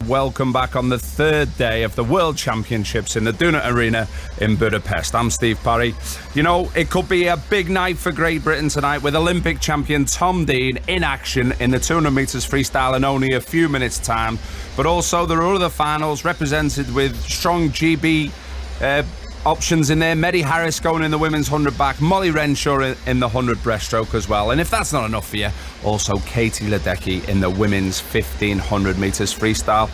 Welcome back on the third day of the World Championships in the Duna Arena in Budapest. I'm Steve Parry. You know, it could be a big night for Great Britain tonight with Olympic champion Tom Dean in action in the 200 metres freestyle in only a few minutes' time. But also there are other finals represented with strong GB options in there. Medley Harris going in the women's 100 back, Molly Renshaw in the 100 breaststroke as well. And if that's not enough for you, also Katie Ledecky in the women's 1500 metres freestyle.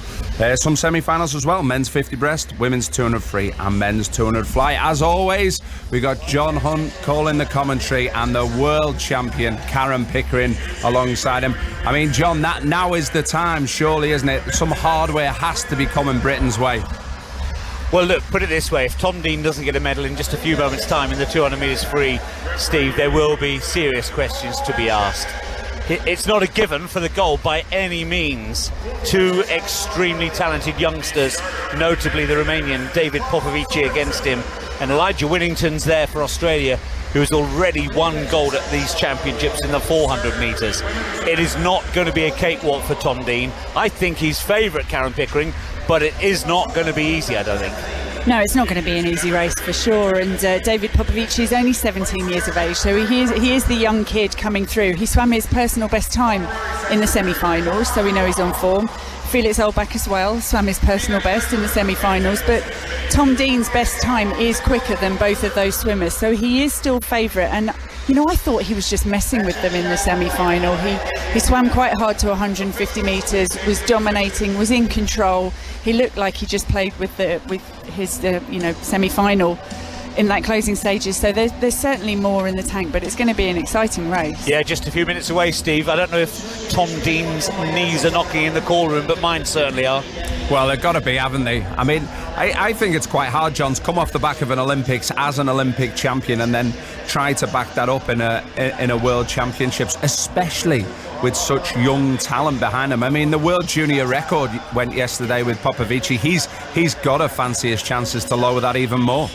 Some semi-finals as well, men's 50 breast, women's 200 free and men's 200 fly. As always, we got John Hunt calling the commentary and the world champion Karen Pickering alongside him. I mean, John, that now is the time, surely, isn't it? Some hardware has to be coming Britain's way. Well, look, put it this way, if Tom Dean doesn't get a medal in just a few moments' time in the 200 metres free, Steve, there will be serious questions to be asked. It's not a given for the gold by any means. Two extremely talented youngsters, notably the Romanian David Popovichi against him, and Elijah Winnington's there for Australia, who has already won gold at these championships in the 400 metres. It is not going to be a cakewalk for Tom Dean. I think he's favourite Karen Pickering, but it is not going to be easy, I don't think. No, it's not going to be an easy race for sure. And David Popovichi is only 17 years of age, so he is the young kid coming through. He swam his personal best time in the semi-finals, so we know he's on form. Felix Obok as well swam his personal best in the semi-finals, but Tom Dean's best time is quicker than both of those swimmers, so he is still favourite. And you know, I thought he was just messing with them in the semi-final. He swam quite hard to 150 metres, was dominating, was in control. He looked like he just played with his semi-final in that closing stages. So there's certainly more in the tank, but it's going to be an exciting race. Yeah, just a few minutes away, Steve. I don't know if Tom Dean's knees are knocking in the call room, but mine certainly are. Well, they've got to be, haven't they? I mean, I think it's quite hard, John, to come off the back of an Olympics as an Olympic champion and then try to back that up in a World Championships, especially with such young talent behind him. I mean, the World Junior record went yesterday with Popovichi. He's got to fancy his chances to lower that even more.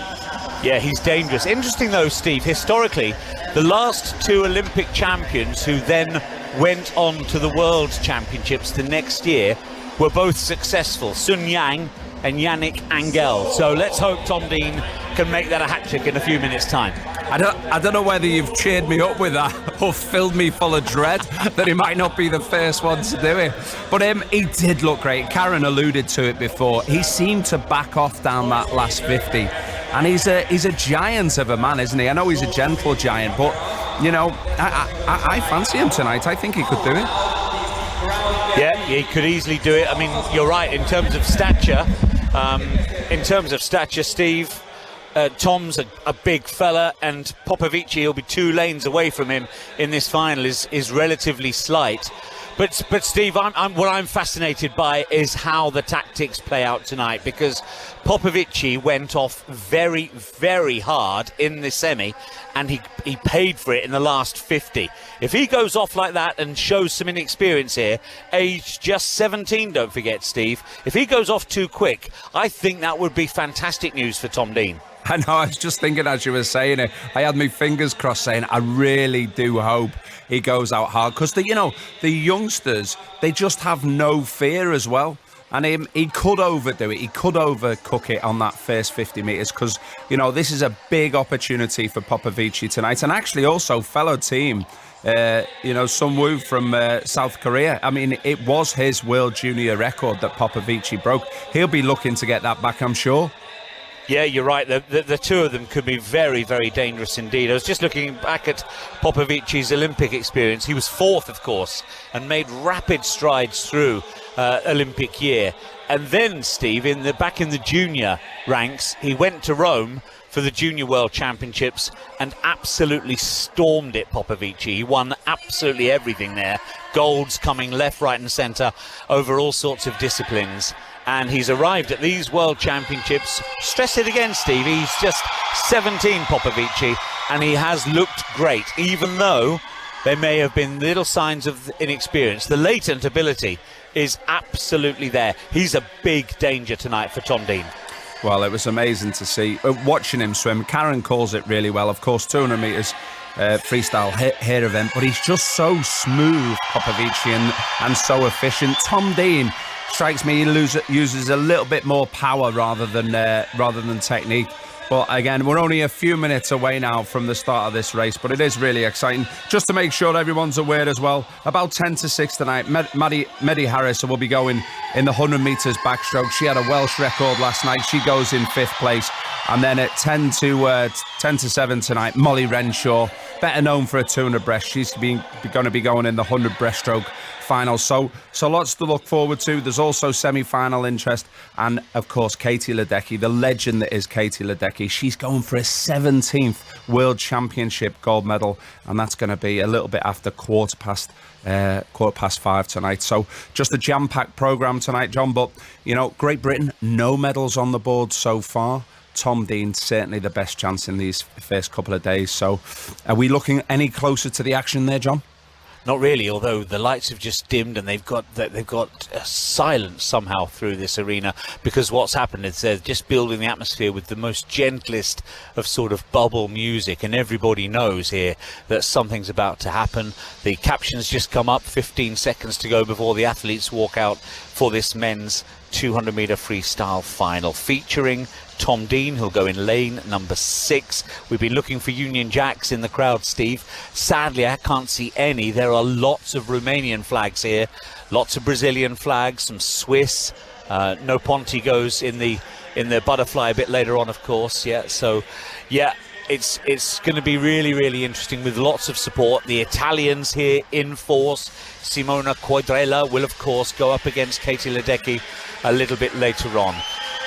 Yeah, he's dangerous. Interesting though, Steve, historically, the last two Olympic champions who then went on to the World Championships the next year were both successful, Sun Yang and Yannick Angel. So let's hope Tom Dean can make that a hat-trick in a few minutes' time. I don't know whether you've cheered me up with that or filled me full of dread that he might not be the first one to do it. But he did look great. Karen alluded to it before. He seemed to back off down that last 50. And he's a giant of a man, isn't he? I know he's a gentle giant, but, you know, I fancy him tonight. I think he could do it. Yeah, he could easily do it. I mean, you're right, in terms of stature, Steve, Tom's a big fella, and Popovichi, he'll be 2 lanes away from him in this final, is relatively slight. But Steve, what I'm fascinated by is how the tactics play out tonight, because Popovichi went off very, very hard in the semi, and he paid for it in the last 50. If he goes off like that and shows some inexperience here, age just 17, don't forget, Steve, if he goes off too quick, I think that would be fantastic news for Tom Dean. I know, I was just thinking as you were saying it, I had my fingers crossed saying, I really do hope he goes out hard, because the youngsters, they just have no fear as well. And he could overdo it. He could overcook it on that first 50 metres, because, you know, this is a big opportunity for Popovichi tonight. And actually also fellow team, Sun Woo from South Korea. I mean, it was his World Junior record that Popovichi broke. He'll be looking to get that back, I'm sure. Yeah, you're right. The two of them could be very, very dangerous indeed. I was just looking back at Popovici's Olympic experience. He was 4th, of course, and made rapid strides through Olympic year. And then, Steve, back in the junior ranks, he went to Rome for the Junior World Championships and absolutely stormed it, Popovichi. He won absolutely everything there. Golds coming left, right and centre over all sorts of disciplines. And he's arrived at these World Championships. Stress it again, Steve, he's just 17, Popovichi, and he has looked great, even though there may have been little signs of inexperience. The latent ability is absolutely there. He's a big danger tonight for Tom Dean. Well, it was amazing to see. Watching him swim, Karen calls it really well. Of course, 200 metres freestyle hair event, but he's just so smooth, Popovichi, and so efficient. Tom Dean, Strikes me he uses a little bit more power rather than technique. But again, we're only a few minutes away now from the start of this race, but it is really exciting. Just to make sure everyone's aware as well, about 10 to 6 tonight, Maddie Harris will be going in the 100 metres backstroke. She had a Welsh record last night. She goes in 5th place. And then at 10 to 7 tonight, Molly Renshaw, better known for a 200 breast. She's going to be going in the 100 breaststroke final. So lots to look forward to. There's also semi-final interest. And, of course, Katie Ledecky, the legend that is Katie Ledecky. She's going for a 17th World Championship gold medal. And that's going to be a little bit after quarter past 5 tonight. So just a jam-packed programme tonight, John. But, you know, Great Britain, no medals on the board so far. Tom Dean, certainly the best chance in these first couple of days. So are we looking any closer to the action there, John? Not really, although the lights have just dimmed and they've got a silence somehow through this arena, because what's happened is they're just building the atmosphere with the most gentlest of sort of bubble music, and everybody knows here that something's about to happen. The captions just come up, 15 seconds to go before the athletes walk out for this men's 200 metre freestyle final, featuring Tom Dean, who'll go in lane number 6. We've been looking for Union Jacks in the crowd, Steve. Sadly, I can't see any. There are lots of Romanian flags here, lots of Brazilian flags, some Swiss. No Ponte goes in the butterfly a bit later on, of course. Yeah, so yeah, it's going to be really, really interesting with lots of support. The Italians here in force. Simona Quadrella will, of course, go up against Katie Ledecky a little bit later on.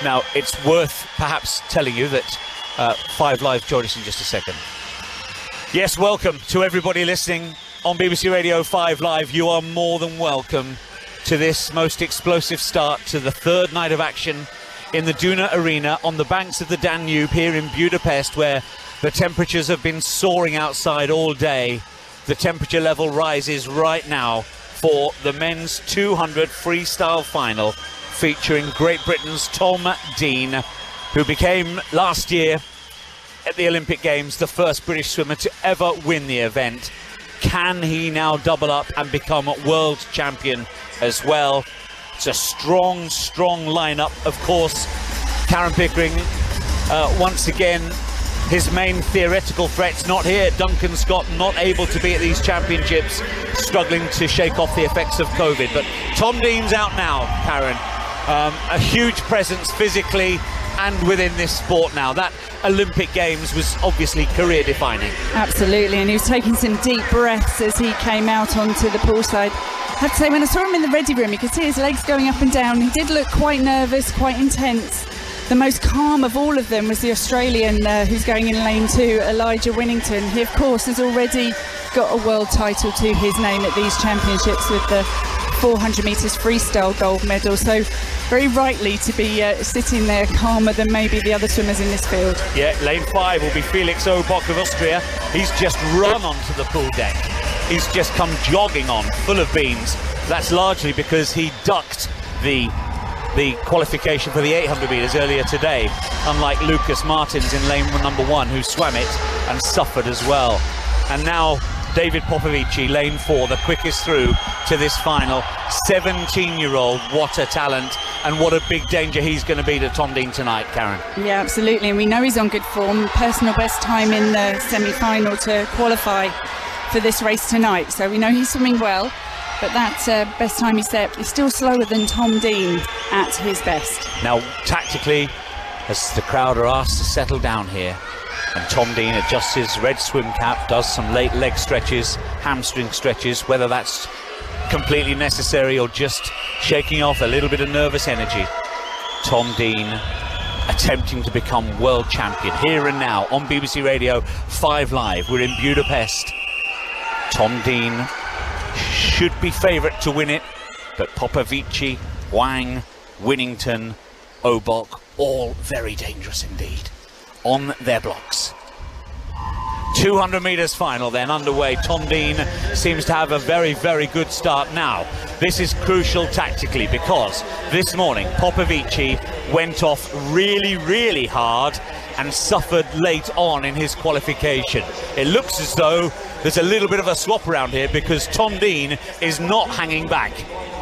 Now, it's worth perhaps telling you that 5 Live join us in just a second. Yes, welcome to everybody listening on BBC Radio 5 Live. You are more than welcome to this most explosive start to the third night of action in the Duna Arena on the banks of the Danube here in Budapest, where the temperatures have been soaring outside all day. The temperature level rises right now for the men's 200 freestyle final, featuring Great Britain's Tom Dean, who became last year at the Olympic Games the first British swimmer to ever win the event. Can he now double up and become a world champion as well? It's a strong lineup. Of course, Karen Pickering, once again, his main theoretical threat's not here. Duncan Scott not able to be at these championships, struggling to shake off the effects of COVID. But Tom Dean's out now, Karen. A huge presence physically and within this sport now. That Olympic Games was obviously career defining. Absolutely, and he was taking some deep breaths as he came out onto the poolside. I have to say, when I saw him in the ready room, you could see his legs going up and down. He did look quite nervous, quite intense. The most calm of all of them was the Australian who's going in lane 2, Elijah Winnington. He, of course, has already got a world title to his name at these championships with the 400 metres freestyle gold medal. So very rightly to be sitting there calmer than maybe the other swimmers in this field. Yeah, lane 5 will be Felix Obok of Austria. He's just run onto the pool deck. He's just come jogging on, full of beans. That's largely because he ducked the qualification for the 800 metres earlier today, unlike Lucas Martins in lane number 1, who swam it and suffered as well. And now David Popovichi, lane 4, the quickest through to this final. 17-year-old, what a talent, and what a big danger he's going to be to Tom Dean tonight, Karen. Yeah, absolutely, and we know he's on good form. Personal best time in the semi-final to qualify for this race tonight, so we know he's swimming well. But that best time he set is still slower than Tom Dean at his best. Now, tactically, as the crowd are asked to settle down here, and Tom Dean adjusts his red swim cap, does some late leg stretches, hamstring stretches, whether that's completely necessary or just shaking off a little bit of nervous energy. Tom Dean attempting to become world champion here and now on BBC Radio 5 Live. We're in Budapest. Tom Dean should be favourite to win it, but Popovichi, Wang, Winnington, Obok, all very dangerous indeed on their blocks. 200 metres final then underway. Tom Dean seems to have a very, very good start now. This is crucial tactically, because this morning Popovichi went off really, really hard and suffered late on in his qualification. It looks as though there's a little bit of a swap around here because Tom Dean is not hanging back.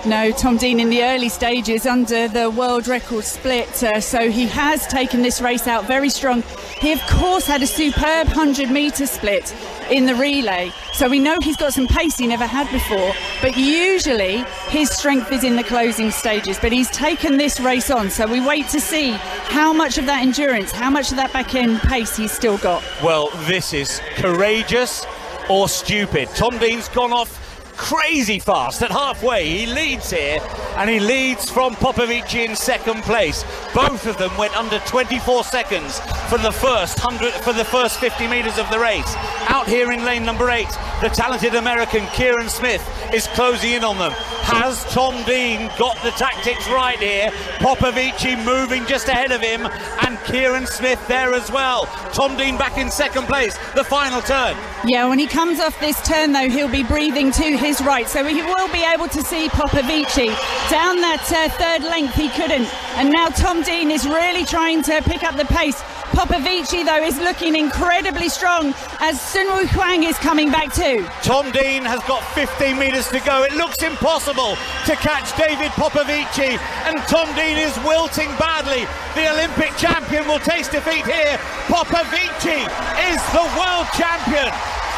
No, Tom Dean in the early stages under the world record split, so he has taken this race out very strong. He of course had a superb 100-metre split in the relay, so we know he's got some pace he never had before, but usually his strength is in the closing stages, but he's taken this race on, so we wait to see how much of that endurance, how much of that back end pace he's still got. Well, this is courageous or stupid. Tom Dean's gone off crazy fast at halfway. He leads here, and he leads from Popovichi in second place. Both of them went under 24 seconds for the first 50 metres of the race. Out here in lane number 8, the talented American Kieran Smith is closing in on them. Has Tom Dean got the tactics right here? Popovichi moving just ahead of him, and Kieran Smith there as well. Tom Dean back in second place, the final turn. Yeah, when he comes off this turn though, he'll be breathing to his right, so he will be able to see Popovichi. Down that third length he couldn't, and now Tom Dean is really trying to pick up the pace. Popovichi though is looking incredibly strong as Sun Woo Huang is coming back too. Tom Dean has got 15 metres to go. It looks impossible to catch David Popovichi, and Tom Dean is wilting badly. The Olympic champion will taste defeat here. Popovichi is the world champion.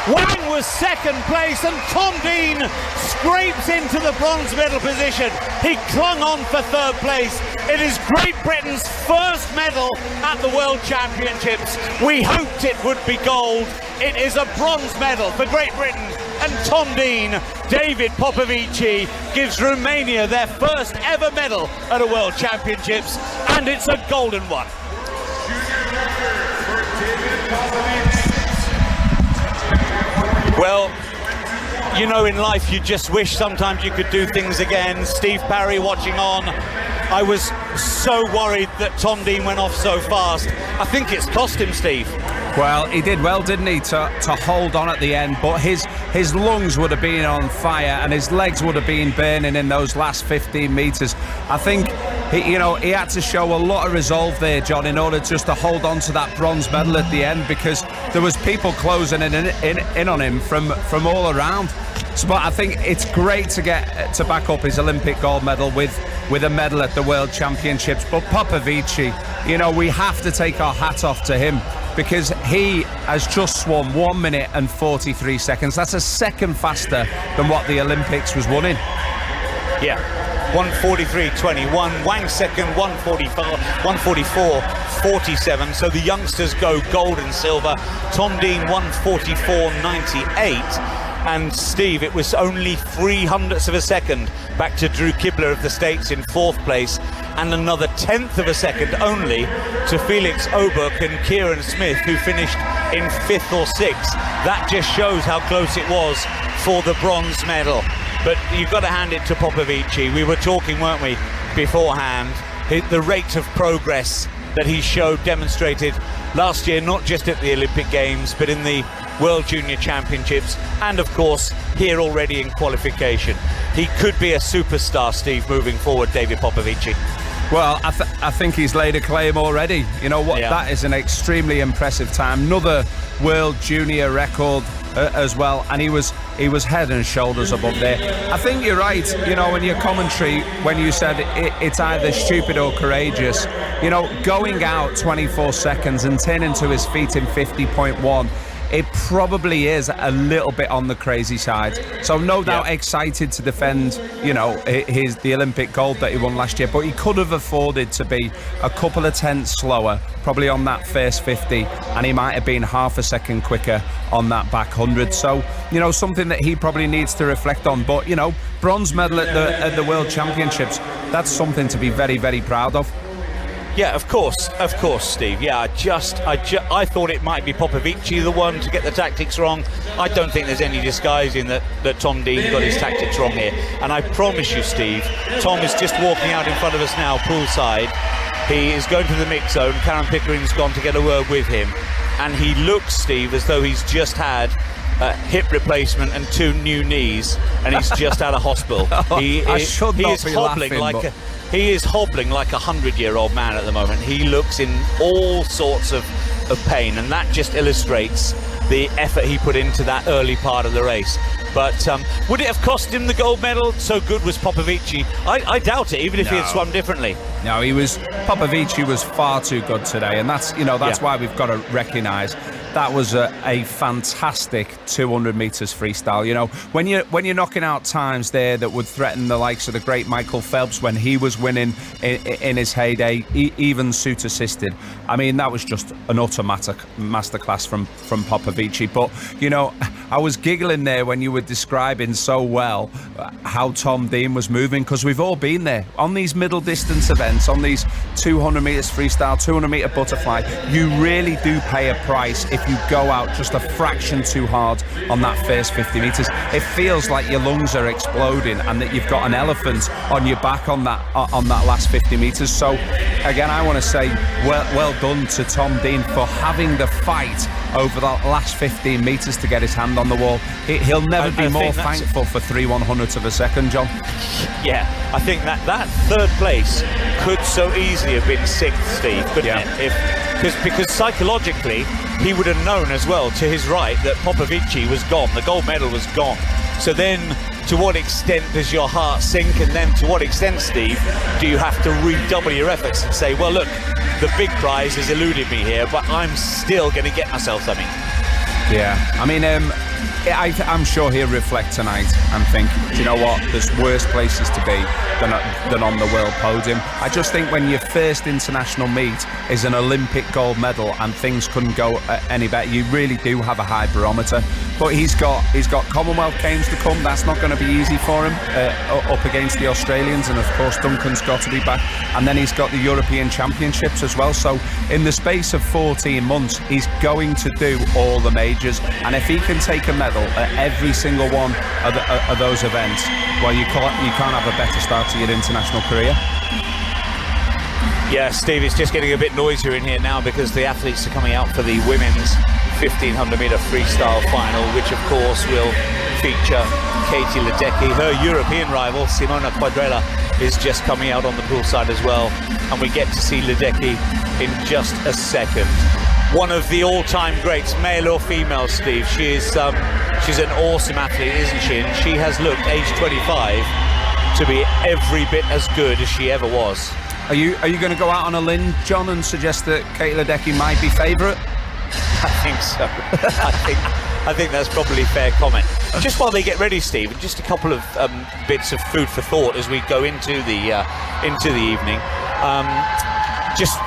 Wang was second place, and Tom Dean scrapes into the bronze medal position. He clung on for third place. It is Great Britain's first medal at the World Championships. We hoped it would be gold. It is a bronze medal for Great Britain, and Tom Dean, David Popovichi, gives Romania their first ever medal at a World Championships, and it's a golden one. Well, you know, in life you just wish sometimes you could do things again. Steve Parry watching on. I was so worried that Tom Dean went off so fast. I think it's cost him, Steve. Well, he did well, didn't he, to hold on at the end, but his lungs would have been on fire and his legs would have been burning in those last 15 metres. I think he had to show a lot of resolve there, John, in order just to hold on to that bronze medal at the end, because there was people closing in on him from all around. So, but I think it's great to get to back up his Olympic gold medal with a medal at the World Championships. But Popovichi, we have to take our hat off to him, because he has just swum 1 minute and 43 seconds. That's a second faster than what the Olympics was won in. Yeah, 1:43.21. Wang second, 1:44.47. So the youngsters go gold and silver. Tom Dean 1:44.98. And Steve, it was only 0.03 of a second back to Drew Kibler of the States in fourth place, and another 1/10 of a second only to Felix Obok and Kieran Smith, who finished in 5th or 6th. That just shows how close it was for the bronze medal. But you've got to hand it to Popovichi. We were talking, weren't we, beforehand, the rate of progress that he showed, demonstrated last year, not just at the Olympic Games, but in the World Junior Championships, and of course here already in qualification. He could be a superstar, Steve, moving forward, David Popovichi. Well, I think he's laid a claim already. You know what? Yeah. That is an extremely impressive time. Another World Junior record as well, and he was head and shoulders above there. I think you're right. In your commentary when you said it's either stupid or courageous. Going out 24 seconds and turning to his feet in 50.1. It probably is a little bit on the crazy side. So no doubt excited to defend, the Olympic gold that he won last year. But he could have afforded to be a couple of tenths slower, probably on that first 50, and he might have been half a second quicker on that back 100. So, something that he probably needs to reflect on. But, bronze medal at the World Championships, that's something to be very, very proud of. Yeah, of course, Steve. Yeah, I thought it might be Popovichi the one to get the tactics wrong. I don't think there's any disguising that Tom Dean got his tactics wrong here. And I promise you, Steve, Tom is just walking out in front of us now, poolside. He is going to the mix zone. Karen Pickering's gone to get a word with him. And he looks, Steve, as though he's just had a hip replacement and 2 new knees, and he's just out of hospital. He is hobbling like he is hobbling like a 100-year-old man at the moment. He looks in all sorts of pain, and that just illustrates the effort he put into that early part of the race. But would it have cost him the gold medal? So good was Popovichi. I doubt it, even if he had swum differently. No, Popovichi was far too good today, and that's why we've got to recognise that was a fantastic 200 metres freestyle. You know, when you're knocking out times there that would threaten the likes of the great Michael Phelps when he was winning in his heyday, even suit assisted. I mean, that was just an utter masterclass from Popovichi. But you know, I was giggling there when you were describing so well how Tom Dean was moving, because we've all been there on these middle distance events, on these 200 metres freestyle, 200 metre butterfly. You really do pay a price if you go out just a fraction too hard on that first 50 metres. It feels like your lungs are exploding and that you've got an elephant on your back on that last 50 metres. So again, I want to say well done to Tom Dean for having the fight over that last 15 metres to get his hand on the wall. He'll never be more thankful for 3/100ths of a second, John. Yeah, I think that third place could so easily have been sixth, Steve, couldn't it? Because psychologically he would have known as well, to his right, that Popovichi was gone, the gold medal was gone. So then, to what extent does your heart sink, and then to what extent, Steve, do you have to redouble your efforts and say, well, look, the big prize has eluded me here, but I'm still going to get myself something. Yeah, I mean, I'm sure he'll reflect tonight and think, do you know what, there's worse places to be than on the world podium. I just think when your first international meet is an Olympic gold medal and things couldn't go any better, you really do have a high barometer. But he's got Commonwealth Games to come. That's not going to be easy for him up against the Australians, and of course Duncan's got to be back, and then he's got the European Championships as well. So in the space of 14 months he's going to do all the majors, and if he can take a medal at every single one of those events, well, you can't have a better start to your international career. Yeah, Steve, it's just getting a bit noisier in here now because the athletes are coming out for the women's 1500 metre freestyle final, which of course will feature Katie Ledecky. Her European rival Simona Quadrella is just coming out on the poolside as well, and we get to see Ledecky in just a second. One of the all-time greats, male or female, Steve. She's an awesome athlete, isn't she? And she has looked, age 25, to be every bit as good as she ever was. Are you going to go out on a limb, John, and suggest that Kate Ledecky might be favourite? I think so. I think that's probably a fair comment. Just while they get ready, Steve, just a couple of bits of food for thought as we go into the evening.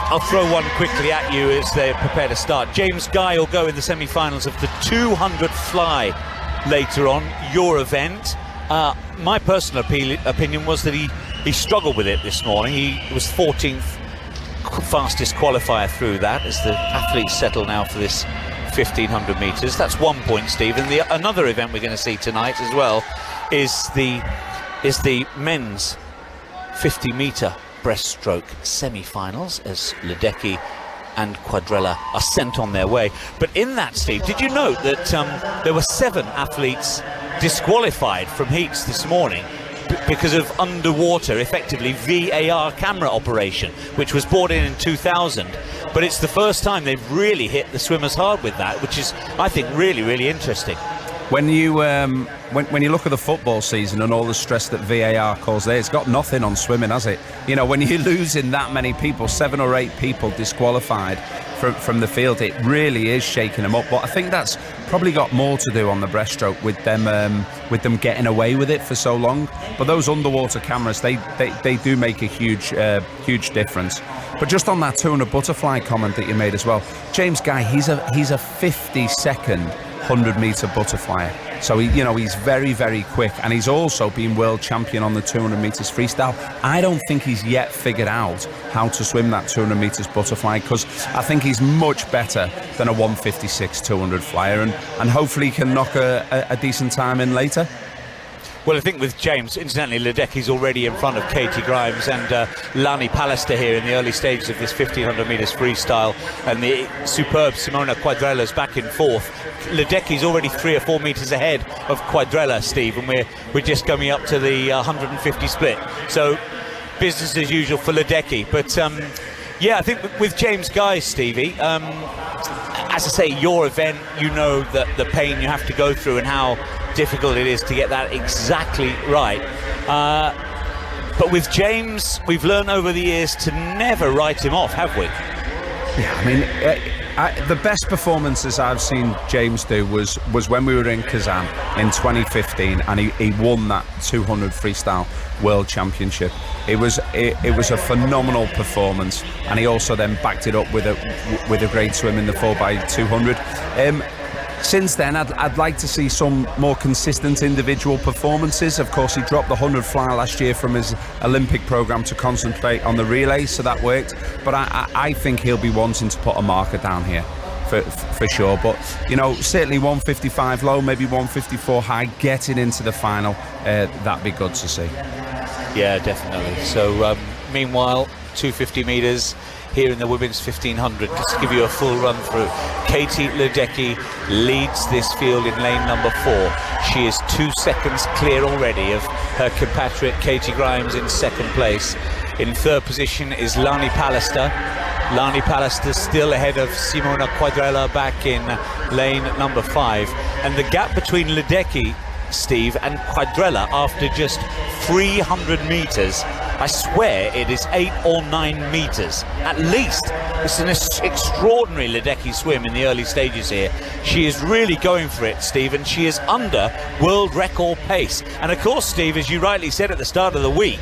I'll throw one quickly at you as they prepare to start. James Guy will go in the semi-finals of the 200 fly later on, your event. My personal opinion was that he struggled with it this morning. He was 14th fastest qualifier through that, as the athletes settle now for this 1500 metres. That's 1 point, Steve. And another event we're going to see tonight as well is the men's 50 metre breaststroke semi-finals, as Ledecky and Quadrella are sent on their way. But in that, Steve, did you note that there were 7 athletes disqualified from heats this morning because of underwater, effectively VAR camera operation, which was brought in 2000, but it's the first time they've really hit the swimmers hard with that, which is, I think, really, really interesting. When you when you look at the football season and all the stress that VAR caused there, it's got nothing on swimming, has it? You know, when you're losing that many people, 7 or 8 people disqualified from the field, it really is shaking them up. But I think that's probably got more to do on the breaststroke with them getting away with it for so long. But those underwater cameras, they do make a huge difference. But just on that 200 butterfly comment that you made as well, James Guy, he's a 50-second 100 metre butterfly, so he's very, very quick, and he's also been world champion on the 200 metres freestyle. I don't think he's yet figured out how to swim that 200 metres butterfly, because I think he's much better than a 156 200 flyer, and hopefully he can knock a decent time in later. Well, I think with James, incidentally, Ledecky's already in front of Katie Grimes and Lani Pallister here in the early stages of this 1500 metres freestyle, and the superb Simona Quadrella's back in 4th. Ledecky's already 3 or 4 metres ahead of Quadrella, Steve, and we're just coming up to the 150 split. So business as usual for Ledecky. But yeah, I think with James Guy, Stevie, as I say, your event, you know that the pain you have to go through and how difficult it is to get that exactly right. But with James, we've learned over the years to never write him off, have we? Yeah, I mean, the best performances I've seen James do was when we were in Kazan in 2015, and he won that 200 freestyle world championship. It was a phenomenal performance, and he also then backed it up with a great swim in the 4x200. Since then, I'd like to see some more consistent individual performances. Of course, he dropped the 100 fly last year from his Olympic program to concentrate on the relay, so that worked. But I think he'll be wanting to put a marker down here for sure. But, you know, certainly 155 low, maybe 154 high, getting into the final, that'd be good to see. Yeah, definitely. So, meanwhile, 250 metres here in the women's 1500. Just to give you a full run through, Katie Ledecky leads this field in lane number 4. She is 2 seconds clear already of her compatriot Katie Grimes in second place. In third position is Lani Pallister. Lani Pallister still ahead of Simona Quadrella back in lane number 5. And the gap between Ledecky, Steve, and Quadrella after just 300 metres, I swear it is 8 or 9 metres at least. It's an extraordinary Ledecky swim in the early stages here. She is really going for it, Steve, and she is under world record pace. And of course, Steve, as you rightly said at the start of the week,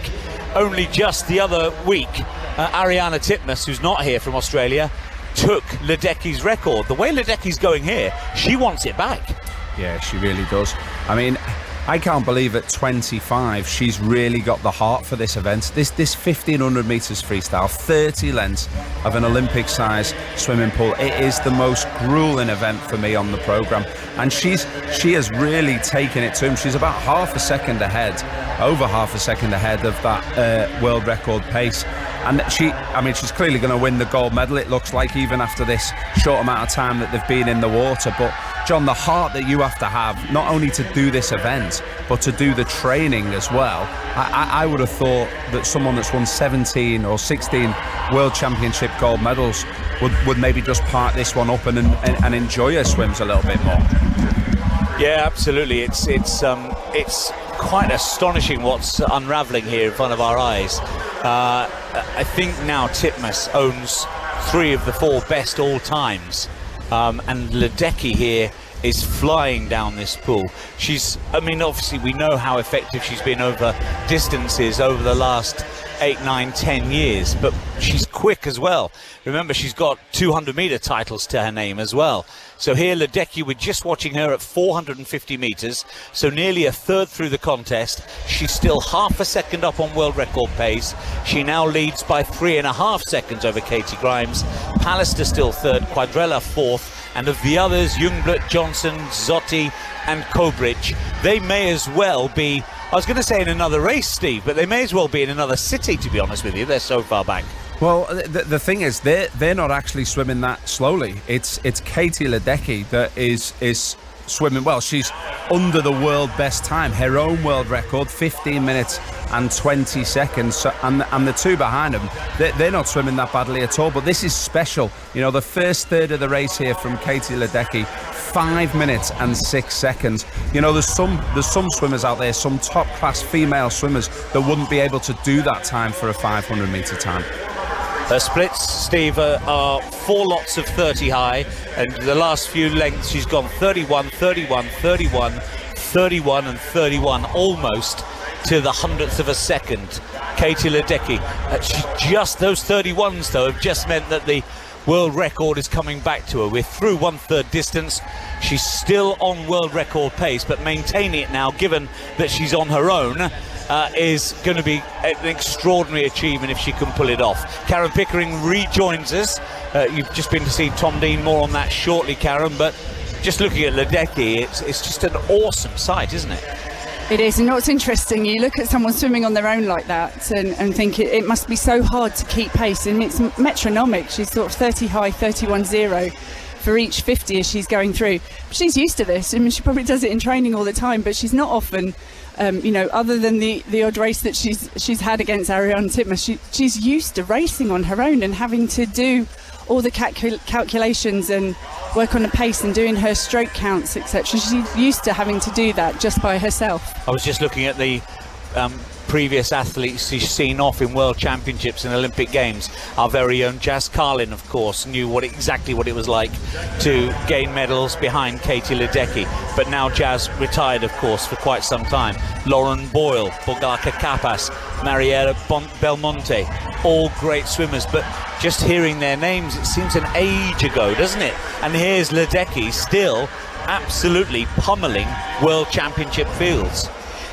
only just the other week, Ariana Titmus, who's not here from Australia, took Ledecky's record. The way Ledecky's going here, she wants it back. Yeah, she really does. I mean, I can't believe at 25 she's really got the heart for this event. This 1500 metres freestyle, 30 lengths of an Olympic size swimming pool. It is the most grueling event for me on the programme, and she has really taken it to him. She's about half a second ahead, over half a second ahead of that world record pace. And she's clearly going to win the gold medal, it looks like, even after this short amount of time that they've been in the water. But John, the heart that you have to have, not only to do this event, but to do the training as well. I would have thought that someone that's won 17 or 16 World Championship gold medals would maybe just part this one up and enjoy her swims a little bit more. Yeah, absolutely. It's quite astonishing what's unravelling here in front of our eyes. I think now Titmus owns 3 of the 4 best all times. And Ledecky here is flying down this pool. Obviously we know how effective she's been over distances over the last 8, 9, 10 years, but she's quick as well. Remember, she's got 200 metre titles to her name as well. So here Ledecky, we're just watching her at 450 metres, so nearly a third through the contest. She's still half a second up on world record pace. She now leads by 3.5 seconds over Katie Grimes. Pallister still third, Quadrella fourth, and of the others, Ljungblad, Johnson, Zotti and Kobridge, they may as well be, I was going to say in another race, Steve, but they may as well be in another city, to be honest with you. They're so far back. Well, the thing is, they're not actually swimming that slowly. It's Katie Ledecky that is swimming well. She's under the world best time, her own world record, 15 minutes and 20 seconds. So, and the 2 behind them, they're not swimming that badly at all. But this is special. You know, the first third of the race here from Katie Ledecky, 5 minutes and 6 seconds. You know, there's some swimmers out there, some top class female swimmers that wouldn't be able to do that time for a 500 metre time. Her splits, Steve, are 4 lots of 30 high, and the last few lengths she's gone 31, 31, 31, 31 and 31, almost to the 100th of a second. Katie Ledecky, those 31s though have just meant that the world record is coming back to her. We're through 1/3 distance. She's still on world record pace, but maintaining it now, given that she's on her own, is going to be an extraordinary achievement if she can pull it off. Karen Pickering rejoins us. You've just been to see Tom Dean, more on that shortly, Karen, but just looking at Ledecky, it's just an awesome sight, isn't it? It is, and what's interesting, you look at someone swimming on their own like that and think it must be so hard to keep pace, and it's metronomic. She's sort of 30 high, 31.0, for each 50 as she's going through. She's used to this. I mean, she probably does it in training all the time, but she's not often, other than the odd race that she's had against Ariana Titmus, she's used to racing on her own and having to do all the calculations and work on the pace and doing her stroke counts, etc. She's used to having to do that just by herself. I was just looking at the previous athletes she's seen off in World Championships and Olympic Games. Our very own Jazz Carlin, of course, knew exactly what it was like to gain medals behind Katie Ledecky. But now Jazz retired, of course, for quite some time. Lauren Boyle, Bogaka Capas, Mariela Belmonte, all great swimmers. But just hearing their names, it seems an age ago, doesn't it? And here's Ledecky still absolutely pummeling World Championship fields.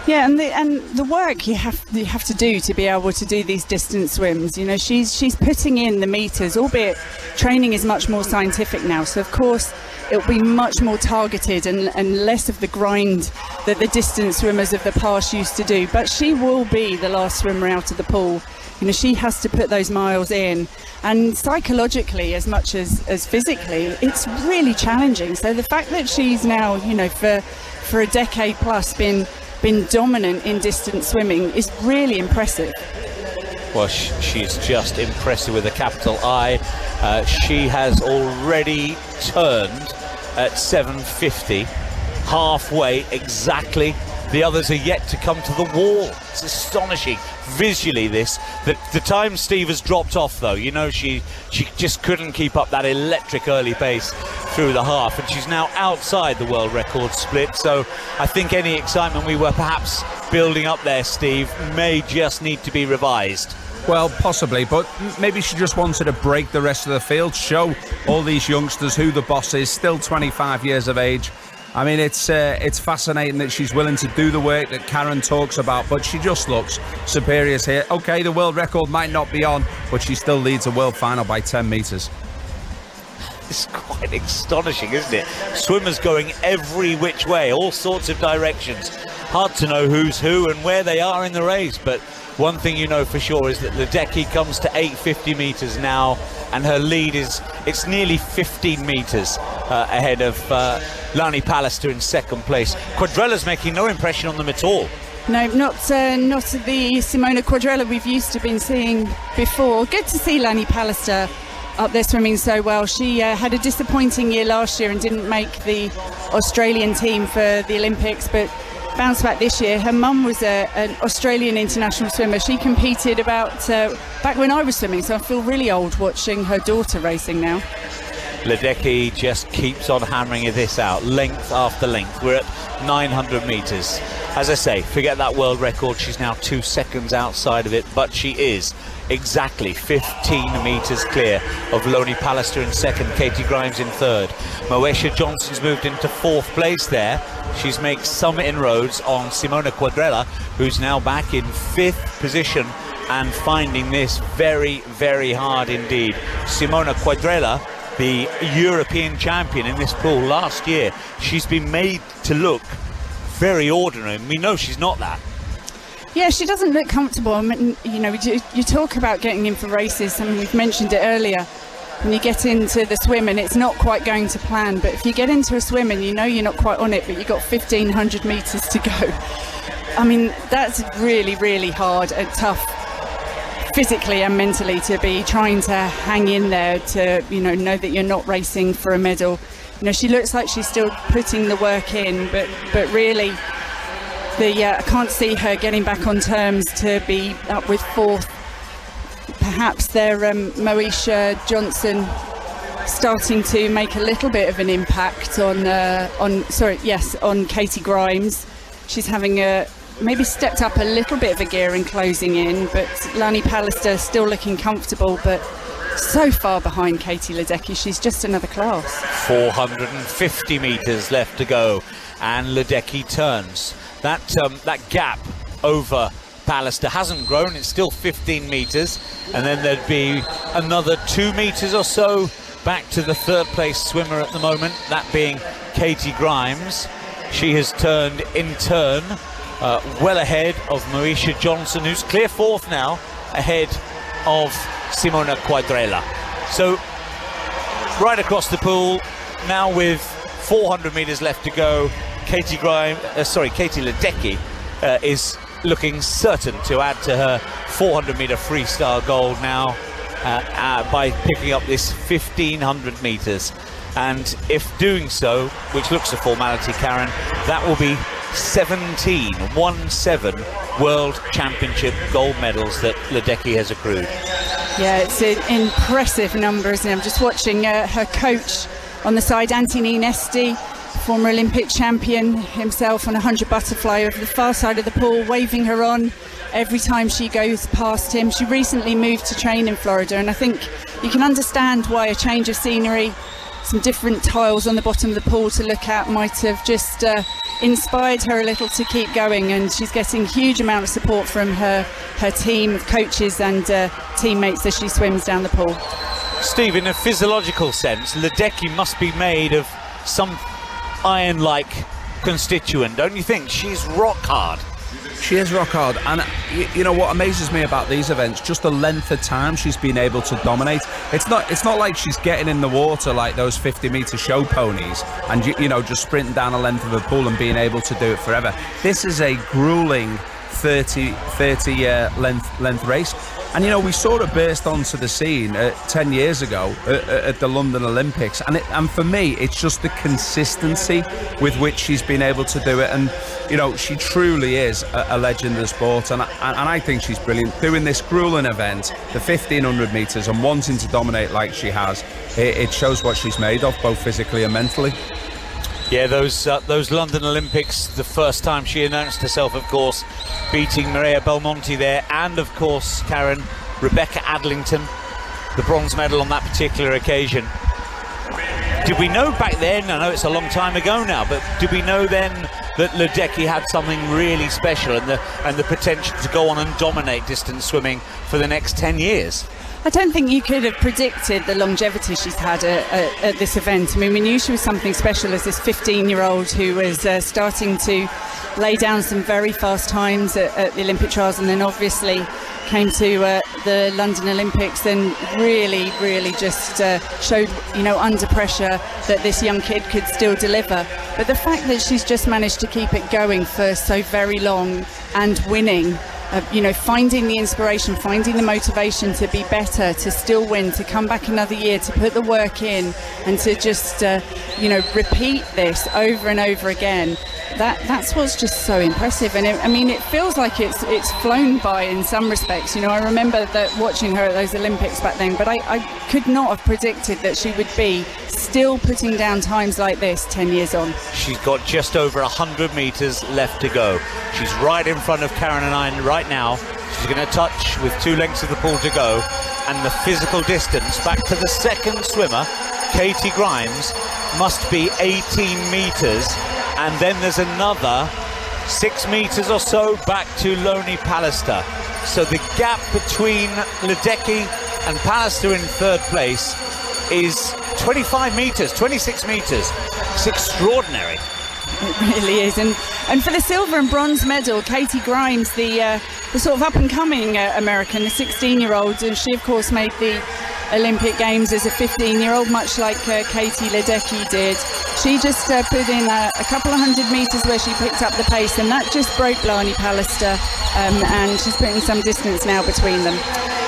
Yeah, and the work you have to do to be able to do these distance swims. You know, she's putting in the meters, albeit training is much more scientific now. So of course it'll be much more targeted and less of the grind that the distance swimmers of the past used to do. But she will be the last swimmer out of the pool. You know, she has to put those miles in, and psychologically as much as physically, it's really challenging. So the fact that she's now, you know, for a decade plus been dominant in distance swimming is really impressive. Well, she's just impressive with a capital I. She has already turned at 7:50, halfway exactly. The others are yet to come to the wall. It's astonishing visually the time Steve has dropped off, though. You know, she just couldn't keep up that electric early pace through the half, and she's now outside the world record split. So I think any excitement we were perhaps building up there, Steve, may just need to be revised. Well, possibly, but maybe she just wanted to break the rest of the field, show all these youngsters who the boss is, still 25 years of age. I mean, it's fascinating that she's willing to do the work that Karen talks about, but she just looks superior here. Okay, the world record might not be on, but she still leads a world final by 10 metres. It's quite astonishing, isn't it? Swimmers going every which way, all sorts of directions. Hard to know who's who and where they are in the race, but one thing you know for sure is that Ledecky comes to 850 metres now, and her lead it's nearly 15 metres ahead of Lani Pallister in second place. Quadrella's making no impression on them at all. No, not the Simona Quadrella we've used to been seeing before. Good to see Lani Pallister up there swimming so well. She had a disappointing year last year and didn't make the Australian team for the Olympics, but bounced back this year. Her mum was an Australian international swimmer. She competed back when I was swimming, so I feel really old watching her daughter racing now. Ledecky just keeps on hammering this out, length after length. We're at 900 metres. As I say, forget that world record. She's now 2 seconds outside of it, but she is exactly 15 metres clear of Lani Pallister in second, Katie Grimes in third. Moesha Johnson's moved into fourth place there. She's made some inroads on Simona Quadrella, who's now back in fifth position and finding this very, very hard indeed. Simona Quadrella, the European champion in this pool last year, she's been made to look very ordinary, and we know she's not that. Yeah, she doesn't look comfortable. I mean, you know, you talk about getting in for races. I mean, we've mentioned it earlier. When you get into the swim and it's not quite going to plan, but if you get into a swim and you know you're not quite on it, but you've got 1,500 metres to go, I mean, that's really, really hard and tough physically and mentally to be trying to hang in there to, you know that you're not racing for a medal. You know, she looks like she's still putting the work in, but really, I can't see her getting back on terms to be up with fourth. Perhaps Moesha Johnson starting to make a little bit of an impact on Katie Grimes. She's having maybe stepped up a little bit of a gear and closing in, but Lani Pallister still looking comfortable, but so far behind Katie Ledecky. She's just another class. 450 metres left to go, and Ledecky turns. That gap over Pallister hasn't grown, it's still 15 metres, and then there'd be another 2 metres or so back to the third place swimmer at the moment, that being Katie Grimes. She has turned in turn well ahead of Moesha Johnson, who's clear fourth now, ahead of Simona Quadrella. So right across the pool, now with 400 metres left to go, Katie Ledecky is looking certain to add to her 400-metre freestyle gold now by picking up this 1,500 metres. And if doing so, which looks a formality, Karen, that will be 17 World Championship gold medals that Ledecky has accrued. Yeah, it's an impressive number, isn't it? I'm just watching her coach on the side, Anthony Nesti, former Olympic champion himself on a 100 butterfly over the far side of the pool, waving her on every time she goes past him. She recently moved to train in Florida, and I think you can understand why a change of scenery, some different tiles on the bottom of the pool to look at, might have just inspired her a little to keep going, and she's getting huge amount of support from her team of coaches and teammates as she swims down the pool. Steve, in a physiological sense, Ledecky must be made of some iron-like constituent, don't you think? She's rock hard. She is rock hard, and you know what amazes me about these events, just the length of time she's been able to dominate. It's not like she's getting in the water like those 50-metre show ponies and you know, just sprinting down a length of a pool and being able to do it forever. This is a grueling 30 length race. And you know, we saw her burst onto the scene 10 years ago at the London Olympics, and for me it's just the consistency with which she's been able to do it. And you know, she truly is a legend of the sport, and I think she's brilliant doing this grueling event, the 1,500 metres, and wanting to dominate like she has. It shows what she's made of, both physically and mentally. Yeah, those London Olympics, the first time she announced herself, of course, beating Maria Belmonte there, and of course, Karen, Rebecca Adlington, the bronze medal on that particular occasion. Did we know back then, I know it's a long time ago now, but did we know then that Ledecky had something really special and the potential to go on and dominate distance swimming for the next 10 years? I don't think you could have predicted the longevity she's had at this event. I mean, we knew she was something special as this 15-year-old who was starting to lay down some very fast times at the Olympic trials, and then obviously came to the London Olympics and really just showed, you know, under pressure that this young kid could still deliver. But the fact that she's just managed to keep it going for so very long and winning, you know, finding the inspiration, finding the motivation to be better, to still win, to come back another year, to put the work in, and to just, you know, repeat this over and over again. That's what's just so impressive. And it feels like it's flown by in some respects. You know, I remember that watching her at those Olympics back then, but I could not have predicted that she would be still putting down times like this 10 years on. She's got just over 100 metres left to go. She's right in front of Karen and I right now. She's going to touch with 2 lengths of the pool to go, and the physical distance back to the second swimmer, Katie Grimes, must be 18 metres, and then there's another 6 metres or so back to Loni Pallister. So the gap between Ledecky and Pallister in third place is 25 metres, 26 metres. It's extraordinary. It really is. And for the silver and bronze medal, Katie Grimes, the sort of up-and-coming American, the 16-year-old, and she, of course, made the Olympic Games as a 15-year-old, much like Katie Ledecky did. She just put in a couple of 100 metres where she picked up the pace, and that just broke Loni Pallister, and she's putting some distance now between them.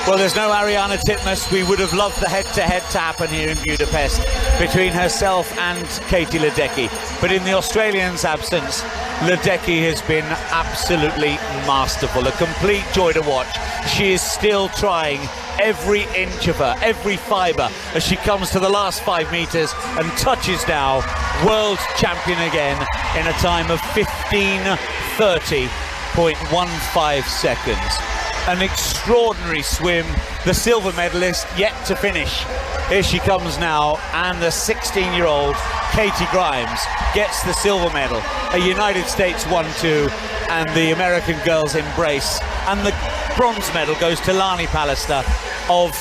Well, there's no Ariana Titmus. We would have loved the head-to-head to happen here in Budapest between herself and Katie Ledecky. But in the Australians' absence, Ledecky has been absolutely masterful. A complete joy to watch. She is still trying every inch of her, every fibre, as she comes to the last 5 metres and touches now world champion again in a time of 15:30.15 seconds. An extraordinary swim. The silver medalist yet to finish. Here she comes now, and the 16-year-old Katie Grimes gets the silver medal. A United States 1-2, and the American girls embrace. And the bronze medal goes to Loni Pallister of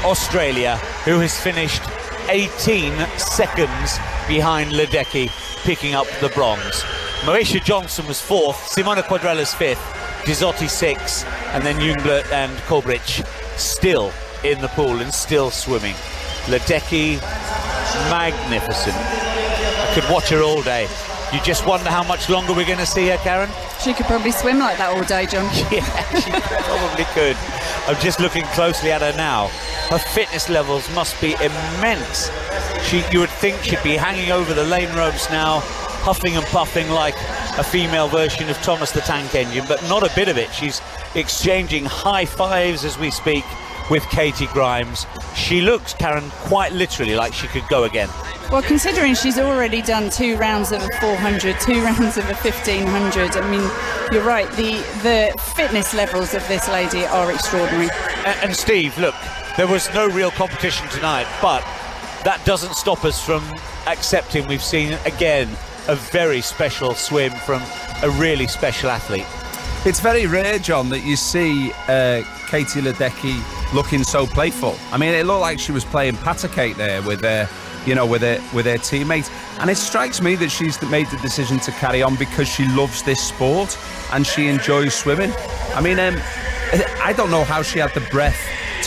Australia, who has finished 18 seconds behind Ledecky, picking up the bronze. Moesha Johnson was 4th, Simona Quadrella's 5th, Dizotti 6th, and then Jungblut and Kobrich still in the pool and still swimming. Ledecky magnificent. I could watch her all day. You just wonder how much longer we're going to see her, Karen? She could probably swim like that all day, John. Yeah, she probably could. I'm just looking closely at her now. Her fitness levels must be immense. You would think she'd be hanging over the lane ropes now, huffing and puffing like a female version of Thomas the Tank Engine, but not a bit of it. She's exchanging high fives as we speak with Katie Grimes. She looks, Karen, quite literally like she could go again. Well, considering she's already done 2 rounds of a 400, 2 rounds of a 1500, I mean, you're right, the fitness levels of this lady are extraordinary. And Steve, look, there was no real competition tonight, but that doesn't stop us from accepting we've seen, again, a very special swim from a really special athlete. It's very rare, John, that you see Katie Ledecky looking so playful. I mean, it looked like she was playing patty cake there with her teammates, and it strikes me that she's made the decision to carry on because she loves this sport and she enjoys swimming. I mean, I don't know how she had the breath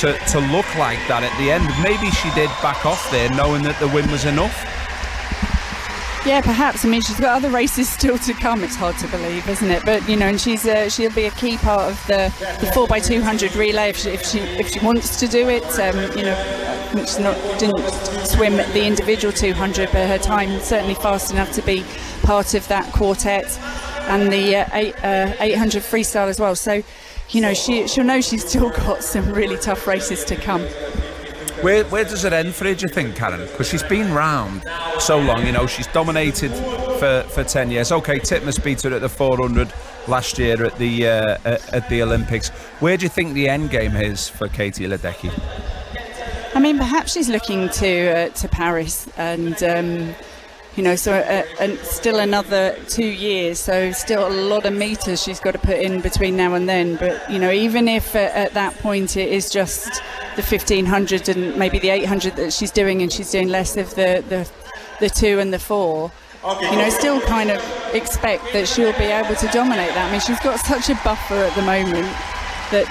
to look like that at the end. Maybe she did back off there knowing that the win was enough. Yeah, perhaps. I mean, she's got other races still to come. It's hard to believe, isn't it? But and she'll be a key part of the 4x200 relay if she wants to do it. She didn't swim the individual 200, but her time certainly fast enough to be part of that quartet, and the 800 freestyle as well. So, she'll know she's still got some really tough races to come. Where does it end for her, do you think, Karen? Because she's been round so long, she's dominated for 10 years. OK, Titmus beat her at the 400 last year at the Olympics. Where do you think the end game is for Katie Ledecky? I mean, perhaps she's looking to Paris and, and still another 2 years. So still a lot of meters she's got to put in between now and then. But, even if at that point it is just the 1500 and maybe the 800 that she's doing, and she's doing less of the 2 and the 4, still kind of expect that she'll be able to dominate that. I mean, she's got such a buffer at the moment that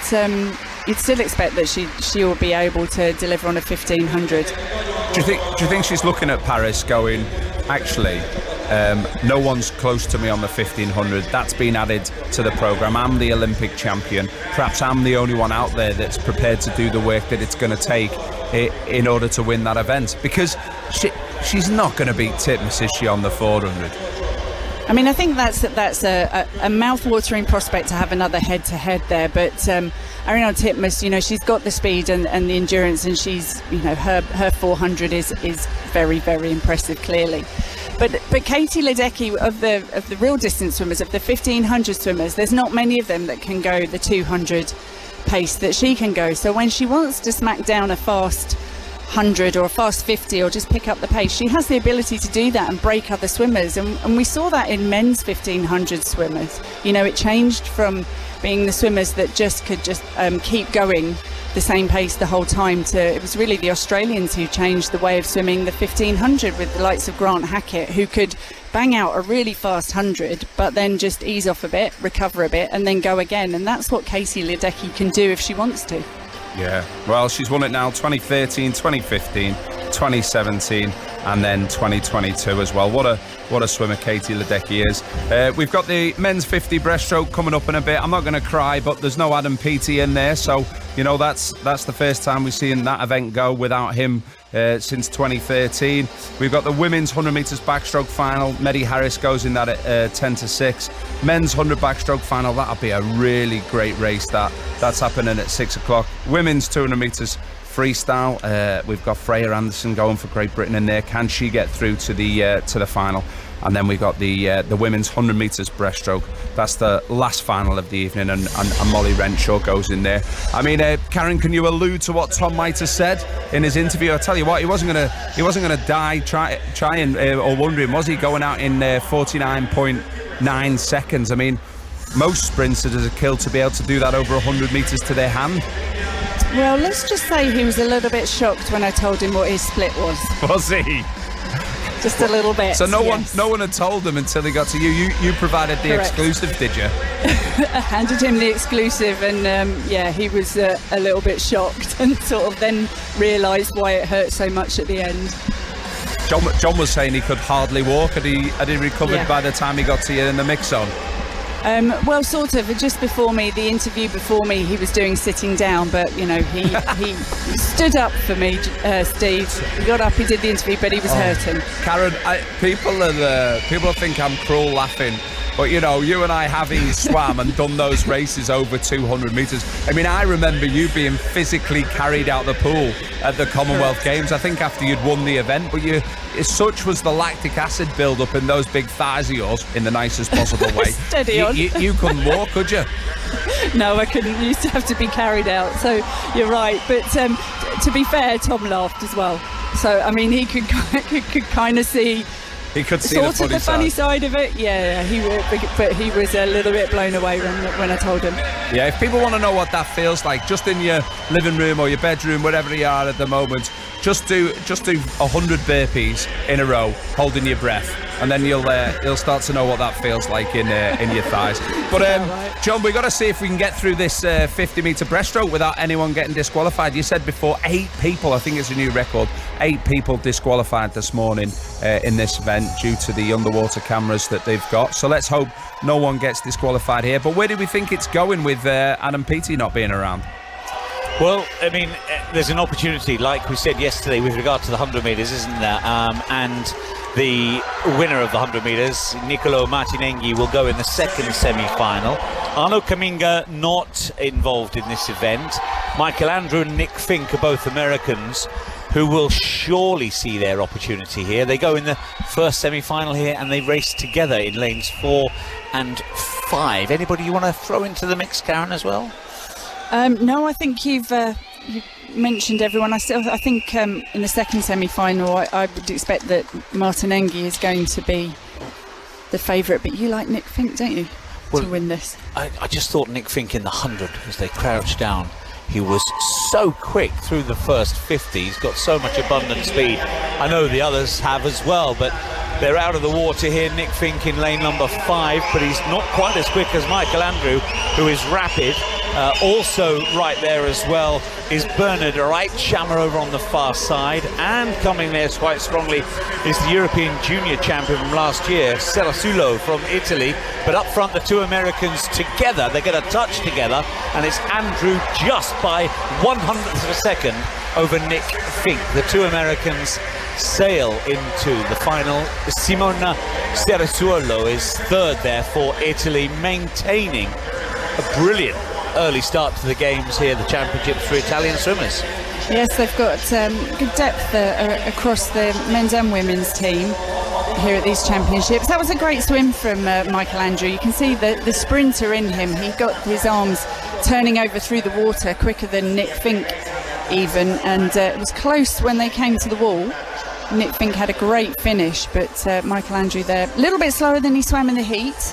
you'd still expect that she'll be able to deliver on a 1500. Do you think she's looking at Paris going, actually, no one's close to me on the 1500. That's been added to the programme. I'm the Olympic champion. Perhaps I'm the only one out there that's prepared to do the work that it's going to take in order to win that event. Because she's not going to beat Titmus, is she, on the 400? I mean, I think that's a mouth-watering prospect to have another head-to-head there. But Ariana Titmus, she's got the speed and the endurance, and she's, her 400 is very, very impressive, clearly. But Katie Ledecky, of the real distance swimmers, of the 1500 swimmers, there's not many of them that can go the 200 pace that she can go. So when she wants to smack down a fast 100 or a fast 50 or just pick up the pace, she has the ability to do that and break other swimmers. And we saw that in men's 1500 swimmers. It changed from being the swimmers that could keep going the same pace the whole time to, it was really the Australians who changed the way of swimming the 1500 with the likes of Grant Hackett, who could bang out a really fast 100 but then just ease off a bit, recover a bit, and then go again. And that's what Katie Ledecky can do if she wants to. Yeah, well, she's won it now 2013, 2015, 2017 and then 2022 as well. What a swimmer Katie Ledecky is. We've got the men's 50 breaststroke coming up in a bit. I'm not going to cry, but there's no Adam Peaty in there, so that's the first time we've seen that event go without him since 2013. We've got the women's 100 metres backstroke final. Medley Harris goes in that at 10 to 6. Men's 100 backstroke final, that'll be a really great race. That's happening at 6 o'clock. Women's 200 metres freestyle, we've got Freya Anderson going for Great Britain in there. Can she get through to the final? And then we've got the women's 100 metres breaststroke. That's the last final of the evening, and Molly Renshaw goes in there. I mean, Karen, can you allude to what Tom might have said in his interview? I tell you what, he wasn't gonna die trying or wondering, was he, going out in 49.9 seconds? I mean, most sprinters are killed to be able to do that over 100 metres to their hand. Well, let's just say he was a little bit shocked when I told him what his split was. Was he? Just a little bit. So no one had told him until he got to you. You provided the Correct. Exclusive, did you? I handed him the exclusive, and he was a little bit shocked, and sort of then realised why it hurt so much at the end. John was saying he could hardly walk. Had he recovered Yeah. by the time he got to you in the mix zone? Well, sort of. Just before me, the interview before me, he was doing sitting down, but he stood up for me, Steve. He got up, he did the interview, but he was hurting. Karen, people think I'm cruel laughing, but you and I having swam and done those races over 200 metres. I mean, I remember you being physically carried out the pool at the Commonwealth Games. I think after you'd won the event, but such was the lactic acid build-up in those big thighs of yours, in the nicest possible way. Steady on. You couldn't walk, could you? No, I couldn't. You used to have to be carried out. So you're right. But to be fair, Tom laughed as well. So I mean, he could kind of see. He could see sort of the funny side of it. Yeah, but he was a little bit blown away when I told him. Yeah, if people want to know what that feels like, just in your living room or your bedroom, wherever you are at the moment, just do 100 burpees in a row, holding your breath, and then you'll start to know what that feels like in your thighs. But John, we got to see if we can get through this 50-metre breaststroke without anyone getting disqualified. You said before 8 people, I think it's a new record, 8 people disqualified this morning in this event due to the underwater cameras that they've got. So let's hope no one gets disqualified here. But where do we think it's going with Adam Peaty not being around? Well, I mean, there's an opportunity, like we said yesterday, with regard to the 100 metres, isn't there? And the winner of the 100 metres, Nicolo Martinenghi, will go in the second semi-final. Arno Kaminga not involved in this event. Michael Andrew and Nick Fink are both Americans who will surely see their opportunity here. They go in the first semi-final here and they race together in lanes 4 and 5. Anybody you want to throw into the mix, Karen, as well? No, I think you've mentioned everyone. I think in the second semi-final, I would expect that Martinenghi is going to be the favourite. But you like Nick Fink, don't you, to win this? I just thought Nick Fink in the 100, as they crouched down, he was so quick through the first 50. He's got so much abundant speed. I know the others have as well, but they're out of the water here. Nick Fink in lane number 5, but he's not quite as quick as Michael Andrew, who is rapid. Also right there as well is Bernard Reitschammer over on the far side, and coming there quite strongly is the European junior champion from last year, Serasulo from Italy. But up front, the two Americans together, they get a touch together, and it's Andrew just by 100th of a second over Nick Fink. The two Americans sail into the final. Simona Serasuolo is third there for Italy, maintaining a brilliant early start to the games here, the championships for Italian swimmers. Yes, they've got good depth across the men's and women's team here at these championships. That was a great swim from Michael Andrew. You can see the sprinter in him. He got his arms turning over through the water quicker than Nick Fink even, and it was close when they came to the wall. Nick Fink had a great finish, but Michael Andrew there a little bit slower than he swam in the heat,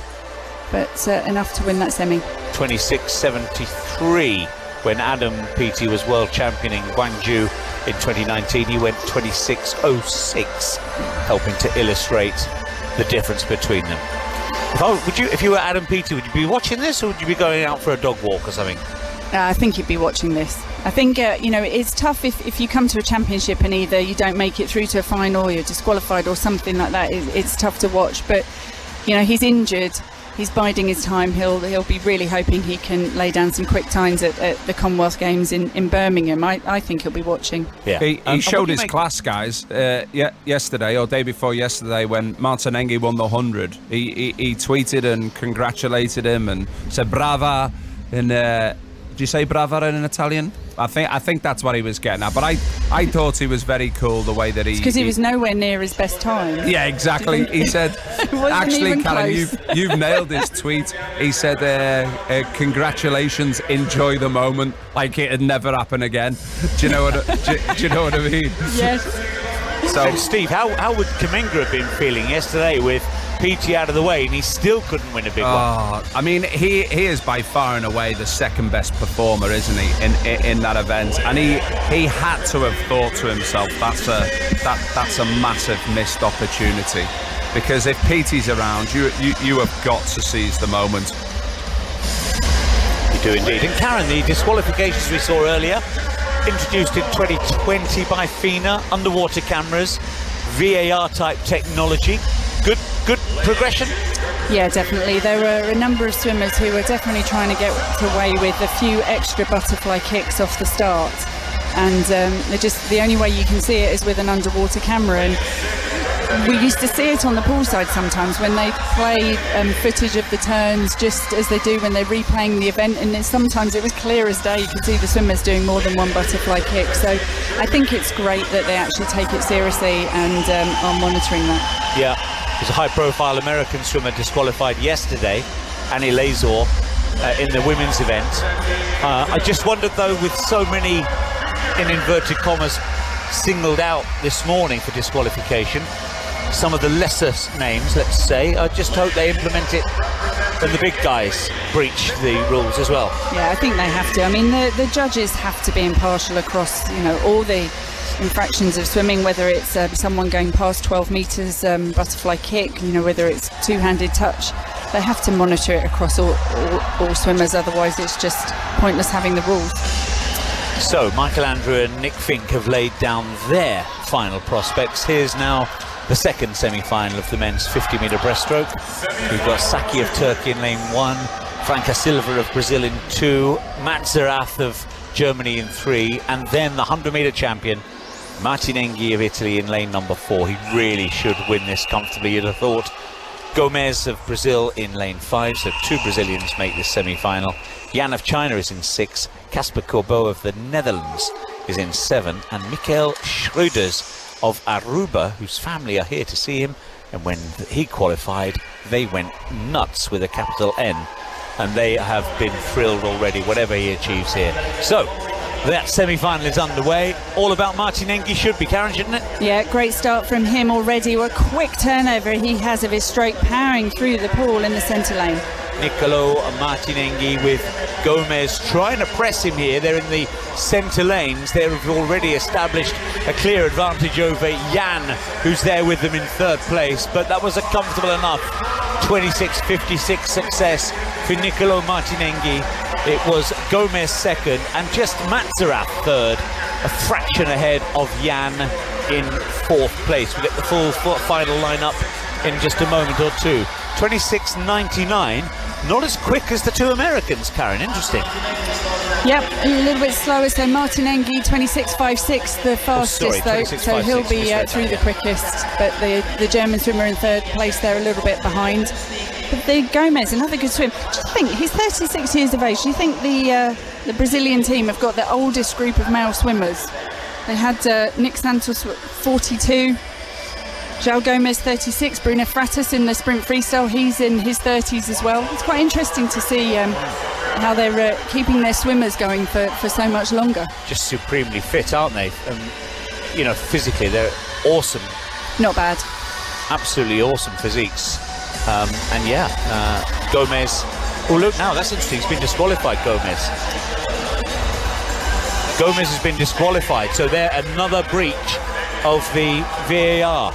but enough to win that semi. 26.73 when Adam Peaty was world champion in Gwangju in 2019. He went 26.06, helping to illustrate the difference between them. If you were Adam Peaty, would you be watching this, or would you be going out for a dog walk or something? I think you'd be watching this. I think it's tough if you come to a championship and either you don't make it through to a final, you're disqualified or something like that. It's tough to watch, but he's injured. He's biding his time. He'll be really hoping he can lay down some quick times at the Commonwealth Games in Birmingham. I think he'll be watching. Yeah. He showed his class, guys, yesterday or day before yesterday when Martinenghi won the 100. He tweeted and congratulated him and said brava. And do you say brava in Italian? I think that's what he was getting at. But I thought he was very cool the way that he... Because he was nowhere near his best time. Yeah, exactly. He said... Actually, Karen, you've nailed his tweet. He said, congratulations, enjoy the moment, like it had never happened again. Do you know what I mean? Yes. So, Steve, how would Kaminga have been feeling yesterday with Peaty out of the way, and he still couldn't win a big one? I mean, he is by far and away the second best performer, isn't he, in that event? And he had to have thought to himself, that's a massive missed opportunity, because if Peaty's around, you have got to seize the moment. You do indeed. And Karen, the disqualifications we saw earlier, introduced in 2020 by FINA, underwater cameras. VAR type technology. Good progression. Yeah, definitely. There were a number of swimmers who were definitely trying to get away with a few extra butterfly kicks off the start, and the only way you can see it is with an underwater camera. And we used to see it on the poolside sometimes when they play footage of the turns, just as they do when they're replaying the event, and sometimes it was clear as day. You could see the swimmers doing more than one butterfly kick. So I think it's great that they actually take it seriously and are monitoring that. Yeah. There's a high-profile American swimmer disqualified yesterday, Annie Lazor, in the women's event. I just wondered, though, with so many, in inverted commas, singled out this morning for disqualification, some of the lesser names, let's say, I just hope they implement it when the big guys breach the rules as well. Yeah, I think they have to. I mean, the judges have to be impartial across, all the infractions of swimming, whether it's someone going past 12 metres butterfly kick, whether it's two-handed touch. They have to monitor it across all swimmers, otherwise it's just pointless having the rules. So Michael Andrew and Nick Fink have laid down their final prospects. Here's now the second semi-final of the men's 50-metre breaststroke. We've got Saki of Turkey in lane 1, Franca Silva of Brazil in 2, Matzerath of Germany in 3, and then the 100-metre champion Martin Enghi of Italy in lane number 4. He really should win this comfortably, you'd have thought. Gomez of Brazil in lane 5, so 2 Brazilians make this semi-final. Jan of China is in 6, Casper Corbeau of the Netherlands is in 7, and Michael Schroeders of Aruba, whose family are here to see him, and when he qualified, they went nuts with a capital N, and they have been thrilled already, whatever he achieves here. So that semi-final is underway. All about Martin Enghi should be, Karen, shouldn't it? Yeah, great start from him already. A quick turnover he has of his stroke, powering through the pool in the centre lane. Nicolo Martin Enghi with Gomez trying to press him here. They're in the centre lanes. They've already established a clear advantage over Jan, who's there with them in 3rd place, but that was a comfortable enough 26.56 success for Nicolo Martin Enghi. It was Gomez 2nd and just Matzerath 3rd, a fraction ahead of Jan in 4th place. We get the full final lineup in just a moment or two. 26.99, not as quick as the 2 Americans, Karen. Interesting. Yep, a little bit slower. So Martin Enghi 26.56, the fastest though, so he'll be through the quickest. But the German swimmer in 3rd place, they're a little bit behind. But the Gomez, another good swim. Do you think he's 36 years of age? Do you think the Brazilian team have got the oldest group of male swimmers? They had Nick Santos 42, João Gomez 36, Bruno Fratus in the sprint freestyle, he's in his 30s as well. It's quite interesting to see how they're keeping their swimmers going for so much longer. Just supremely fit, aren't they? Physically they're awesome. Not bad. Absolutely awesome physiques. Gomez. Oh, look now, that's interesting. He's been disqualified, Gomez. Gomez has been disqualified, so they're another breach of the VAR.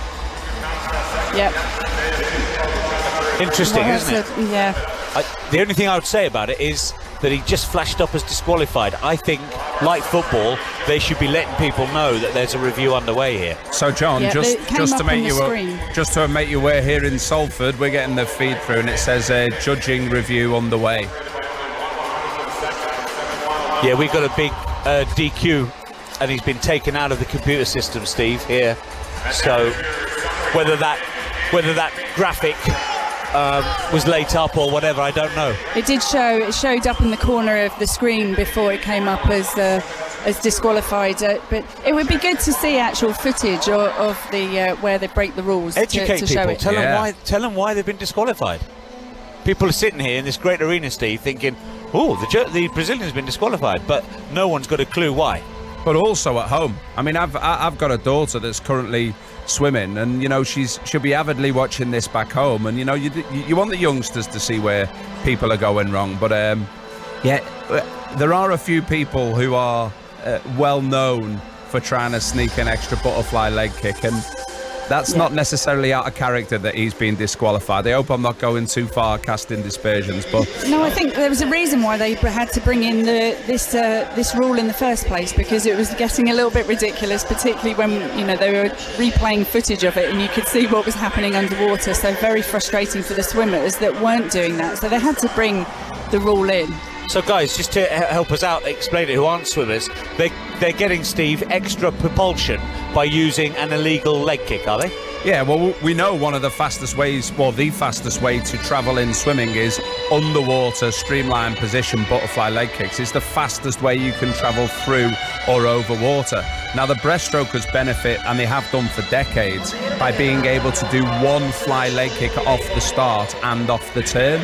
Yep. Interesting, isn't it? Yeah. The only thing I would say about it is that he just flashed up as disqualified. I think, like football, they should be letting people know that there's a review underway here. So, John, just to make you aware, here in Salford, we're getting the feed through, and it says judging review underway. Yeah, we got a big DQ, and he's been taken out of the computer system, Steve, here. So whether that graphic was late up or whatever, I don't know. It did show. It showed up in the corner of the screen before it came up as disqualified. But it would be good to see actual footage of the where they break the rules. Educate to show people. It. Tell them why they've been disqualified. People are sitting here in this great arena, Steve, thinking, "Oh, the Brazilian's been disqualified," but no one's got a clue why. But also at home. I mean, I've got a daughter that's currently swimming, and she'll be avidly watching this back home, and you want the youngsters to see where people are going wrong. But there are a few people who are well known for trying to sneak an extra butterfly leg kick, and That's not necessarily out of character that he's been disqualified. I hope I'm not going too far casting dispersions, but no, I think there was a reason why they had to bring in this rule in the first place, because it was getting a little bit ridiculous, particularly when they were replaying footage of it and you could see what was happening underwater. So very frustrating for the swimmers that weren't doing that. So they had to bring the rule in. So guys, just to help us out, explain it, who aren't swimmers, they're getting, Steve, extra propulsion by using an illegal leg kick, are they? Yeah, well, we know one of the fastest ways, well, the fastest way to travel in swimming is underwater, streamlined position, butterfly leg kicks. It's the fastest way you can travel through or over water. Now, the breaststrokers benefit, and they have done for decades, by being able to do one fly leg kick off the start and off the turn.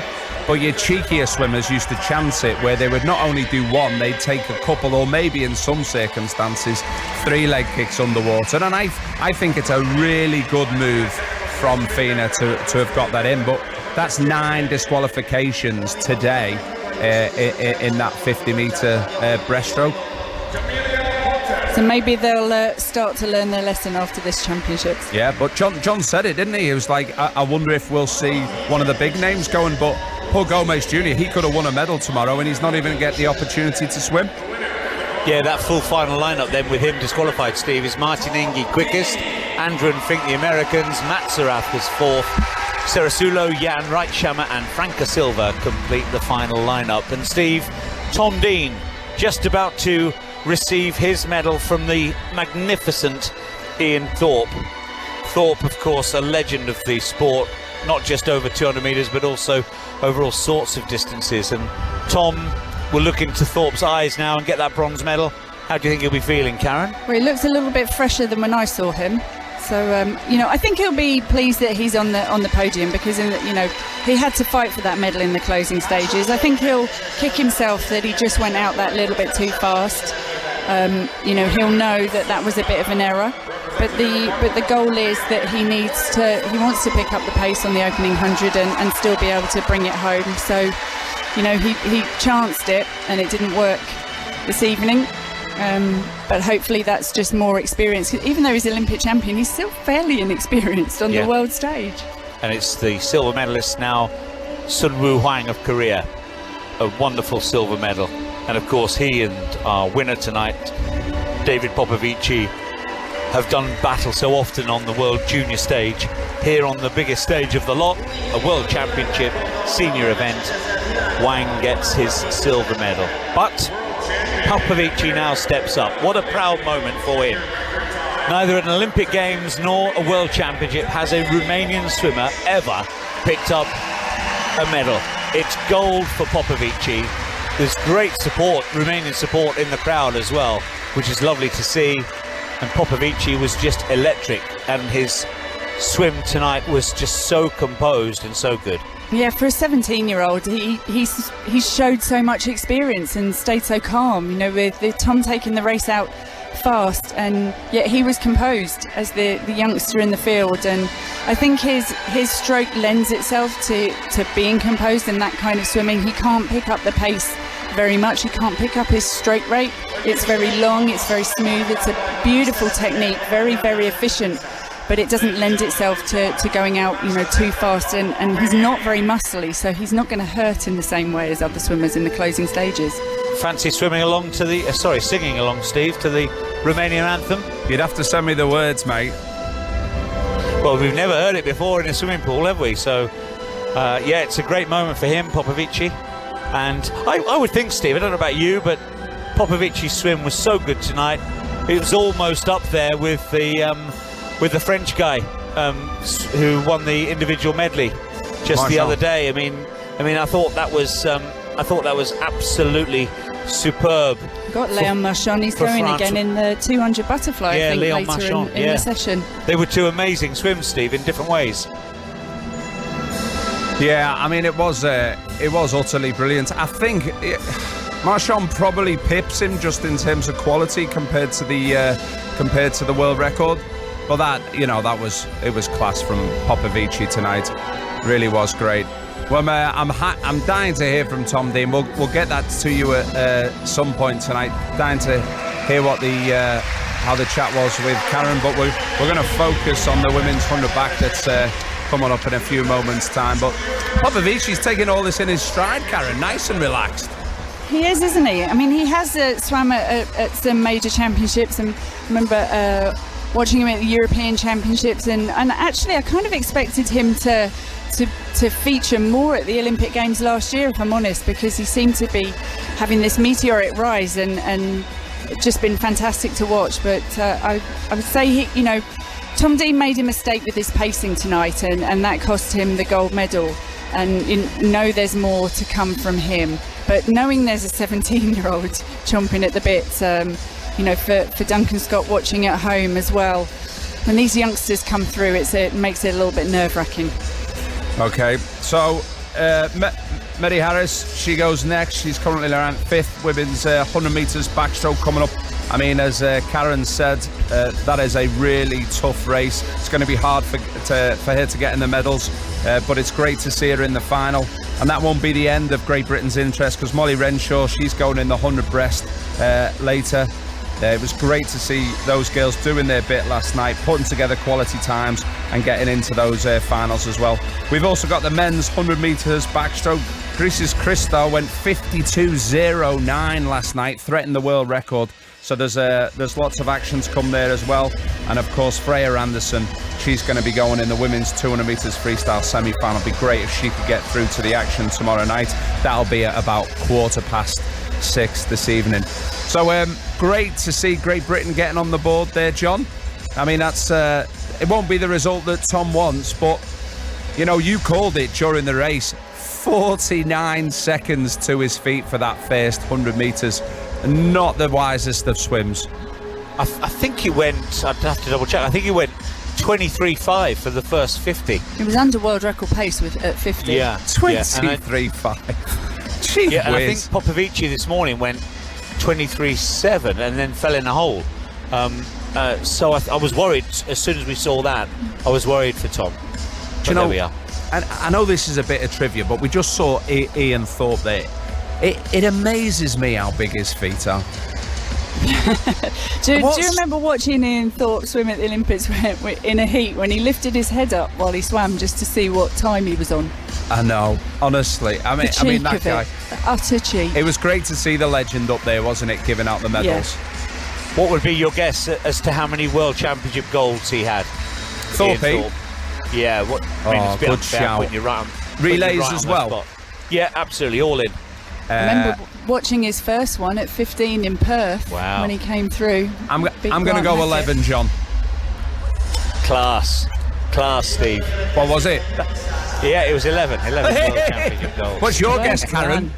But your cheekier swimmers used to chance it, where they would not only do one, they'd take a couple, or maybe in some circumstances 3 leg kicks underwater. And I think it's a really good move from FINA to have got that in. But that's 9 disqualifications today in that 50-metre breaststroke. So maybe they'll start to learn their lesson after this championships. Yeah, but John said it, didn't he? He was like, I wonder if we'll see one of the big names going, but Paul Gomez Jr., he could have won a medal tomorrow and he's not even going to get the opportunity to swim. Yeah, that full final lineup then with him disqualified, Steve, is Martin Ingi quickest, Andrew and Fink the Americans, Matt Sarath was 4th, Serasulo, Jan Reitschammer and Franca Silva complete the final lineup. And Steve, Tom Dean just about to receive his medal from the magnificent Ian Thorpe. Thorpe, of course, a legend of the sport, not just over 200 metres but also over all sorts of distances. And Tom will look into Thorpe's eyes now and get that bronze medal. How do you think he'll be feeling, Karen? Well, he looks a little bit fresher than when I saw him. So, I think he'll be pleased that he's on the podium, because, he had to fight for that medal in the closing stages. I think he'll kick himself that he just went out that little bit too fast. He'll know that was a bit of an error. But the goal is that he wants to pick up the pace on the opening 100 and still be able to bring it home. So, he chanced it and it didn't work this evening. But hopefully that's just more experience. Even though he's Olympic champion, he's still fairly inexperienced on the world stage. And it's the silver medalist now, Sun Woo Hwang of Korea. A wonderful silver medal. And of course he and our winner tonight, David Popovichi, have done battle so often on the World Junior stage. Here on the biggest stage of the lot, a World Championship senior event, Hwang gets his silver medal. But Popovichi now steps up. What a proud moment for him. Neither an Olympic Games nor a World Championship has a Romanian swimmer ever picked up a medal. It's gold for Popovichi. There's great support, Romanian support in the crowd as well, which is lovely to see. And Popovichi was just electric, and his swim tonight was just so composed and so good. Yeah, for a 17-year-old, he showed so much experience and stayed so calm, with Tom taking the race out fast, and yet he was composed as the youngster in the field. And I think his stroke lends itself to being composed in that kind of swimming. He can't pick up the pace very much. He can't pick up his stroke rate. It's very long, it's very smooth, it's a beautiful technique, very, very efficient. But it doesn't lend itself to going out, too fast, and he's not very muscly, so he's not going to hurt in the same way as other swimmers in the closing stages. Fancy singing along, Steve, to the Romanian anthem? You'd have to send me the words, mate. Well, we've never heard it before in a swimming pool, have we? So, it's a great moment for him, Popovichi. And I would think, Steve, I don't know about you, but Popovici's swim was so good tonight. It was almost up there with the French guy who won the individual medley just the other day. I mean, I thought that was absolutely superb. Got Léon Marchand. He's going again in the 200 butterfly. Yeah, I think, Léon later Marchand, in the session. They were two amazing swims, Steve, in different ways. Yeah, I mean, it was utterly brilliant. I think Marchand probably pips him just in terms of quality compared to the world record. But it was class from Popovichi tonight. Really was great. Well, I'm dying to hear from Tom Dean. We'll get that to you at some point tonight. Dying to hear what the how the chat was with Karen, but we're going to focus on the women's 100 back that's coming up in a few moments' time. But Popovici's taking all this in his stride, Karen, nice and relaxed. He is, isn't he? I mean, he has swam at some major championships, and I remember watching him at the European Championships, and actually I kind of expected him to feature more at the Olympic Games last year, if I'm honest, because he seemed to be having this meteoric rise and just been fantastic to watch. But I would say Tom Dean made a mistake with his pacing tonight, and that cost him the gold medal. And there's more to come from him. But knowing there's a 17-year-old chomping at the bit, for Duncan Scott watching at home as well, when these youngsters come through, it makes it a little bit nerve-wracking. Okay, so Medley Harris, she goes next. She's currently around 5th. Women's 100 metres backstroke coming up. I mean, as Karen said, that is a really tough race. It's going to be hard for her to get in the medals, but it's great to see her in the final. And that won't be the end of Great Britain's interest, because Molly Renshaw, she's going in the 100 breast later. It was great to see those girls doing their bit last night, putting together quality times and getting into those finals as well. We've also got the men's 100 metres backstroke. Greece's Christo went 52.09 last night, threatened the world record. So there's lots of action to come there as well. And of course, Freya Anderson, she's going to be going in the women's 200 metres freestyle semi-final. It'd be great if she could get through to the action tomorrow night. That'll be at about 6:15 this evening. So great to see Great Britain getting on the board there, John. I mean, that's it won't be the result that Tom wants, but you called it during the race. 49 seconds to his feet for that first 100 metres. Not the wisest of swims. I think he went, I'd have to double check, I think he went 23.5 for the first 50. It was under world record pace at 50. Yeah. 23.5. Yeah, and I think Popovichi this morning went 23.7 and then fell in a hole. So I was worried as soon as we saw that. I was worried for Tom. But there we are. And I know this is a bit of trivia, but we just saw Ian Thorpe there. It amazes me how big his feet are. Do you remember watching Ian Thorpe swim at the Olympics in a heat when he lifted his head up while he swam just to see what time he was on? I know, honestly. I mean that guy. The utter cheek. It was great to see the legend up there, wasn't it, giving out the medals? Yeah. What would be your guess as to how many World Championship golds he had? Thorpe? Yeah. It's a bit good unfair shout. when you're right Relays as well? spot. Yeah, absolutely, all in. I remember watching his first one at 15 in Perth when he came through. I'm going to go 11, John. Class, Steve. What was it? Yeah, it was 11 World Championship golds. What's your guess, Karen?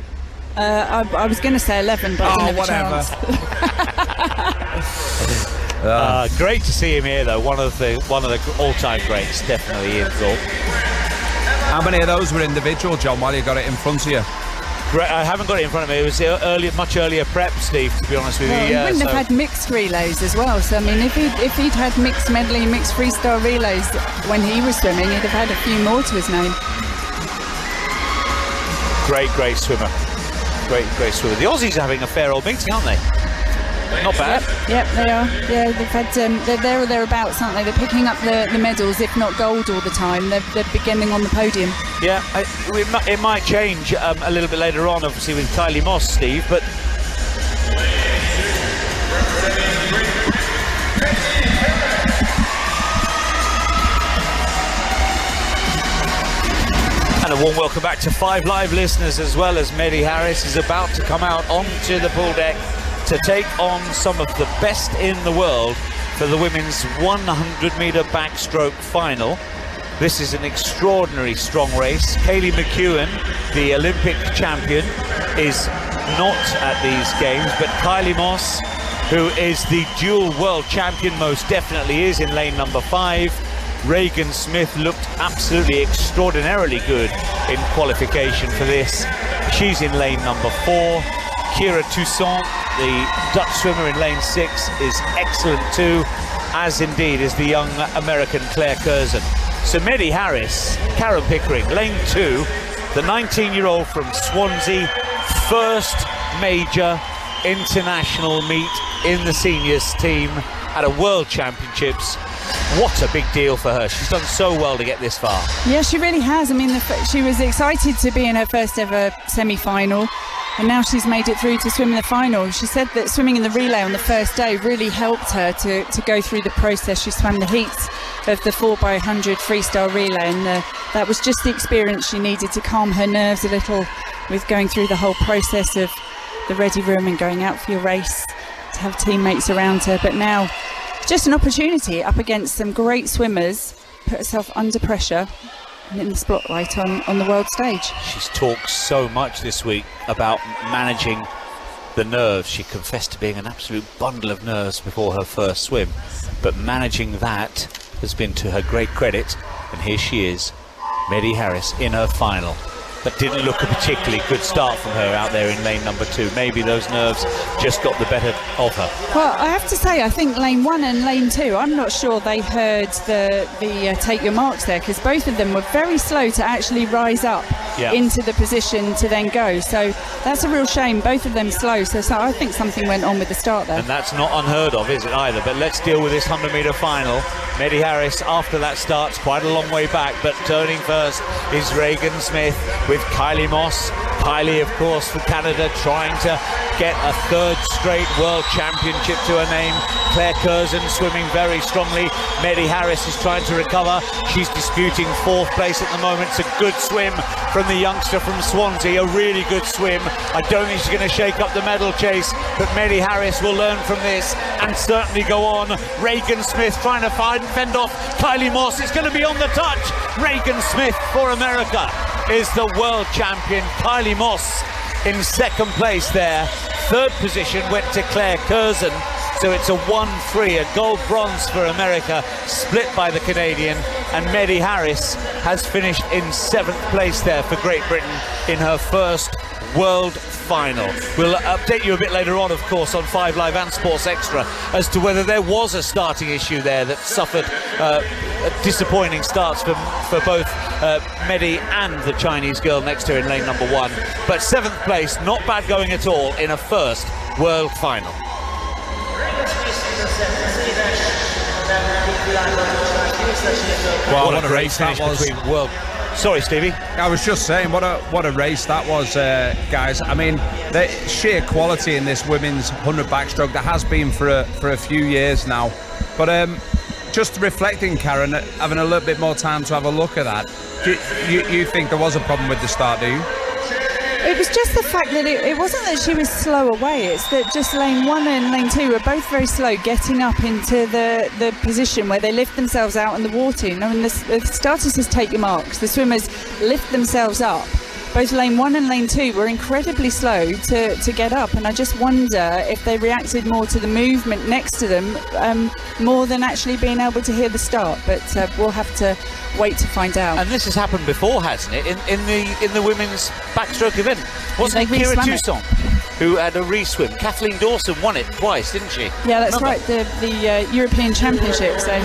I was going to say 11, but I didn't have a whatever. Great to see him here, though. One of the all-time greats, definitely Ian Thorpe. How many of those were individual, John, while you got it in front of you? I haven't got it in front of me. It was much earlier prep, Steve, to be honest with you. He wouldn't have had mixed relays as well. So, I mean, if he'd had mixed medley, mixed freestyle relays when he was swimming, he'd have had a few more to his name. Great swimmer. Great swimmer. The Aussies are having a fair old meeting, aren't they? Not bad. Yep, they are. Yeah, they've had they're there or thereabouts, aren't they? They're picking up the medals, if not gold, all the time. They're beginning on the podium. Yeah, it might change a little bit later on, obviously, with Kylie Moss, Steve, but and a warm welcome back to 5 Live listeners, as well as Medley Harris is about to come out onto the pool deck to take on some of the best in the world for the women's 100-metre backstroke final. This is an extraordinary strong race. Kylie McEwen, the Olympic champion, is not at these games, but Kylie Moss, who is the dual world champion, most definitely is in lane number 5. Reagan Smith looked absolutely extraordinarily good in qualification for this. She's in lane number 4. Kira Toussaint, the Dutch swimmer in lane 6, is excellent too, as indeed is the young American Claire Curzon. So Medley Harris, Karen Pickering, lane 2, the 19-year-old from Swansea, first major international meet in the seniors team. at a World Championships. What a big deal for her. She's done so well to get this far. Yeah, she really has. I mean, she was excited to be in her first ever semi-final, and now she's made it through to swim in the final. She said that swimming in the relay on the first day really helped her to go through the process. She swam the heats of the 4x100 freestyle relay, and that was just the experience she needed to calm her nerves a little with going through the whole process of the ready room and going out for your race, to have teammates around her. But now, just an opportunity up against some great swimmers, put herself under pressure and in the spotlight on the world stage. She's talked so much this week about managing the nerves. She confessed to being an absolute bundle of nerves before her first swim, but managing that has been to her great credit, and here she is, Medley Harris, in her final. But didn't look a particularly good start from her out there in lane number 2. Maybe those nerves just got the better of her. Well, I have to say, I think lane 1 and lane 2, I'm not sure they heard the take your marks there, because both of them were very slow to actually rise up into the position to then go. So that's a real shame. Both of them slow. So I think something went on with the start there. And that's not unheard of, is it either? But let's deal with this 100-metre final. Medley Harris, after that start's quite a long way back, but turning first is Reagan Smith with Kylie Moss. Kylie, of course, from Canada, trying to get a third straight World Championship to her name. Claire Curzon swimming very strongly. Medley Harris is trying to recover. She's disputing 4th place at the moment. It's a good swim from the youngster from Swansea, a really good swim. I don't think she's going to shake up the medal chase, but Medley Harris will learn from this and certainly go on. Reagan Smith trying to fend off Kylie Moss. It's going to be on the touch. Reagan Smith for America is the world champion. Kylie Moss in 2nd place there. 3rd position went to Claire Curzon. So it's a 1-3, a gold bronze for America, split by the Canadian, and Medley Harris has finished in 7th place there for Great Britain in her first world final. We'll update you a bit later on, of course, on 5 Live and Sports Extra as to whether there was a starting issue there that suffered disappointing starts for both Medley and the Chinese girl next to her in lane number 1. But 7th place, not bad going at all in a first world final. Well, what a race that was. Sorry, Stevie. I was just saying, what a race that was, guys. I mean, the sheer quality in this women's 100 backstroke, there has been for a few years now. But just reflecting, Karen, having a little bit more time to have a look at that, you think there was a problem with the start, do you? It was just the fact that it wasn't that she was slow away, it's that just lane 1 and lane 2 were both very slow getting up into the position where they lift themselves out in the water. You know, and the starters just take your marks. The swimmers lift themselves up. Both lane 1 and lane 2 were incredibly slow to get up, and I just wonder if they reacted more to the movement next to them more than actually being able to hear the start. But we'll have to wait to find out. And this has happened before, hasn't it? In the women's backstroke event, wasn't it Kira Toussaint who had a re-swim? Kathleen Dawson won it twice, didn't she? Yeah, that's right. The European Championships, they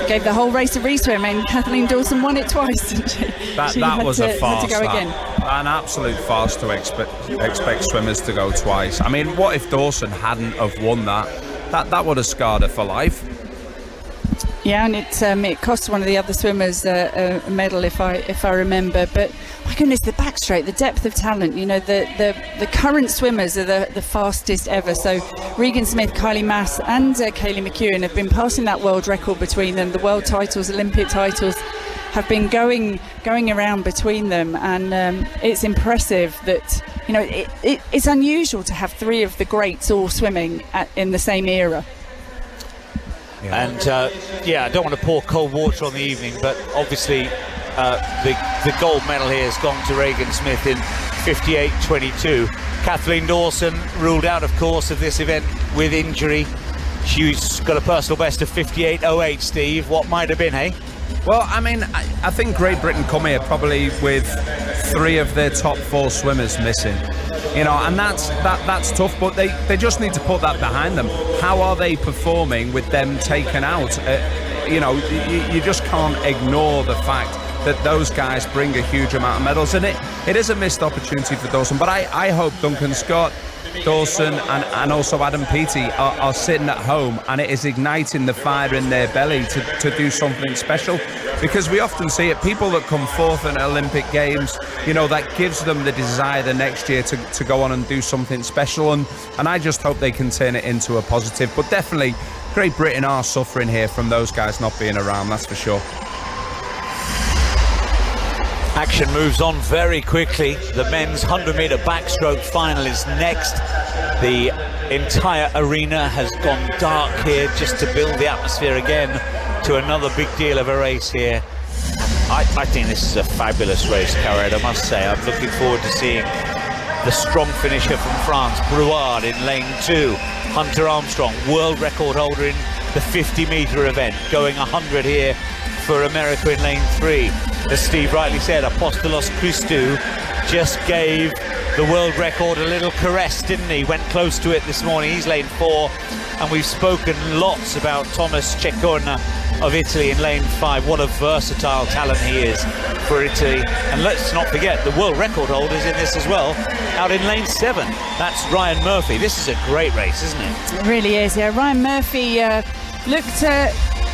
gave the whole race a re-swim, and Kathleen Dawson won it twice, didn't she? That was a farce. Had to go again. An absolute farce to expect swimmers to go twice. I mean, what if Dawson hadn't have won that? That would have scarred her for life. Yeah, and it cost one of the other swimmers a medal, if I remember. But my goodness, the backstroke, the depth of talent. You know, the current swimmers are the fastest ever. So Reagan Smith, Kylie Mass, and Kaylee McEwen have been passing that world record between them. The world titles, Olympic titles, have been going around between them, and it's impressive that, you know, it's unusual to have 3 of the greats all swimming in the same era. Yeah. And I don't want to pour cold water on the evening, but obviously the gold medal here has gone to Reagan Smith in 58.22. Kathleen Dawson ruled out, of course, of this event with injury. She's got a personal best of 58.08, Steve. What might have been, hey? Well, I mean, I think Great Britain come here probably with 3 of their top 4 swimmers missing. You know, and that's tough, but they just need to put that behind them. How are they performing with them taken out? You know, you just can't ignore the fact that those guys bring a huge amount of medals, and it is a missed opportunity for Dawson. But I hope Duncan Scott, Dawson and also Adam Peaty are sitting at home, and it is igniting the fire in their belly to do something special, because we often see it, people that come fourth in Olympic Games, you know, that gives them the desire the next year to go on and do something special, and I just hope they can turn it into a positive. But definitely Great Britain are suffering here from those guys not being around, that's for sure. Action moves on very quickly. The men's 100-metre backstroke final is next. The entire arena has gone dark here just to build the atmosphere again to another big deal of a race here. I think this is a fabulous race, Carrad, I must say. I'm looking forward to seeing the strong finisher from France, Brouard, in lane 2. Hunter Armstrong, world record holder in the 50-metre event, going 100 here for America in lane 3. As Steve rightly said, Apostolos Christou just gave the world record a little caress, didn't he? Went close to it this morning. He's lane 4, and we've spoken lots about Thomas Ceccone of Italy in lane 5. What a versatile talent he is for Italy. And let's not forget, the world record holders in this as well, out in lane 7. That's Ryan Murphy. This is a great race, isn't it? It really is, yeah. Ryan Murphy looked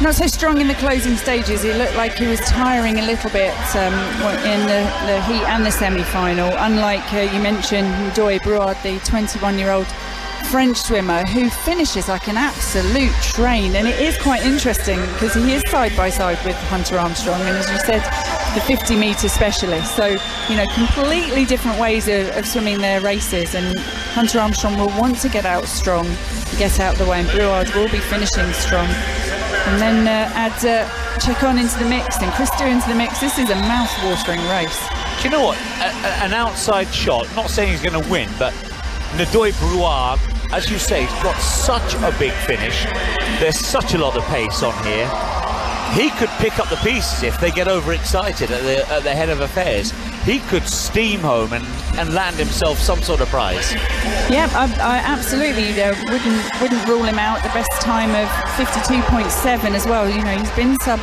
not so strong in the closing stages. It looked like he was tiring a little bit in the heat and the semi-final. Unlike, you mentioned, Ndoye Brouard, the 21-year-old French swimmer who finishes like an absolute train. And it is quite interesting because he is side by side with Hunter Armstrong, and as you said, the 50-metre specialist. So, you know, completely different ways of swimming their races, and Hunter Armstrong will want to get out strong, get out of the way, and Brouard will be finishing strong. And then add Ceccone into the mix and Christou into the mix. This is a mouth-watering race. Do you know what? An outside shot, not saying he's going to win, but Ndoye Brouard, as you say, he's got such a big finish. There's such a lot of pace on here. He could pick up the pieces if they get overexcited at the head of affairs. He could steam home and land himself some sort of prize. Yeah, I absolutely wouldn't rule him out. The best time of 52.7 as well. You know, he's been sub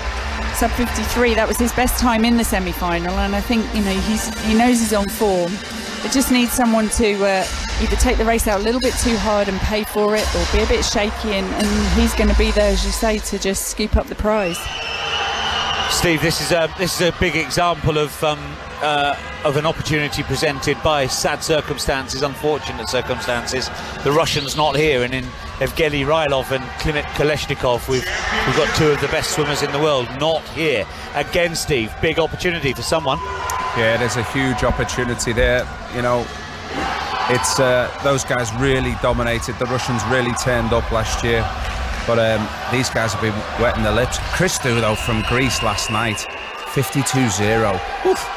53. That was his best time in the semi-final, and I think, you know, he knows he's on form. It just needs someone to either take the race out a little bit too hard and pay for it, or be a bit shaky, and he's going to be there, as you say, to just scoop up the prize. Steve, this is a big example of an opportunity presented by sad circumstances, unfortunate circumstances. The Russians not here, and in Evgeny Rylov and Klimet Kolesnikov, we've got two of the best swimmers in the world not here. Again, Steve, big opportunity for someone. Yeah, there's a huge opportunity there. You know, it's those guys really dominated. The Russians really turned up last year, but these guys have been wetting their lips. Christou, though, from Greece last night, 52.0. Oof.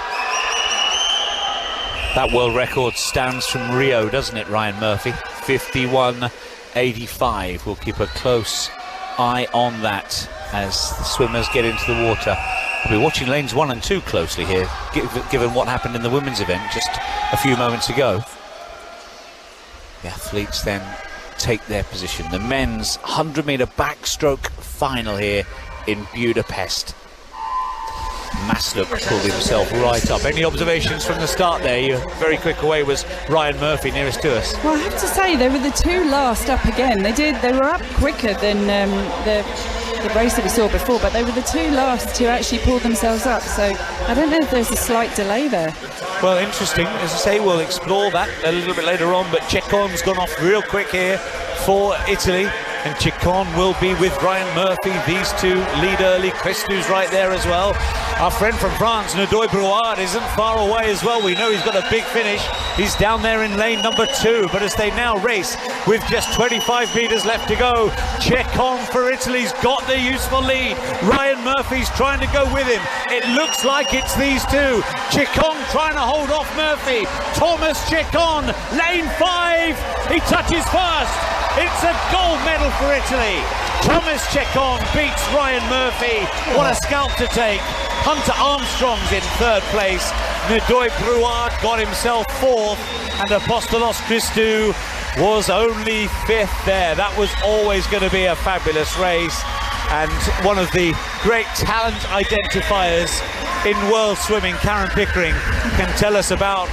That world record stands from Rio, doesn't it, Ryan Murphy? 51.85. We'll keep a close eye on that as the swimmers get into the water. We'll be watching lanes 1 and 2 closely here, given what happened in the women's event just a few moments ago. The athletes then take their position. The men's 100-metre backstroke final here in Budapest. Masluk pulled himself right up. Any observations from the start there? Your very quick away was Ryan Murphy, nearest to us. Well, I have to say, they were the two last up again. They were up quicker than the race that we saw before, but they were the two last to actually pull themselves up. So I don't know if there's a slight delay there. Well, interesting. As I say, we'll explore that a little bit later on, but Ceccone's gone off real quick here for Italy. And Ceccone will be with Ryan Murphy. These two lead early. Christou's right there as well. Our friend from France, Ndoye Brouard, isn't far away as well. We know he's got a big finish. He's down there in lane number 2. But as they now race with just 25 metres left to go, Ceccone for Italy's got the useful lead. Ryan Murphy's trying to go with him. It looks like it's these two. Ceccone trying to hold off Murphy. Thomas Ceccone, lane 5. He touches first. It's a gold medal for Italy. Thomas Ceccone beats Ryan Murphy. What a scalp to take. Hunter Armstrong's in 3rd place. Ndoye Brouard got himself 4th. And Apostolos Christou was only 5th there. That was always going to be a fabulous race. And one of the great talent identifiers in world swimming, Karen Pickering, can tell us about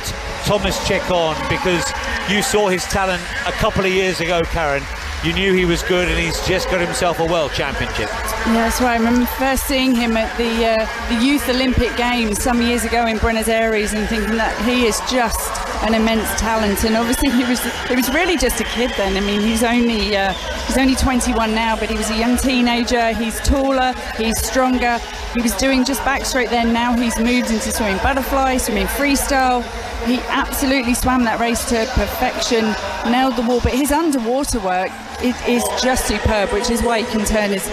Thomas check on, because you saw his talent a couple of years ago, Karen. You knew he was good, and he's just got himself a world championship. Yeah, that's right. I remember first seeing him at the Youth Olympic Games some years ago in Buenos Aires, and thinking that he is just an immense talent. And obviously he was really just a kid then. I mean, he's only 21 now, but he was a young teenager. He's taller, he's stronger. He was doing just backstroke then. Now he's moved into swimming butterfly, swimming freestyle. He absolutely swam that race to perfection, nailed the wall. But his underwater work is just superb, which is why he can turn his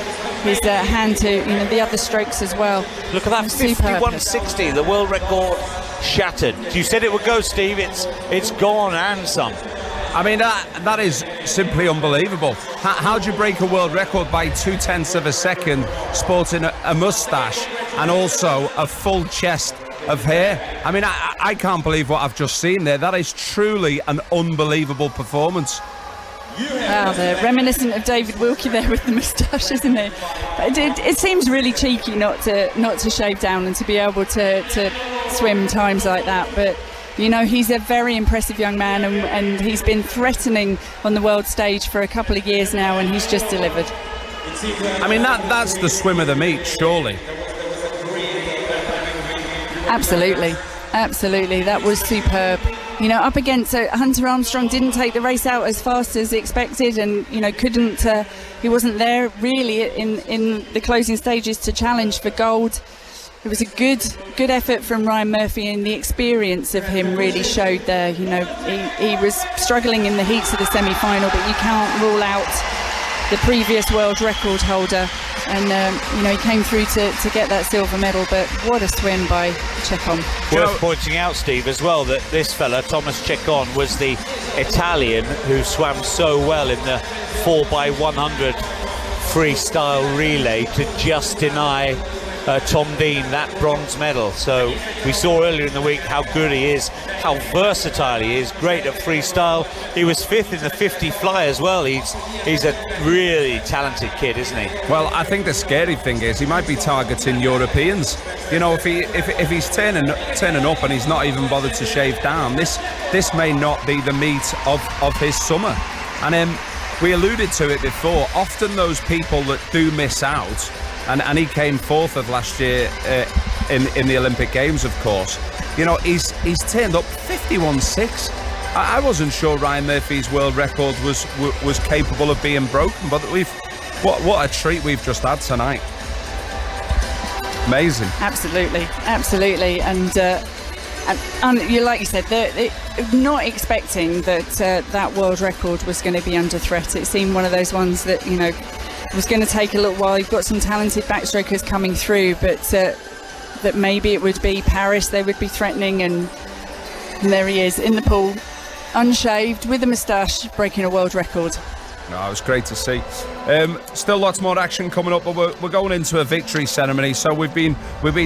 hand to the other strokes as well. Look at that, 51.60, the world record shattered. You said it would go, Steve. It's gone and some. I mean, that is simply unbelievable. How do you break a world record by 0.2 of a second, sporting a moustache and also a full chest of hair? I mean, I can't believe what I've just seen there. That is truly an unbelievable performance. Wow, they're reminiscent of David Wilkie there with the moustache, isn't it? But it seems really cheeky not to shave down and to be able to swim times like that. But he's a very impressive young man, and he's been threatening on the world stage for a couple of years now, and he's just delivered. I mean, that's the swim of the meet, surely. Absolutely, that was superb. Up against Hunter Armstrong, didn't take the race out as fast as expected, and couldn't. He wasn't there really in the closing stages to challenge for gold. It was a good effort from Ryan Murphy, and the experience of him really showed there. He was struggling in the heats of the semi-final, but you can't rule out the previous world record holder, and he came through to get that silver medal. But what a swim by Chekon. Worth pointing out, Steve, as well, that this fella, Thomas Chekon, was the Italian who swam so well in the 4x100 freestyle relay to just deny Tom Dean that bronze medal. So we saw earlier in the week how good he is, how versatile he is, great at freestyle. He was fifth in the 50 fly as well. He's a really talented kid, isn't he? Well, I think the scary thing is he might be targeting Europeans. If he's turning up and he's not even bothered to shave down, this may not be the meet of his summer. And we alluded to it before. Often those people that do miss out, and he came fourth of last year in the Olympic Games, of course. He's turned up 51.6. I wasn't sure Ryan Murphy's world record was capable of being broken, but what a treat we've just had tonight. Amazing. Absolutely, and you, like you said, not expecting that world record was going to be under threat. It seemed one of those ones that was going to take a little while. You've got some talented backstrokers coming through, but that maybe it would be Paris they would be threatening, and there he is in the pool, unshaved, with a moustache, breaking a world record. No, it was great to see. Still lots more action coming up, but we're going into a victory ceremony. So we've been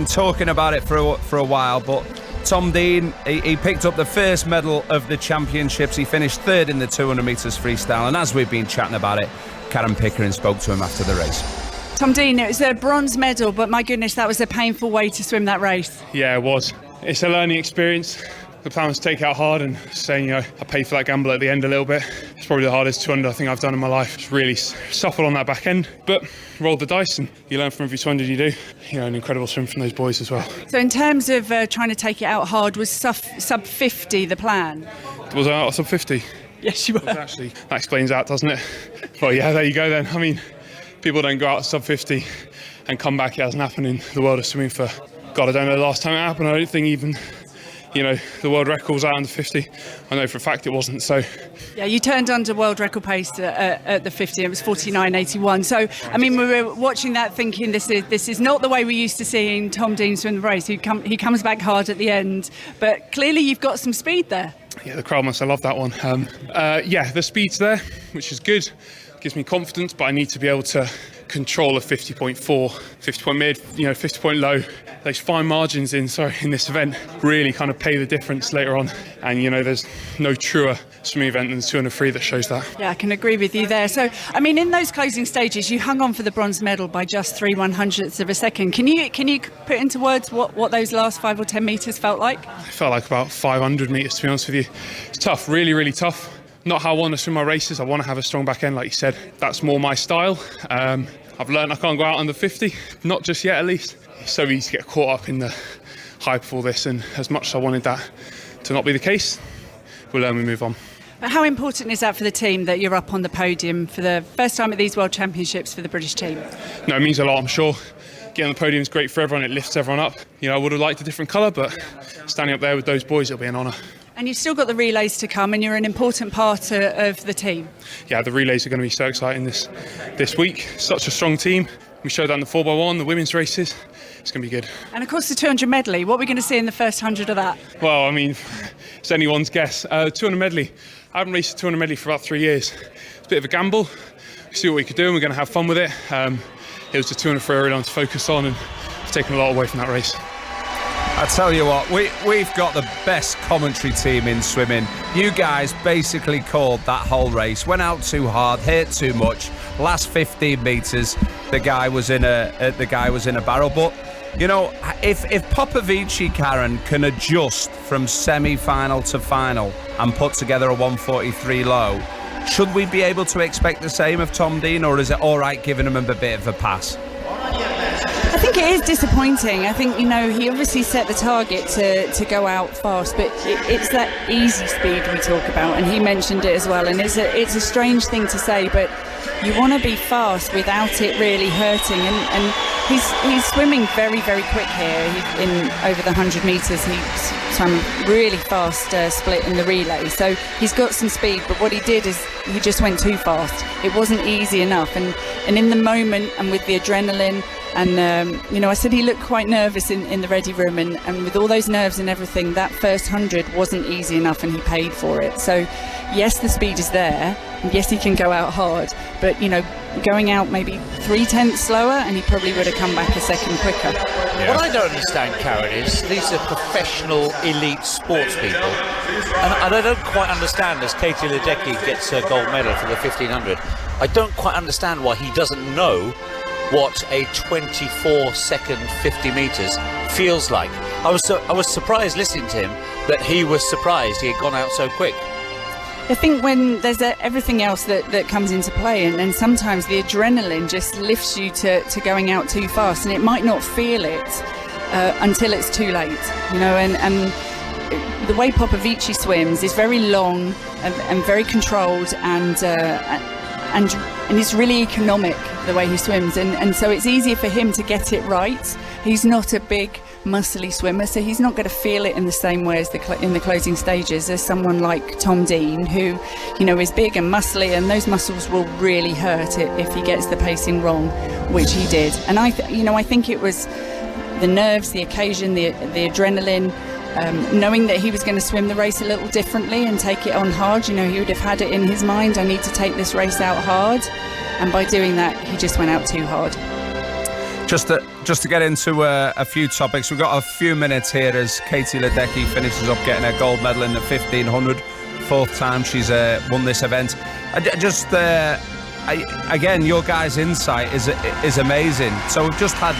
talking about it for a while, but Tom Dean, he picked up the first medal of the championships. He finished third in the 200 metres freestyle, and as we've been chatting about it, Karen Pickering spoke to him after the race. Tom Dean, it was a bronze medal, but my goodness, that was a painful way to swim that race. Yeah, it was. It's a learning experience. The plan was to take it out hard, and saying, I paid for that gamble at the end a little bit. It's probably the hardest 200 I think I've done in my life. Just really suffered on that back end, but rolled the dice, and you learn from every 200 you do. An incredible swim from those boys as well. So in terms of trying to take it out hard, was sub 50 the plan? Was I out of sub 50? Yes, you were. Actually, that explains that, doesn't it? Well, yeah, there you go then. I mean, people don't go out sub 50 and come back. It hasn't happened in the world of swimming for, God, I don't know the last time it happened. I don't think even, the world record was out under 50. I know for a fact it wasn't, so. Yeah, you turned under world record pace at the 50. It was 49.81. So, I mean, we were watching that thinking this is not the way we're used to seeing Tom Dean swim the race. He comes back hard at the end, but clearly you've got some speed there. Yeah, the crowd must have loved that one. The speed's there, which is good. Gives me confidence, but I need to be able to control of 50.4, 50 point mid, 50 point low. Those fine margins in this event really kind of pay the difference later on. And, there's no truer swimming event than the 200 free that shows that. Yeah, I can agree with you there. So, I mean, in those closing stages, you hung on for the bronze medal by just 3/100ths of a second. Can you put into words what those last 5 or 10 metres felt like? It felt like about 500 metres, to be honest with you. It's tough, really, really tough. Not how I want to swim my races. I want to have a strong back end, like you said. That's more my style. I've learned I can't go out under 50, not just yet at least. It's so easy to get caught up in the hype of all this, and as much as I wanted that to not be the case, we'll learn, we move on. But how important is that for the team that you're up on the podium for the first time at these World Championships for the British team? No, it means a lot, I'm sure. Getting on the podium is great for everyone, it lifts everyone up. I would have liked a different colour, but standing up there with those boys, it'll be an honour. And you've still got the relays to come, and you're an important part of the team. Yeah, the relays are going to be so exciting this week. Such a strong team. We showed that in the 4x1, the women's races. It's going to be good. And of course the 200 medley. What are we going to see in the first 100 of that? Well, I mean, it's anyone's guess. 200 medley. I haven't raced a 200 medley for about 3 years. It's a bit of a gamble. We see what we could do, and we're going to have fun with it. It was the 200 free early on to focus on, and I've taken a lot away from that race. I tell you what, we've got the best commentary team in swimming. You guys basically called that whole race, went out too hard, hit too much. Last 15 metres, the guy was in a barrel. But if Popovichi, Karen, can adjust from semi-final to final and put together a 143 low, should we be able to expect the same of Tom Dean, or is it all right giving him a bit of a pass? I think it is disappointing. I think, he obviously set the target to go out fast, but it's that easy speed we talk about, and he mentioned it as well. And it's a strange thing to say, but you want to be fast without it really hurting. And he's swimming very, very quick here. In over the 100 metres, he swam really fast split in the relay. So he's got some speed, but what he did is he just went too fast. It wasn't easy enough. And in the moment, and with the adrenaline, and I said he looked quite nervous in the ready room, and with all those nerves and everything, that first 100 wasn't easy enough, and he paid for it. So yes, the speed is there, and yes, he can go out hard, but going out maybe 3/10 slower, and he probably would have come back a second quicker. Yeah. What I don't understand, Karen, is these are professional elite sports people, and I don't quite understand, as Katie Ledecky gets her gold medal for the 1500, I don't quite understand why he doesn't know what a 24-second 50 metres feels like. I was surprised listening to him that he was surprised he had gone out so quick. I think when there's everything else that comes into play, and sometimes the adrenaline just lifts you to going out too fast, and it might not feel it until it's too late, and the way Popovichi swims is very long and very controlled, and it's really economic the way he swims, and so it's easier for him to get it right. He's not a big muscly swimmer, so he's not going to feel it in the same way as in the closing stages as someone like Tom Dean, who is big and muscly, and those muscles will really hurt it if he gets the pacing wrong, which he did. And I think it was the nerves, the occasion, the adrenaline, knowing that he was going to swim the race a little differently and take it on hard. He would have had it in his mind, I need to take this race out hard, and by doing that he just went out too hard. Just to get into a few topics, we've got a few minutes here as Katie Ledecky finishes up getting her gold medal in the 1500, fourth time she's won this event. Again, your guys' insight is amazing. So we've just had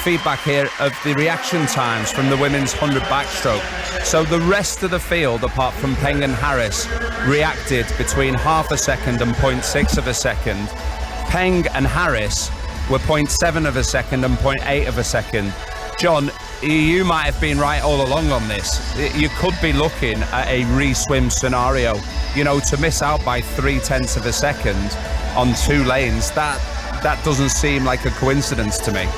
feedback here of the reaction times from the women's 100 backstroke. So the rest of the field, apart from Peng and Harris, reacted between half a second and 0.6 of a second. Peng and Harris were 0.7 of a second and 0.8 of a second. John, you might have been right all along on this. You could be looking at a re-swim scenario. To miss out by 0.3 of a second on 2 lanes, that doesn't seem like a coincidence to me.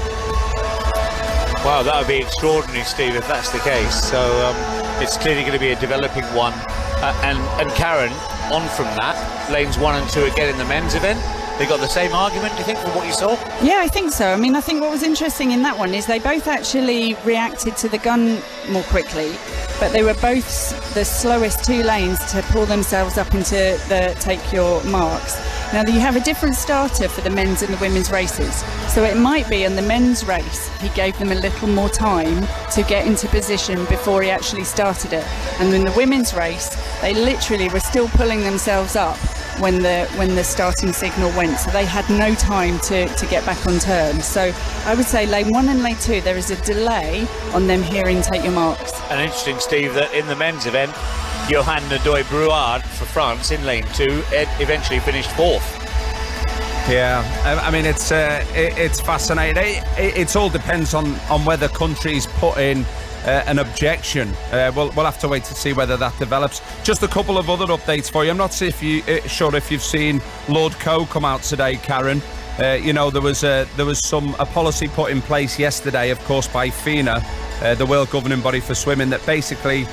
Wow, that would be extraordinary, Steve, if that's the case. So it's clearly going to be a developing one. And Karen, on from that, lanes 1 and 2 again in the men's event. They got the same argument, do you think, from what you saw? Yeah, I think so. I think what was interesting in that one is they both actually reacted to the gun more quickly, but they were both the slowest 2 lanes to pull themselves up into the take your marks. Now, you have a different starter for the men's and the women's races. So it might be on the men's race, he gave them a little more time to get into position before he actually started it. And in the women's race, they literally were still pulling themselves up when the starting signal went, so they had no time to get back on turn. So I would say lane 1 and lane 2, there is a delay on them hearing take your marks. And interesting, Steve, that in the men's event, Johan Nadoy-Brouard for France in lane 2 eventually finished 4th. Yeah, I mean, it's fascinating. It all depends on whether countries put in an objection. We'll have to wait to see whether that develops. Just a couple of other updates for you. I'm not sure if you've seen Lord Coe come out today, Karen. There was a policy put in place yesterday, of course, by FINA, the world governing body for swimming, that basically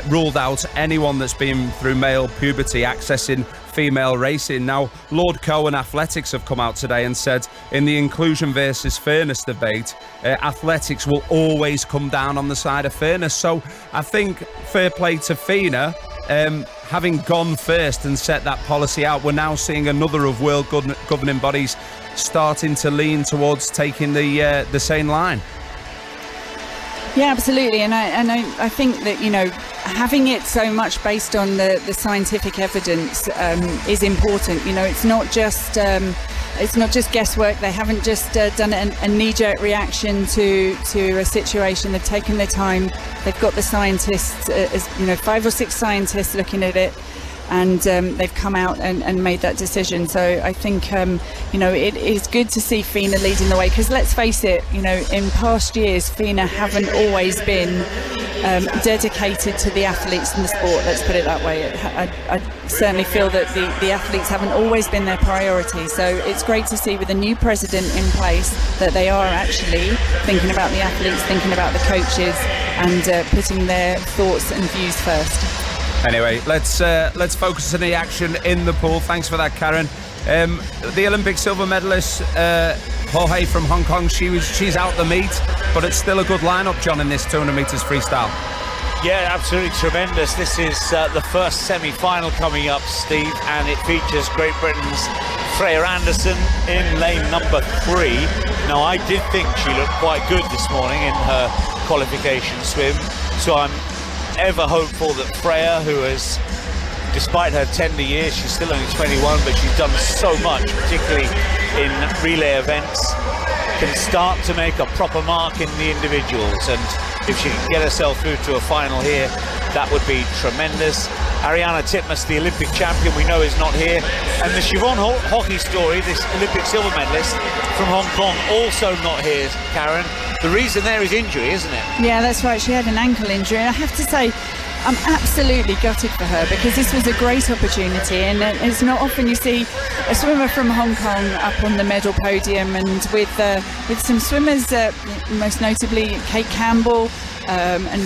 ruled out anyone that's been through male puberty accessing female racing. Now, Lord Coe and Athletics have come out today and said in the inclusion versus fairness debate, athletics will always come down on the side of fairness. So I think fair play to FINA, having gone first and set that policy out. We're now seeing another of world governing bodies starting to lean towards taking the same line. Yeah, absolutely, and I think that having it so much based on the scientific evidence is important. It's not just guesswork. They haven't just done a knee-jerk reaction to a situation. They've taken their time. They've got the scientists, 5 or 6 scientists looking at it, and they've come out and made that decision. So I think it is good to see FINA leading the way, because let's face it, in past years FINA haven't always been dedicated to the athletes in the sport. Let's put it that way. I certainly feel that the athletes haven't always been their priority. So it's great to see with a new president in place that they are actually thinking about the athletes, thinking about the coaches, and putting their thoughts and views first. Anyway, let's focus on the action in the pool. Thanks for that, Karen. The Olympic silver medalist Jorge from Hong Kong, she's out the meet, but it's still a good lineup, John, in this 200 metres freestyle. Yeah, absolutely tremendous. This is the first semi-final coming up, Steve, and it features Great Britain's Freya Anderson in lane number 3. Now, I did think she looked quite good this morning in her qualification swim, so I'm ever hopeful that Freya, who has, despite her tender years, she's still only 21, but she's done so much, particularly in relay events, can start to make a proper mark in the individuals. And if she can get herself through to a final here, that would be tremendous. Ariana Titmus, the Olympic champion, we know is not here. And the Siobhan Hockey story, this Olympic silver medalist from Hong Kong, also not here, Karen. The reason there is injury, isn't it? Yeah, that's right. She had an ankle injury. And I have to say, I'm absolutely gutted for her, because this was a great opportunity, and it's not often you see a swimmer from Hong Kong up on the medal podium, and with some swimmers, most notably Kate Campbell, and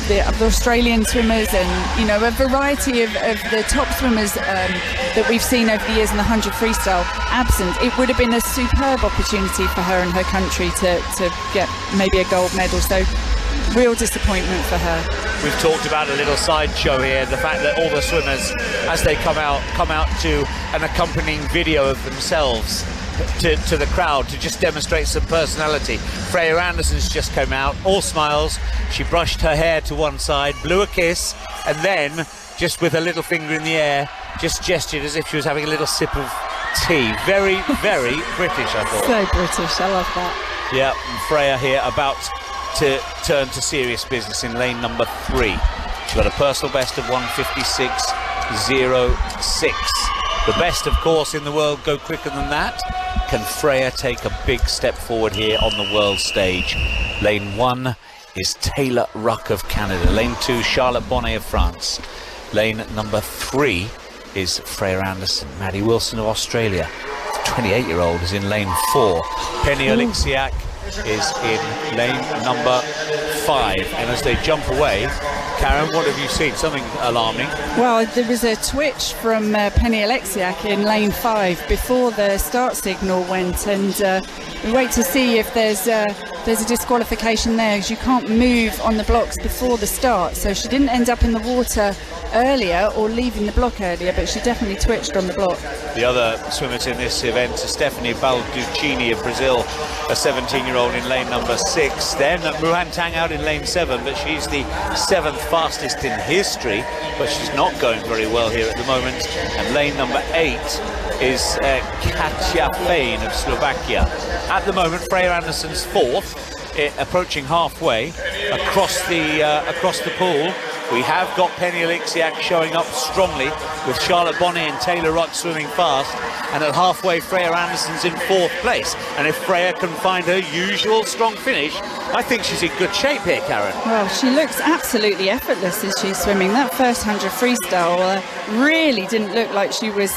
the Australian swimmers, and a variety of the top swimmers that we've seen over the years in the 100 freestyle absent. It would have been a superb opportunity for her and her country to get maybe a gold medal. So real disappointment for her. We've talked about a little sideshow here, the fact that all the swimmers, as they come out to an accompanying video of themselves to the crowd to just demonstrate some personality. Freya Anderson's just come out, all smiles. She brushed her hair to one side, blew a kiss, and then, just with her little finger in the air, just gestured as if she was having a little sip of tea. Very, very British, I thought. So British, I love that. Yeah, Freya here about to turn to serious business in lane number 3. She got a personal best of 1:56.06. The best, of course, in the world go quicker than that. Can Freya take a big step forward here on the world stage? Lane 1 is Taylor Ruck of Canada. Lane 2, Charlotte Bonnet of France. Lane number 3 is Freya Anderson. Maddie Wilson of Australia. The 28-year-old is in lane 4. Penny Oleksiak is in lane number 5. And as they jump away, Karen, what have you seen? Something alarming? Well, there was a twitch from Penny Alexiak in lane 5 before the start signal went, and we wait to see if there's a disqualification there, because you can't move on the blocks before the start. So she didn't end up in the water earlier or leaving the block earlier, but she definitely twitched on the block. The other swimmers in this event are Stephanie Balducini of Brazil, a 17-year-old in lane number 6. Then Muhan Tang out in lane 7, but she's the 7th fastest in history, but she's not going very well here at the moment. And lane number 8 is Katia Fein of Slovakia. At the moment, Freya Anderson's 4th, approaching halfway across the pool. We have got Penny Alexiak showing up strongly, with Charlotte Bonnet and Taylor Ruck swimming fast, and at halfway Freya Anderson's in 4th place. And if Freya can find her usual strong finish, I think she's in good shape here, Karen. Well, she looks absolutely effortless as she's swimming. That first 100 freestyle really didn't look like she was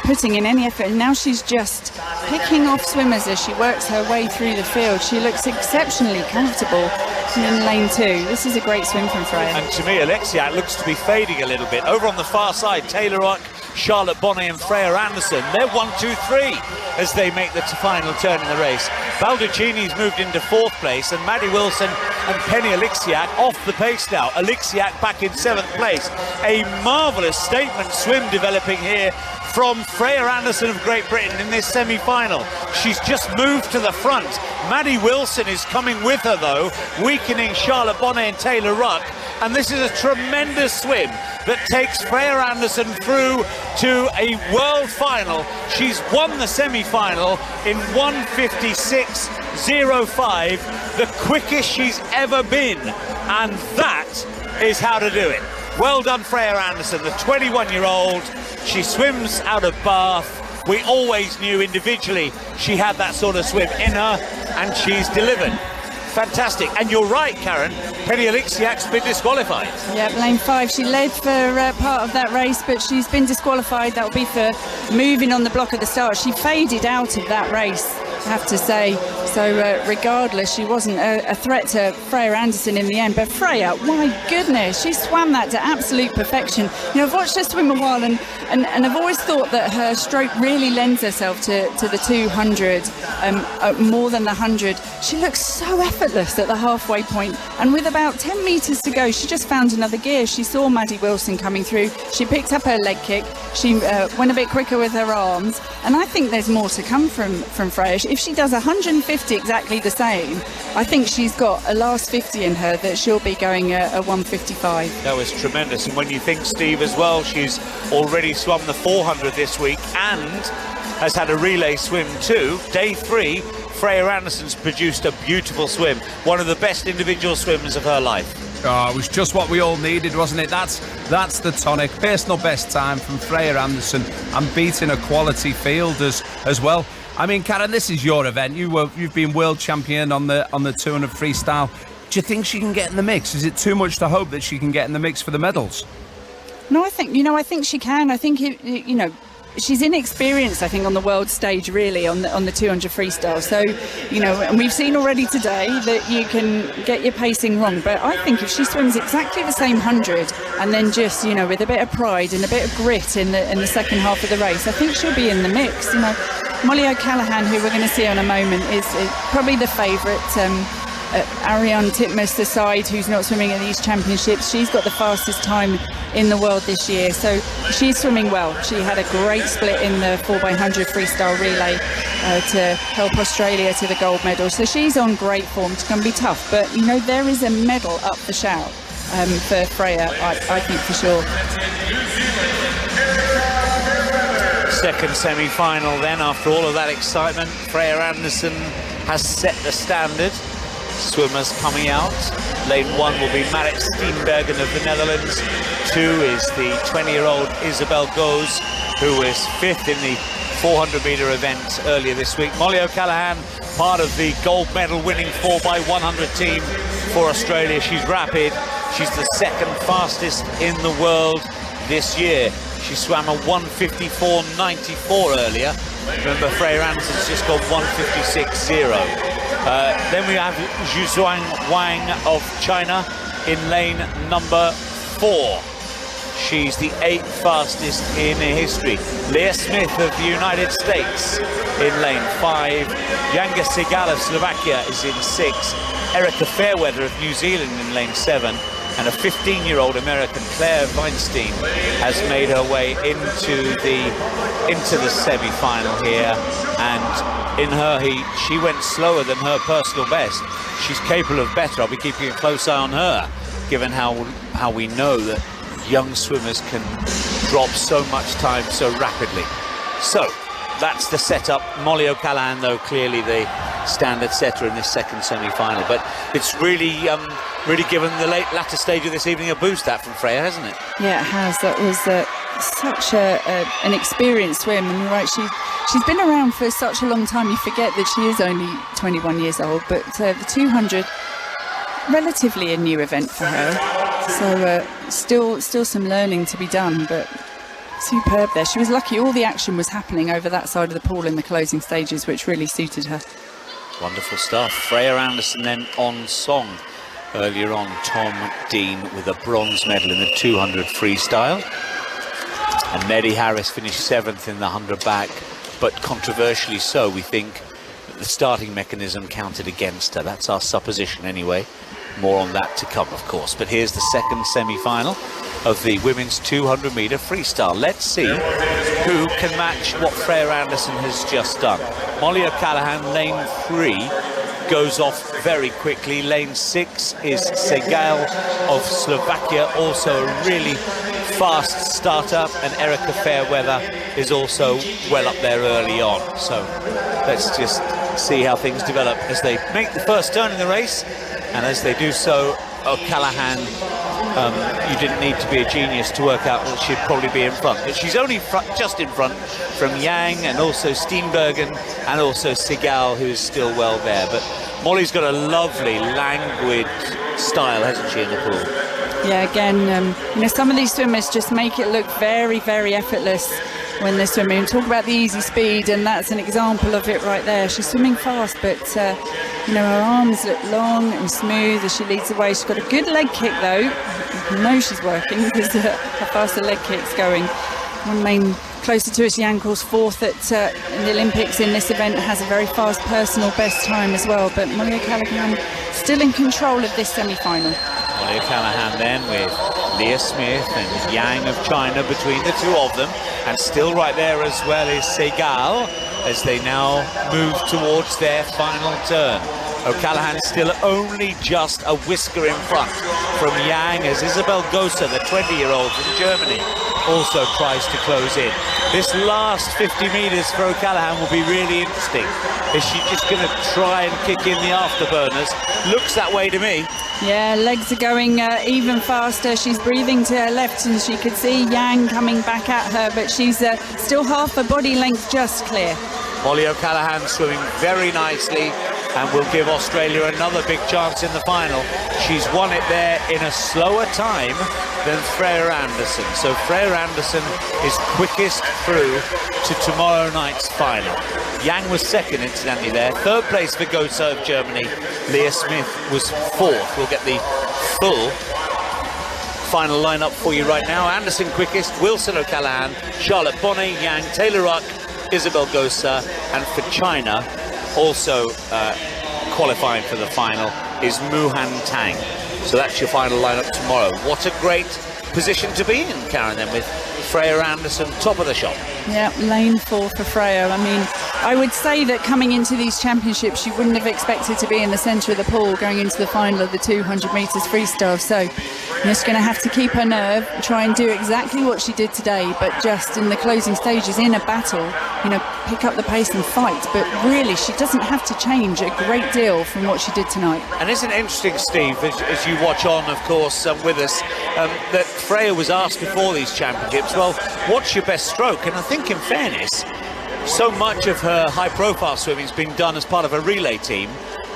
putting in any effort, and now she's just picking off swimmers as she works her way through the field. She looks exceptionally comfortable in lane 2. This is a great swim from Freya. And to me, Alexiak looks to be fading a little bit. Over on the far side, Taylor Ruck, Charlotte Bonnet and Freya Anderson, they're 1, 2, 3 as they make the final turn in the race. Balducini's moved into 4th place, and Maddie Wilson and Penny Alexiak off the pace now. Alexiak back in 7th place. A marvellous statement swim developing here from Freya Anderson of Great Britain in this semi-final. She's just moved to the front. Maddie Wilson is coming with her though, weakening Charlotte Bonnet and Taylor Ruck. And this is a tremendous swim that takes Freya Anderson through to a world final. She's won the semi-final in 1:56.05, the quickest she's ever been. And that is how to do it. Well done, Freya Anderson, the 21-year-old. She swims out of Bath. We always knew individually she had that sort of swim in her, and she's delivered. Fantastic. And you're right, Karen, Penny Alexiak's been disqualified. Yeah, lane 5, she led for part of that race, but she's been disqualified. That'll be for moving on the block at the start. She faded out of that race, I have to say. So regardless, she wasn't a threat to Freya Anderson in the end. But Freya, my goodness, she swam that to absolute perfection. You know, I've watched her swim a while, and I've always thought that her stroke really lends herself to the 200 more than the 100. She looks so effortless at the halfway point, and with about 10 metres to go, she just found another gear. She saw Maddie Wilson coming through. She picked up her leg kick. She went a bit quicker with her arms, and I think there's more to come from Freya. If she does 150 exactly the same, I think she's got a last 50 in her that she'll be going a 155. That was tremendous. And when you think, Steve, as well, she's already swum the 400 this week and has had a relay swim too. Day 3, Freya Anderson's produced a beautiful swim, one of the best individual swims of her life. Oh, it was just what we all needed, wasn't it? That's the tonic. Personal best time from Freya Anderson, and beating a quality field as well. I mean, Karen, this is your event. You've been world champion on the 200 freestyle. Do you think she can get in the mix? Is it too much to hope that she can get in the mix for the medals? No, I think she can. I think she's inexperienced, I think, on the world stage, really, on the 200 freestyle. So, and we've seen already today that you can get your pacing wrong. But I think if she swims exactly the same 100 and then just, with a bit of pride and a bit of grit in the second half of the race, I think she'll be in the mix. Molly O'Callaghan, who we're going to see in a moment, is probably the favourite. Ariana Titmus, the side who's not swimming at these championships, she's got the fastest time in the world this year, so she's swimming well. She had a great split in the 4x100 freestyle relay to help Australia to the gold medal, so she's on great form. It's going to be tough, but there is a medal up the shout for Freya, I think, for sure. Second semi-final then, after all of that excitement. Freya Anderson has set the standard. Swimmers coming out. Lane 1 will be Marit Steenbergen of the Netherlands. 2 is the 20-year-old Isabel Goes, who was 5th in the 400-metre event earlier this week. Molly O'Callaghan, part of the gold medal winning 4x100 team for Australia. She's rapid. She's the 2nd fastest in the world this year. She swam a 1:54.94 earlier. Remember, Freya Anderson's just got 1:56.0. Then we have Zhuang Wang of China, in lane number 4. She's the 8th fastest in history. Leah Smith of the United States in lane 5. Yanga Segal of Slovakia is in 6. Erica Fairweather of New Zealand in lane 7. And a 15-year-old American, Claire Weinstein, has made her way into the semi-final here. And in her heat, she went slower than her personal best. She's capable of better. I'll be keeping a close eye on her, given how we know that young swimmers can drop so much time so rapidly. So that's the setup. Molly O'Callaghan, though, clearly the standard setter in this second semi-final. But it's really given the latter stage of this evening a boost, that, from Freya, hasn't it? Yeah, it has. That was such an experienced swim. And you're right, she's been around for such a long time. You forget that she is only 21 years old. But the 200, relatively a new event for her. So still some learning to be done, but superb there. She was lucky all the action was happening over that side of the pool in the closing stages, which really suited her. Wonderful stuff. Freya Anderson then on song. Earlier on, Tom Dean with a bronze medal in the 200 freestyle. And Neddy Harris finished 7th in the 100 back, but controversially so, we think that the starting mechanism counted against her. That's our supposition anyway. More on that to come, of course. But here's the second semi-final of the women's 200-metre freestyle. Let's see who can match what Freya Anderson has just done. Molly O'Callaghan, lane 3, goes off very quickly. Lane 6 is Segal of Slovakia, also a really fast starter, and Erica Fairweather is also well up there early on. So let's just see how things develop as they make the first turn in the race. And as they do so, O'Callaghan, you didn't need to be a genius to work out that she'd probably be in front. But she's only just in front from Yang and also Steenbergen and also Segal, who is still well there. But Molly's got a lovely, languid style, hasn't she, in the pool? Yeah, again, some of these swimmers just make it look very, very effortless when they're swimming. We talk about the easy speed, and that's an example of it right there. She's swimming fast, but her arms look long and smooth as she leads the way. She's got a good leg kick, though. You know she's working because her faster leg kick's going. One main closer to us, Yankel's 4th in the Olympics in this event, has a very fast personal best time as well. But Molly O'Callaghan still in control of this semi-final. Molly O'Callaghan then with Leah Smith and Yang of China between the two of them, and still right there as well is Segal as they now move towards their final turn. O'Callaghan still only just a whisker in front from Yang as Isabel Gosa, the 20-year-old from Germany, also tries to close in. This last 50 metres for O'Callaghan will be really interesting. Is she just going to try and kick in the afterburners? Looks that way to me. Yeah, legs are going even faster. She's breathing to her left, and she could see Yang coming back at her, but she's still half her body length just clear. Molly O'Callaghan swimming very nicely and will give Australia another big chance in the final. She's won it there in a slower time than Freya Anderson. So Freya Anderson is quickest through to tomorrow night's final. Yang was 2nd, incidentally, there. 3rd place for Gosa of Germany. Leah Smith was 4th. We'll get the full final lineup for you right now. Anderson quickest, Wilson O'Callaghan, Charlotte Bonnet, Yang, Taylor Ruck, Isabel Gosa, and for China, also qualifying for the final, is Muhan Tang. So that's your final lineup tomorrow. What a great position to be in, Karen, then, with Freya Anderson top of the shop. Yeah, lane 4 for Freya. I mean, I would say that coming into these championships, you wouldn't have expected to be in the centre of the pool going into the final of the 200 metres freestyle. So you're just going to have to keep her nerve, try and do exactly what she did today, but just in the closing stages, in a battle, pick up the pace and fight. But really, she doesn't have to change a great deal from what she did tonight. And isn't it interesting, Steve, as you watch on, of course, with us, that Freya was asked before these championships, well, what's your best stroke? And I think, in fairness, so much of her high-profile swimming has been done as part of a relay team.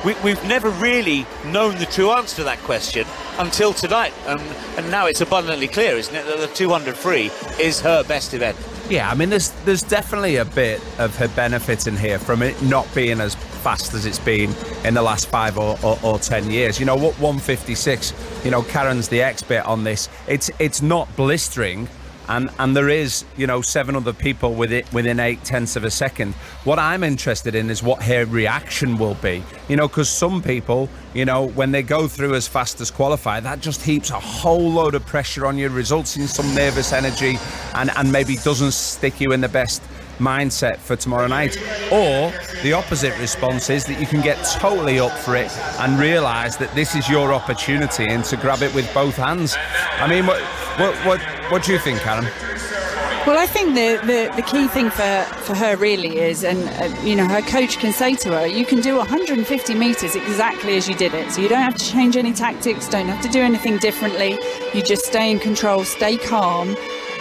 We've never really known the true answer to that question until tonight. And now it's abundantly clear, isn't it, that the 200 free is her best event. Yeah, I mean, there's definitely a bit of her benefit in here from it not being as fast as it's been in the last 5 or 10 years. You know, what 156, you know, Karen's the expert on this. It's not blistering, and there is, you know, 7 other people within 0.8 of a second. What I'm interested in is what her reaction will be, you know, because some people, you know, when they go through as fast as qualify, that just heaps a whole load of pressure on you, results in some nervous energy, and maybe doesn't stick you in the best mindset for tomorrow night. Or the opposite response is that you can get totally up for it and realise that this is your opportunity and to grab it with both hands. I mean, what do you think, Karen? Well, I think the key thing for her really is, and you know, her coach can say to her, you can do 150 metres exactly as you did it. So you don't have to change any tactics, don't have to do anything differently. You just stay in control, stay calm,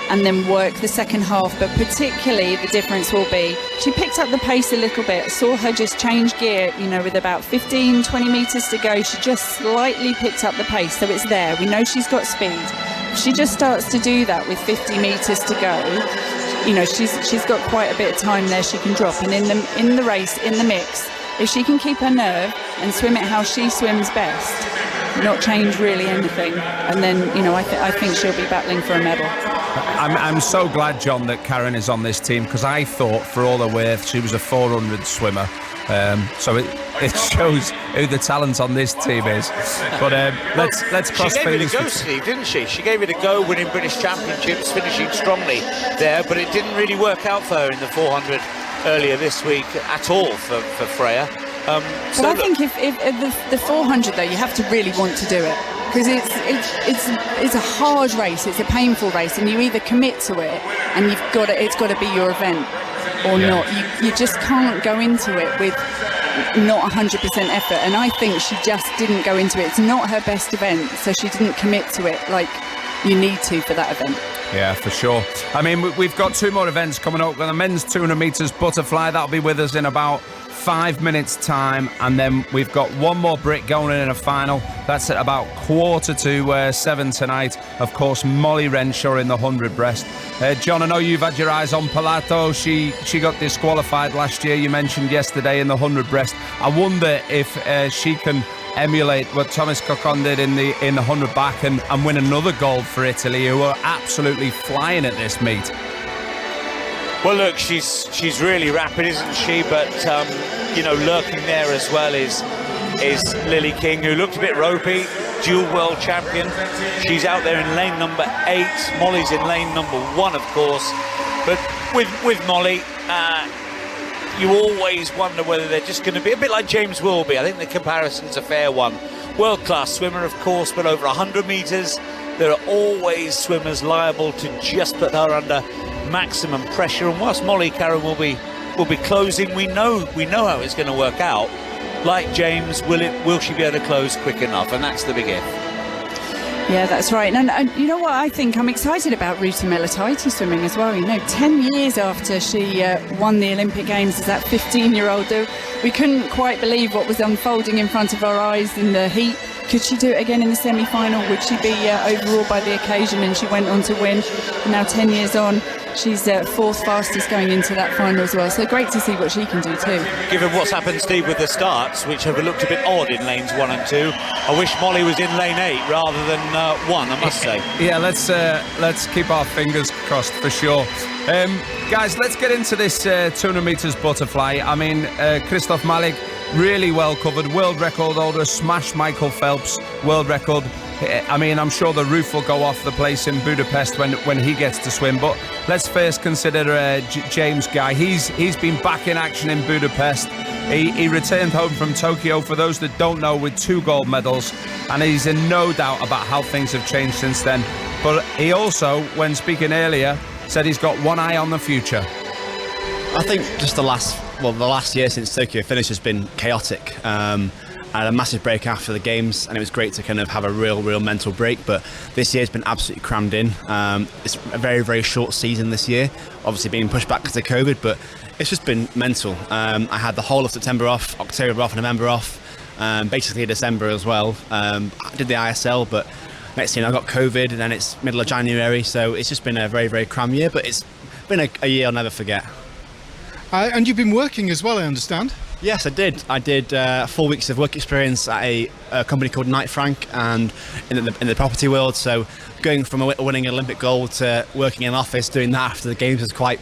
and then work the second half. But particularly the difference will be, she picked up the pace a little bit. I saw her just change gear, you know, with about 15, 20 metres to go. She just slightly picked up the pace, so it's there. We know she's got speed. If she just starts to do that with 50 metres to go, you know, she's got quite a bit of time there she can drop. And in the race, in the mix, if she can keep her nerve and swim it how she swims best, not change really anything, and then, you know, I think she'll be battling for a medal. I'm so glad, John, that Karen is on this team, because I thought for all her worth she was a 400 swimmer. So it shows who the talent on this team is. But let's cross She gave fingers. it a go, Steve, didn't she? She gave it a go, winning British Championships, finishing strongly there, but it didn't really work out for her in the 400 earlier this week at all for Freya. But I think if the 400 though, you have to really want to do it, because it's a hard race, it's a painful race, and you either commit to it and it's got to be your event or not. You just can't go into it with not 100% effort, and I think she just didn't go into it. It's not her best event, so she didn't commit to it like you need to for that event. Yeah, for sure. I mean, we've got 2 more events coming up. The men's 200 metres butterfly, that'll be with us in about 5 minutes time, and then we've got 1 more Brit going in a final. That's at about 6:45 tonight. Of course, Molly Renshaw in the 100 breast. John, I know you've had your eyes on Pilato. She got disqualified last year, you mentioned yesterday, in the 100 breast. I wonder if she can emulate what Thomas Cocon did in the 100 back and win another gold for Italy, who are absolutely flying at this meet. Well, look, she's really rapid, isn't she? But you know, lurking there as well is Lily King, who looked a bit ropey, dual world champion. She's out there in lane number 8. Molly's in lane number 1, of course. But with Molly, you always wonder whether they're just going to be a bit like James Wilby. I think the comparison's a fair one. World-class swimmer, of course, but over 100 metres, there are always swimmers liable to just put her under maximum pressure. And whilst Molly, Karen, will be closing, we know how it's going to work out. Like James, will she be able to close quick enough? And that's the big if. Yeah, that's right. And you know what, I think I'm excited about Ruta Melitaiti swimming as well. You know, 10 years after she won the Olympic Games as that 15-year-old, we couldn't quite believe what was unfolding in front of our eyes in the heat. Could she do it again in the semi-final? Would she be overawed by the occasion? And she went on to win. And now 10 years on, she's 4th fastest going into that final as well. So great to see what she can do too. Given what's happened, Steve, with the starts, which have looked a bit odd in lanes 1 and 2, I wish Molly was in lane 8 rather than 1, I must say. Yeah, let's keep our fingers crossed for sure. Guys, let's get into this 200 metres butterfly. I mean, Christoph Malik, really well covered. World record holder, smashed Michael Phelps' world record. I mean, I'm sure the roof will go off the place in Budapest when he gets to swim. But let's first consider James Guy. He's been back in action in Budapest. He returned home from Tokyo, for those that don't know, with 2 gold medals, and he's in no doubt about how things have changed since then. But he also, when speaking earlier, said he's got one eye on the future. I think just the last year since Tokyo finish has been chaotic. I had a massive break after the games, and it was great to kind of have a real mental break, but this year's been absolutely crammed in. It's a very, very short season this year, obviously being pushed back because of COVID, but it's just been mental. I had the whole of September off, October off, November off, basically December as well. I did the ISL, but next thing I got COVID, and then it's middle of January, so it's just been a very, very cram year, but it's been a year I'll never forget. And you've been working as well, I understand. Yes, I did. I did 4 weeks of work experience at a company called Knight Frank, and in the property world. So going from winning an Olympic gold to working in an office doing that after the games is quite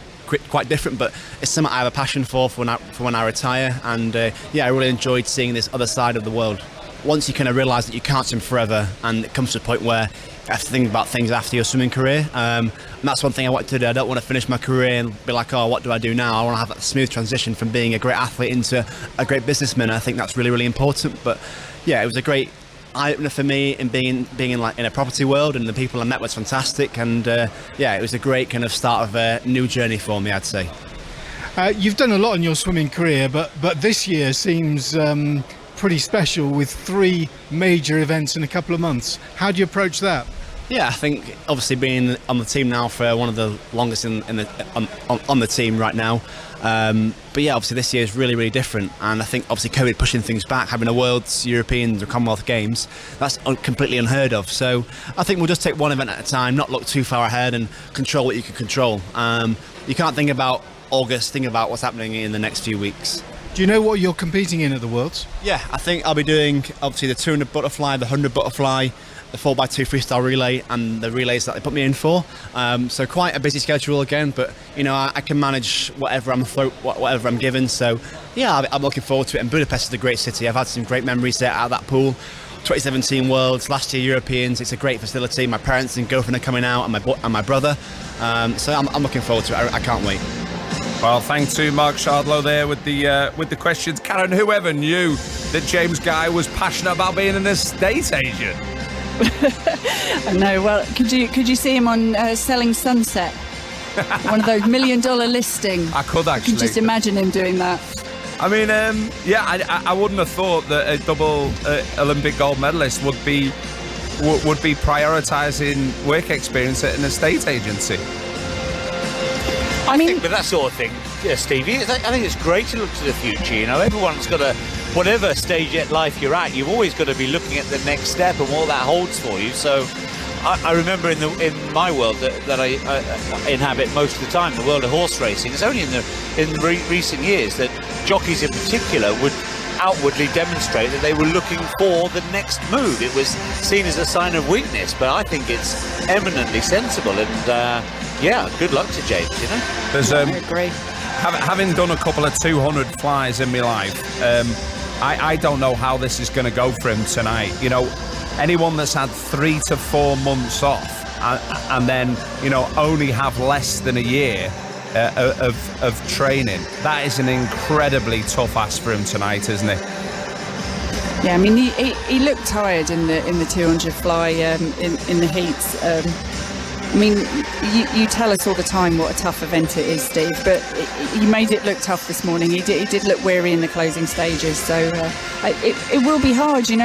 different, but it's something I have a passion for when I retire. And I really enjoyed seeing this other side of the world. Once you kind of realise that you can't swim forever, and it comes to a point where you have to think about things after your swimming career, and that's one thing I want to do. I don't want to finish my career and be like, oh, what do I do now? I want to have that smooth transition from being a great athlete into a great businessman. I think that's really, really important. But yeah, it was a great eye-opener for me in being in a property world, and the people I met was fantastic. And it was a great kind of start of a new journey for me, I'd say. You've done a lot in your swimming career, but this year seems pretty special with 3 major events in a couple of months. How do you approach that? Yeah, I think obviously being on the team now for one of the longest on the team right now. But yeah, obviously this year is really, really different. And I think obviously COVID pushing things back, having a Worlds, Europeans, or Commonwealth Games, that's completely unheard of. So I think we'll just take one event at a time, not look too far ahead, and control what you can control. You can't think about August, think about what's happening in the next few weeks. Do you know what you're competing in at the Worlds? Yeah, I think I'll be doing obviously the 200 butterfly, the 100 butterfly, the 4x2 freestyle relay, and the relays that they put me in for. So quite a busy schedule again, but I can manage whatever I'm given. So yeah, I'm looking forward to it. And Budapest is a great city. I've had some great memories there out of that pool. 2017 Worlds, last year Europeans. It's a great facility. My parents and girlfriend are coming out, and my brother. So I'm looking forward to it. I can't wait. Well, thanks to Mark Shardlow there with the questions. Karen, whoever knew that James Guy was passionate about being an estate agent? I know. Well, could you see him on Selling Sunset? One of those $1 million listing. I could actually. I can just imagine him doing that. I mean, I wouldn't have thought that a double Olympic gold medalist would be prioritising work experience at an estate agency. I think with that sort of thing, Stevie, I think it's great to look to the future. Everyone's got whatever stage in life you're at, you've always got to be looking at the next step and what that holds for you. So I remember in my world that I inhabit most of the time, the world of horse racing, it's only in recent years that jockeys in particular would outwardly demonstrate that they were looking for the next move. It was seen as a sign of weakness, but I think it's eminently sensible. And good luck to James. There's I agree. Having done a couple of 200 flies in my life, I don't know how this is going to go for him tonight. Anyone that's had 3 to 4 months off and then only have less than a year of training, that is an incredibly tough ask for him tonight, isn't it? Yeah, I mean he looked tired in the 200 fly in the heats. I mean, you tell us all the time what a tough event it is, Steve, but he made it look tough this morning. He did look weary in the closing stages, so it will be hard. He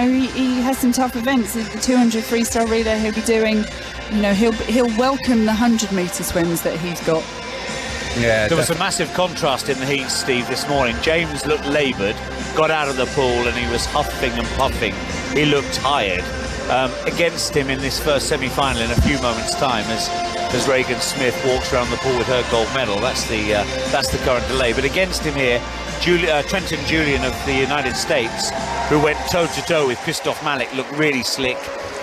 has some tough events. The 200 freestyle relay he'll be doing. He'll welcome the 100-metre swims that he's got. Yeah, there was a massive contrast in the heat, Steve, this morning. James looked laboured, got out of the pool, and he was huffing and puffing. He looked tired. Against him in this first semi-final in a few moments' time, as Reagan Smith walks around the pool with her gold medal. That's the current delay. But against him here, Trenton Julian of the United States, who went toe-to-toe with Christoph Malik, looked really slick.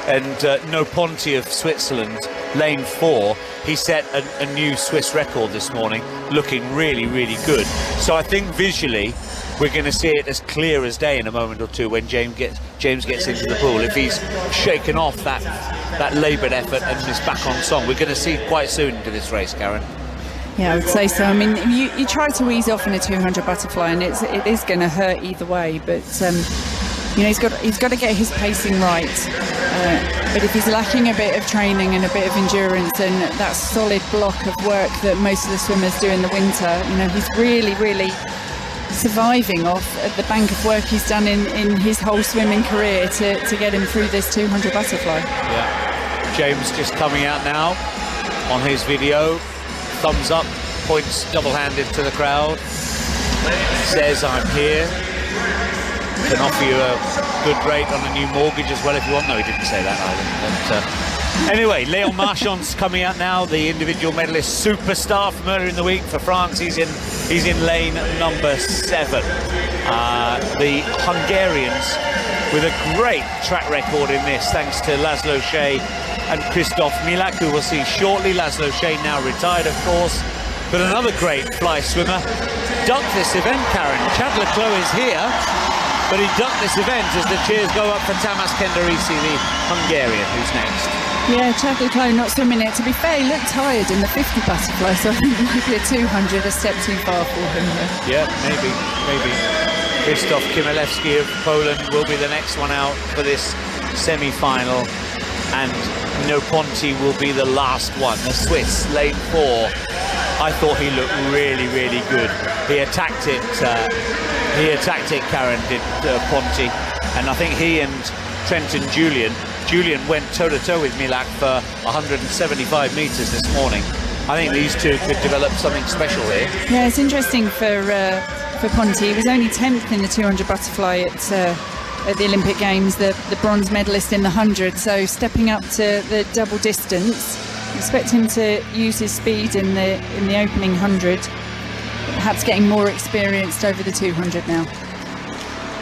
And No Ponti of Switzerland, lane 4, he set a new Swiss record this morning, looking really, really good. So I think visually we're going to see it as clear as day in a moment or two when James gets into the pool. If he's shaken off that laboured effort and is back on song, we're going to see quite soon into this race, Karen. Yeah, I would say so. I mean, you try to ease off in a 200 butterfly, and it is going to hurt either way. But he's got to get his pacing right. But if he's lacking a bit of training and a bit of endurance and that solid block of work that most of the swimmers do in the winter, he's really, really surviving off the bank of work he's done in his whole swimming career to get him through this 200 butterfly. Yeah, James just coming out now on his video, thumbs up, points double-handed to the crowd, says I'm here, can offer you a good rate on a new mortgage as well if you want. No, he didn't say that either, but Anyway, Léon Marchand's coming out now, the individual medalist superstar from earlier in the week for France. He's in lane number 7. The Hungarians with a great track record in this, thanks to Laszlo Shea and Christoph Milak, who we'll see shortly. Laszlo Shea now retired, of course, but another great fly swimmer. Ducked this event, Karen. Chad Leclos is here, but he ducked this event as the cheers go up for Tamas Kenderisi, the Hungarian, who's next. Yeah, Chad Leclos not swimming it. To be fair, he looked tired in the 50 butterfly, so I think maybe a 200 a step too far for him. Yeah, maybe. Krzysztof Chmielewski of Poland will be the next one out for this semi-final, and No Ponti will be the last one, the Swiss, lane 4. I thought he looked really, really good. He attacked it, Karen did, Ponti, and I think he and Trenton Julian went toe-to-toe with Milak for 175 metres this morning. I think these two could develop something special here. Yeah, it's interesting for Ponti. He was only 10th in the 200 butterfly at the Olympic Games, the bronze medalist in the 100, so stepping up to the double distance. Expect him to use his speed in the opening 100, perhaps getting more experienced over the 200 now.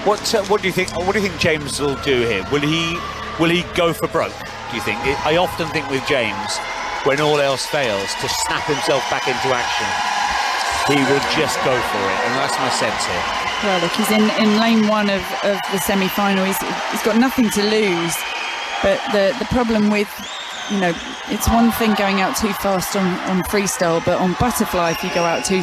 What do you think? What do you think James will do here? Will he go for broke? Do you think? I often think with James, when all else fails, to snap himself back into action, he will just go for it, and that's my sense here. Well, look, he's in lane 1 of the semi-final. He's got nothing to lose, but the problem with, it's one thing going out too fast on freestyle, but on butterfly, if you go out too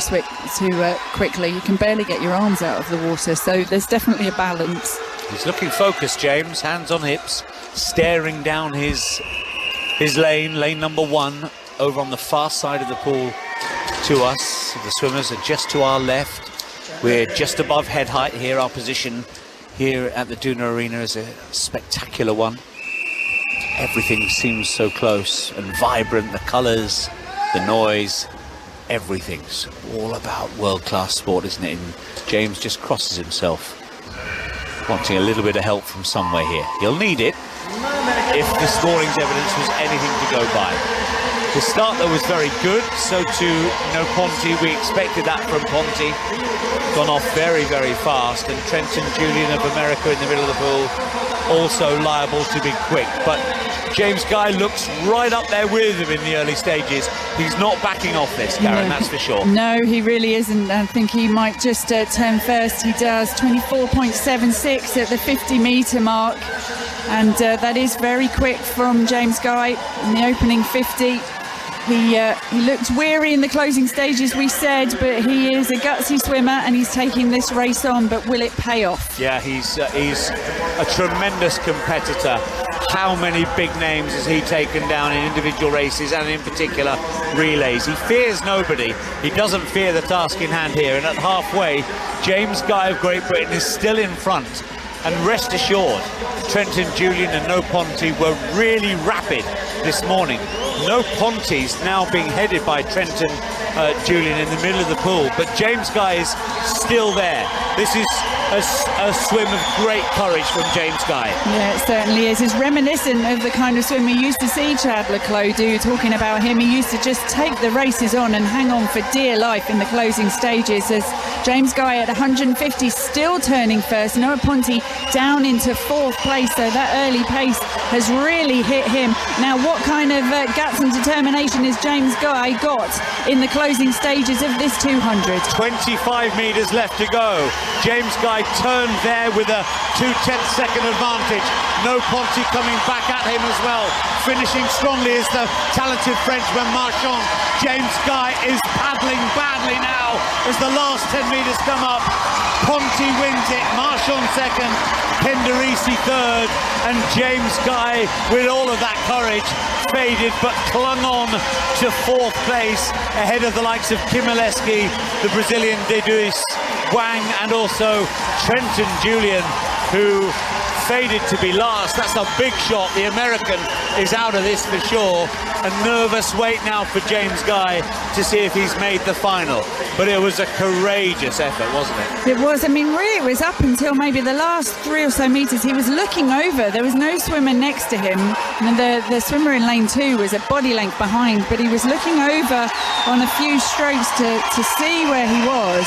quickly, you can barely get your arms out of the water. So there's definitely a balance. He's looking focused, James, hands on hips, staring down his lane number 1, over on the far side of the pool to us. The swimmers are just to our left. We're just above head height here. Our position here at the Duna Arena is a spectacular one. Everything seems so close and vibrant, the colours, the noise, everything's all about world-class sport, isn't it? And James just crosses himself, wanting a little bit of help from somewhere here. He'll need it if this morning's evidence was anything to go by. The start, though, was very good, so too No Ponti. We expected that from Ponti. Gone off very, very fast, and Trenton Julian of America in the middle of the pool, also liable to be quick. But James Guy looks right up there with him in the early stages. He's not backing off this, Karen, that's for sure. No, he really isn't. I think he might just turn first. He does 24.76 at the 50-metre mark, and that is very quick from James Guy in the opening 50. He looked weary in the closing stages, we said, but he is a gutsy swimmer and he's taking this race on, but will it pay off? Yeah, he's a tremendous competitor. How many big names has he taken down in individual races and in particular relays? He fears nobody. He doesn't fear the task in hand here, and at halfway, James Guy of Great Britain is still in front. And rest assured, Trenton Julian and No Ponti were really rapid this morning. No Ponti's now being headed by Trenton Julian in the middle of the pool, but James Guy is still there. This is a swim of great courage from James Guy. Yeah, it certainly is. It's reminiscent of the kind of swim we used to see Chad Leclos do. Talking about him, he used to just take the races on and hang on for dear life in the closing stages, as James Guy at 150 still turning first. No Ponti down into 4th place, so that early pace has really hit him. Now, what kind of guts and determination has James Guy got in the closing stages of this 200? 25 metres left to go. James Guy turned there with a 2/10 second advantage. No Ponti coming back at him as well. Finishing strongly is the talented Frenchman Marchand. James Guy is paddling badly now as the last 10 metres come up. Ponti wins it, Marchand second, Kenderisi third, and James Guy, with all of that courage, faded but clung on to 4th place ahead of the likes of Chmielewski, the Brazilian Deduis, Wang, and also Trenton Julian, who faded to be last. That's a big shot. The American is out of this for sure. A nervous wait now for James Guy to see if he's made the final. But it was a courageous effort, wasn't it? It was. I mean, really, it was up until maybe the last 3 or so metres. He was looking over. There was no swimmer next to him. And the swimmer in lane 2 was a body length behind, but he was looking over on a few strokes to see where he was.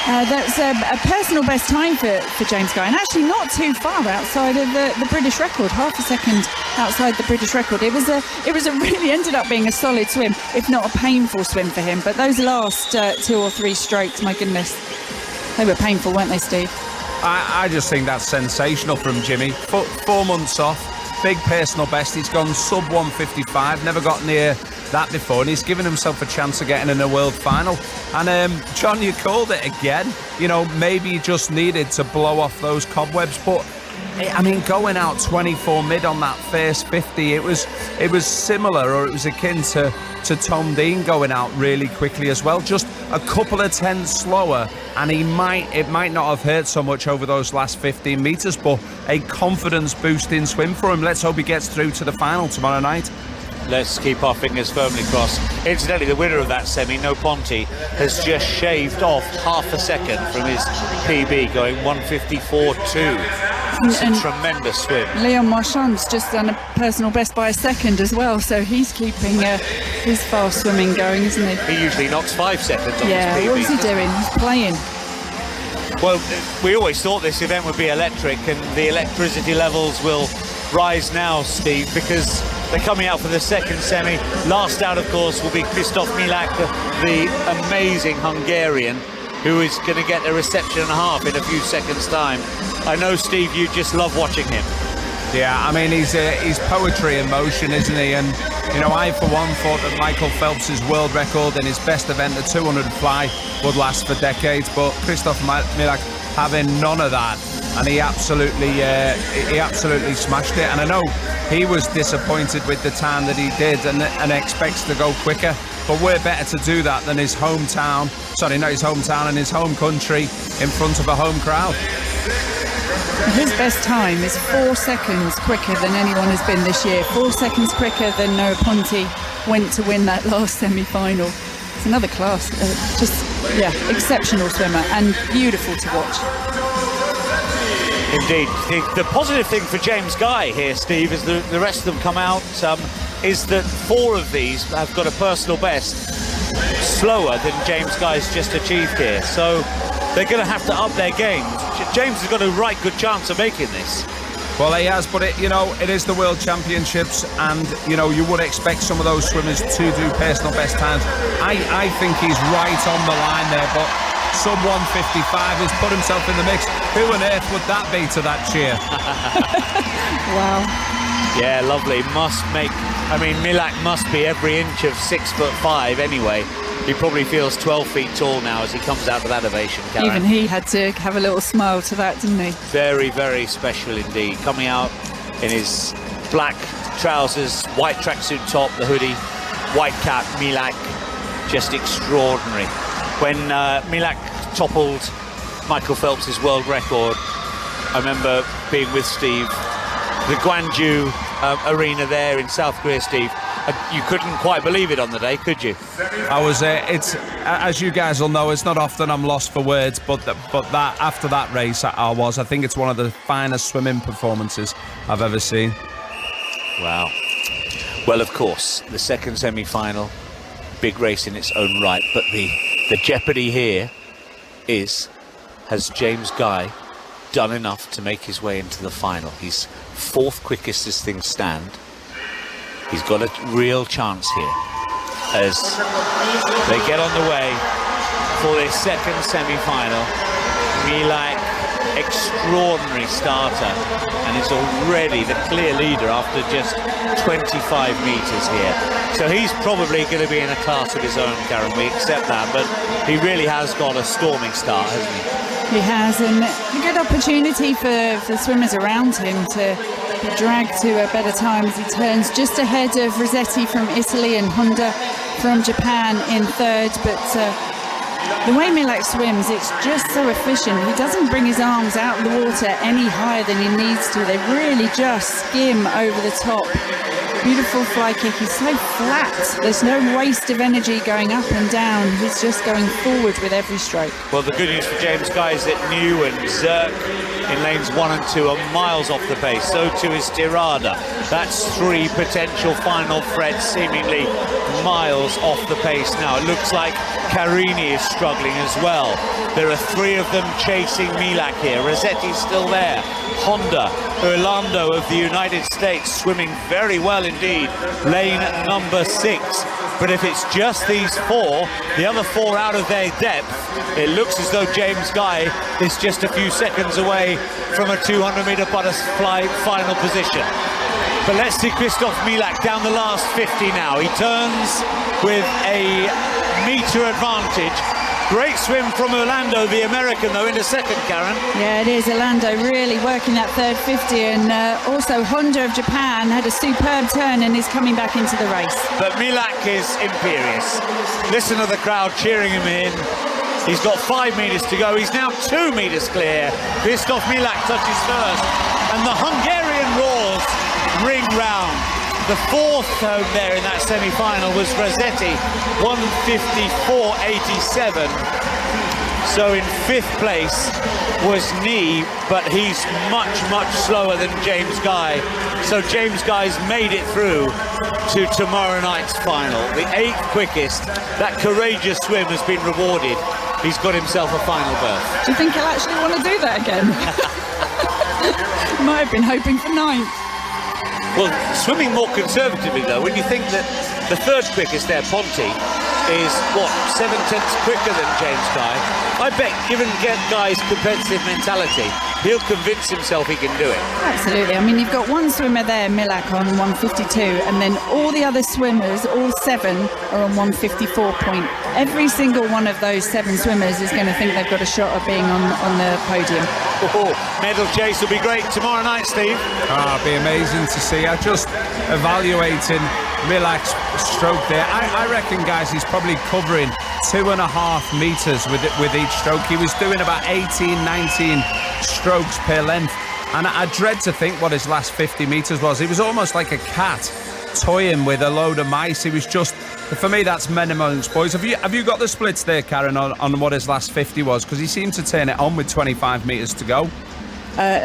That's a personal best time for James Guy, and actually not too far outside of the British record, half a second outside the British record. It was a really ended up being a solid swim, if not a painful swim for him. But those last 2 or 3 strokes, my goodness, they were painful, weren't they, Steve? I just think that's sensational from Jimmy. 4 months off, big personal best. He's gone sub 155, never got near that before, and he's given himself a chance of getting in a world final. And John, you called it again. You know, maybe he just needed to blow off those cobwebs, but I mean, going out 24 mid on that first 50, it was similar, or it was akin to Tom Dean going out really quickly as well, just a couple of tenths slower, and it might not have hurt so much over those last 15 metres, but a confidence boosting swim for him. Let's hope he gets through to the final tomorrow night. Let's keep our fingers firmly crossed. Incidentally, the winner of that semi, No Ponte, has just shaved off half a second from his PB, going 154.2. It's a tremendous swim. Leon Marchand's just done a personal best by a second as well, so he's keeping his fast swimming going, isn't he? He usually knocks 5 seconds on his PB. Yeah, what's he doing? He's playing. Well, we always thought this event would be electric, and the electricity levels will rise now, Steve, because they're coming out for the second semi. Last out, of course, will be Christoph Milak, the amazing Hungarian, who is going to get a reception and a half in a few seconds' time. I know, Steve, you just love watching him. Yeah, I mean, he's poetry in motion, isn't he? And, you know, I, for one, thought that Michael Phelps' world record in his best event, the 200 fly, would last for decades, but Christoph Milak having none of that, and he absolutely smashed it. And I know he was disappointed with the time that he did, and expects to go quicker, but we're better to do that than his hometown, and his home country in front of a home crowd. His best time is 4 seconds quicker than anyone has been this year. 4 seconds quicker than Noah Ponte went to win that last semi-final. It's another class, exceptional swimmer and beautiful to watch. Indeed. The positive thing for James Guy here, Steve, is the rest of them come out, is that 4 of these have got a personal best slower than James Guy's just achieved here. So they're going to have to up their game. James has got a right good chance of making this. Well, he has, but it is the World Championships, and you would expect some of those swimmers to do personal best times. I think he's right on the line there, but sub 155 has put himself in the mix. Who on earth would that be to that cheer? Wow. Yeah, lovely. Milak must be every inch of 6'5" anyway. He probably feels 12 feet tall now as he comes out of that ovation, Karen. Even he had to have a little smile to that, didn't he? Very, very special indeed. Coming out in his black trousers, white tracksuit top, the hoodie, white cap, Milak, just extraordinary. When Milak toppled Michael Phelps' world record, I remember being with Steve, the Gwangju arena there in South Korea, Steve. You couldn't quite believe it on the day, could you? I was. It's as you guys will know, it's not often I'm lost for words, but that after that race, I think it's one of the finest swimming performances I've ever seen. Wow. Well, of course, the second semi-final, big race in its own right, but the jeopardy here is, has James Guy done enough to make his way into the final? He's 4th quickest as things stand. He's got a real chance here as they get on the way for their second semi-final. Milak, extraordinary starter, and is already the clear leader after just 25 metres here. So he's probably going to be in a class of his own, Karen, we accept that, but he really has got a storming start, hasn't he? He has, and a good opportunity for swimmers around him to be dragged to a better time as he turns just ahead of Rossetti from Italy and Honda from Japan in 3rd, but The way Milak swims, it's just so efficient. He doesn't bring his arms out of the water any higher than he needs to. They really just skim over the top. Beautiful fly kick. He's so flat. There's no waste of energy going up and down. He's just going forward with every stroke. Well, the good news for James Guy is that New and Zirk in lanes 1 and 2 are miles off the pace. So too is Tirada. That's 3 potential final threats, seemingly miles off the pace now. It looks like Carini is struggling as well. There are 3 of them chasing Milak here. Rossetti's still there. Honda, Orlando of the United States swimming very well indeed. Lane number 6. But if it's just these 4, the other 4 out of their depth, it looks as though James Guy is just a few seconds away from a 200-meter butterfly final position. But let's see Christoph Milak down the last 50 now. He turns with a meter advantage. Great swim from Orlando, the American, though, into second, Karen. Yeah, it is. Orlando really working that third 50, and also Honda of Japan had a superb turn and is coming back into the race. But Milak is imperious. Listen to the crowd cheering him in. He's got 5 meters to go. He's now 2 meters clear. Christoph Milak touches first, and the Hungarian roars ring round. The 4th home there in that semi-final was Rossetti, 1:54.87. So in 5th place was Knee, but he's much, much slower than James Guy. So James Guy's made it through to tomorrow night's final. The 8th quickest. That courageous swim has been rewarded. He's got himself a final berth. Do you think he'll actually want to do that again? Might have been hoping for 9th. Well, swimming more conservatively, though, when you think that the 3rd quickest there, Ponti, is, what, 7/10 quicker than James Guy. I bet, given Guy's competitive mentality, he'll convince himself he can do it. Absolutely. I mean, you've got one swimmer there, Milak, on 1:52, and then all the other swimmers, all 7, are on 1:54 point. Every single one of those 7 swimmers is going to think they've got a shot of being on the podium. Oh, medal chase will be great tomorrow night, Steve. It'll be amazing to see. I'm just evaluating Milak's stroke there. I reckon, guys, he's probably covering 2.5 meters with each stroke. He was doing about 18, 19 strokes per length, and I dread to think what his last 50 meters was. He was almost like a cat toying with a load of mice. He was just, for me, that's men amongst boys. Have you got the splits there, Karen, on what his last 50 was? Because he seemed to turn it on with 25 meters to go.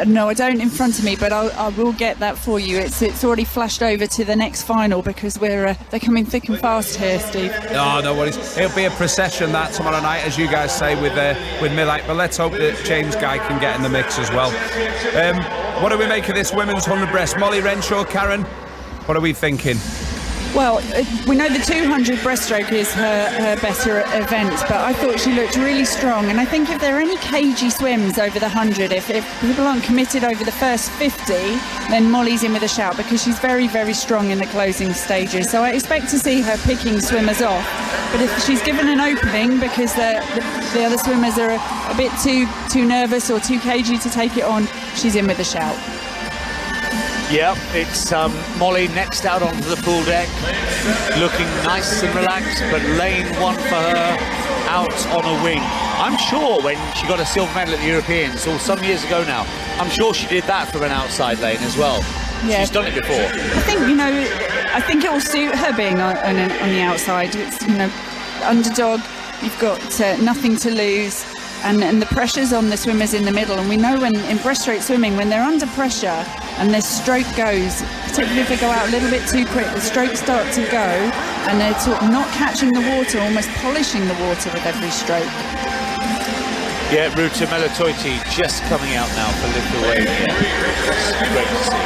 No, I don't in front of me, but I will get that for you. It's already flashed over to the next final because they're coming thick and fast here, Steve. Oh, no worries. It'll be a procession that tomorrow night, as you guys say, with Milak. But let's hope that James Guy can get in the mix as well. What do we make of this women's 100 breast? Molly Renshaw, Karen, what are we thinking? Well, we know the 200 breaststroke is her better event, but I thought she looked really strong. And I think if there are any cagey swims over the 100, if people aren't committed over the first 50, then Molly's in with a shout because she's very, very strong in the closing stages. So I expect to see her picking swimmers off. But if she's given an opening because the other swimmers are a bit too nervous or too cagey to take it on, she's in with a shout. Yeah, it's Molly next out onto the pool deck, looking nice and relaxed, but lane 1 for her out on a wing. I'm sure when she got a silver medal at the Europeans, or some years ago now, I'm sure she did that from an outside lane as well. Yeah. She's done it before. I think it will suit her being on the outside. It's, underdog, you've got nothing to lose. And the pressure's on the swimmers in the middle, and we know when in breaststroke swimming, when they're under pressure and their stroke goes, particularly if they go out a little bit too quick, the strokes start to go and they're sort of not catching the water, almost polishing the water with every stroke. Yeah, Ruta Melatoiti just coming out now for Lithuania. It's great to see.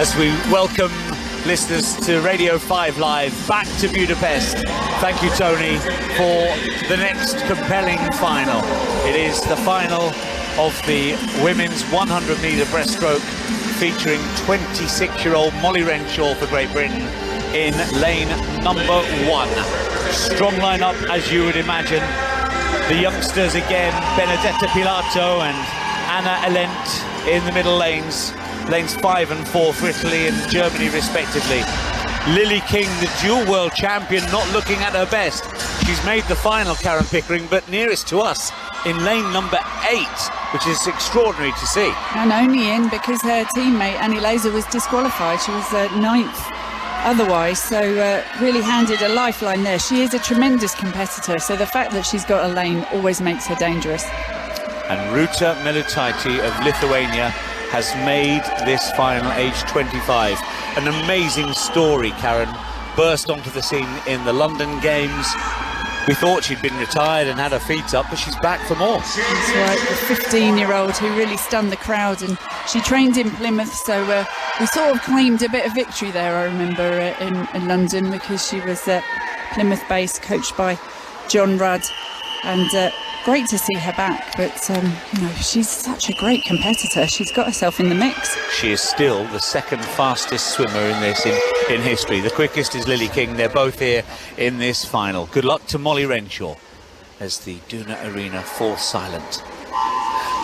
As we welcome listeners to Radio 5 Live back to Budapest. Thank you, Tony, for the next compelling final. It is the final of the women's 100-meter breaststroke featuring 26-year-old Molly Renshaw for Great Britain in lane number 1. Strong lineup, as you would imagine. The youngsters again, Benedetta Pilato and Anna Elent in the middle lanes. lanes 5 and 4 for Italy and Germany respectively. Lily King, the dual world champion, not looking at her best. She's made the final, Karen Pickering, but nearest to us in lane number 8, which is extraordinary to see. And only in because her teammate Annie Laser was disqualified. She was 9th otherwise, so really handed a lifeline there. She is a tremendous competitor, so the fact that she's got a lane always makes her dangerous. And Ruta Melutaiti of Lithuania has made this final, age 25. An amazing story, Karen. Burst onto the scene in the London Games. We thought she'd been retired and had her feet up, but she's back for more. That's right, the 15-year-old who really stunned the crowd, and she trained in Plymouth, so we sort of claimed a bit of victory there, I remember, in London, because she was Plymouth-based, coached by John Rudd, and great to see her back, but she's such a great competitor. She's got herself in the mix. She is still the second fastest swimmer in this in history. The quickest is Lily King. They're both here in this final. Good luck to Molly Renshaw as the Duna Arena falls silent.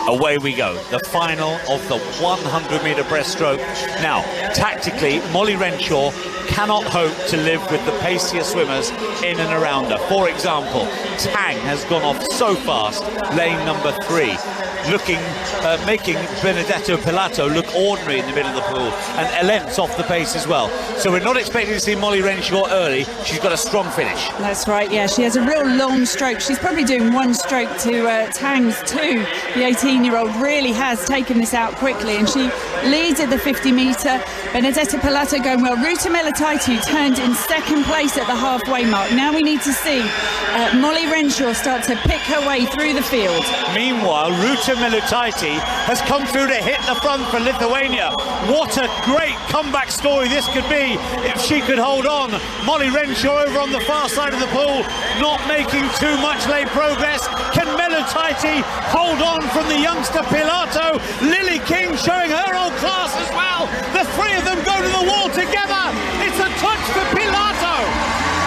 Away we go, the final of the 100-metre breaststroke. Now, tactically, Molly Renshaw cannot hope to live with the pacier swimmers in and around her. For example, Tang has gone off so fast, lane number 3, making Benedetto Pilato look ordinary in the middle of the pool, and Elent's off the pace as well. So we're not expecting to see Molly Renshaw early. She's got a strong finish. That's right, yeah, she has a real long stroke. She's probably doing one stroke to Tang's 2. The 18-year-old really has taken this out quickly, and she leads at the 50-metre. Benedetto Pilato going well. Ruta Melutaiti turned in second place at the halfway mark. Now we need to see Molly Renshaw start to pick her way through the field. Meanwhile, Ruta Melutaiti has come through to hit the front for Lithuania. What a great comeback story this could be if she could hold on. Molly Renshaw over on the far side of the pool, not making too much late progress. Can Melutaiti hold on from the youngster Pilato? Lily King showing her old class as well. The three of them go to the wall together. It's a touch for Pilato.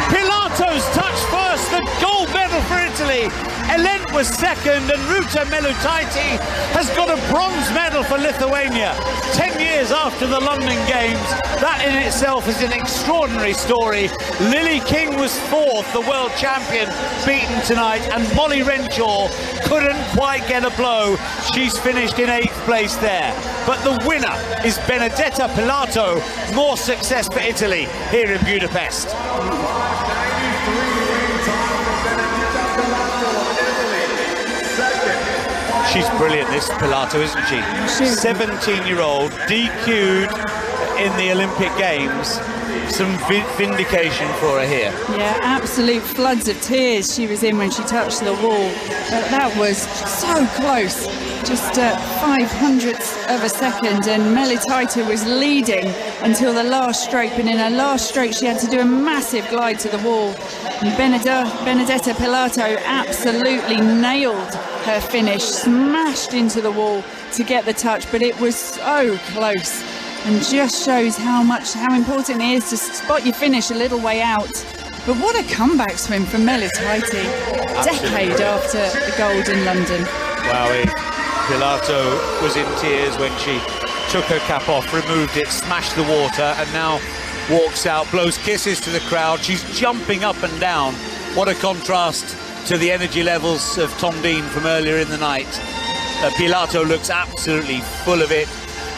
Pilato's touch first, the gold medal for Italy. Elent was second, and Ruta Melutaiti has got a bronze medal for Lithuania. 10 years after the London Games, that in itself is an extraordinary story. Lily King was 4th, the world champion, beaten tonight, and Molly Renshaw couldn't quite get a blow. She's finished in 8th place there. But the winner is Benedetta Pilato. More success for Italy here in Budapest. She's brilliant, this Pilato, isn't she? 17-year-old, DQ'd in the Olympic Games. Some vindication for her here. Yeah, absolute floods of tears she was in when she touched the wall. But that was so close. Just 0.05 of a second, and Melutaiti was leading until the last stroke, and in her last stroke she had to do a massive glide to the wall. And Benedetta Pilato absolutely nailed her finish, smashed into the wall to get the touch, but it was so close, and just shows how important it is to spot your finish a little way out. But what a comeback swim from Melutaiti, decade after the gold in London. Wow, Pilato was in tears when she took her cap off, removed it, smashed the water, and now walks out, blows kisses to the crowd. She's jumping up and down. What a contrast to the energy levels of Tom Dean from earlier in the night. Pilato looks absolutely full of it,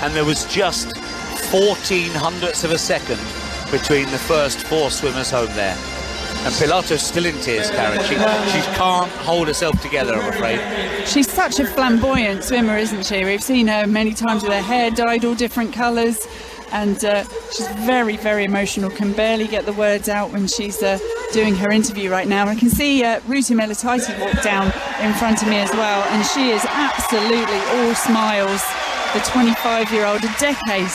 and there was just 0.14 of a second between the first 4 swimmers home there. And Pilato's still in tears, Karen. She can't hold herself together, I'm afraid. She's such a flamboyant swimmer, isn't she? We've seen her many times with her hair dyed all different colours, and she's very, very emotional, can barely get the words out when she's doing her interview right now. I can see Ruta Melutaiti walk down in front of me as well, and she is absolutely all smiles. The 25-year-old, a decade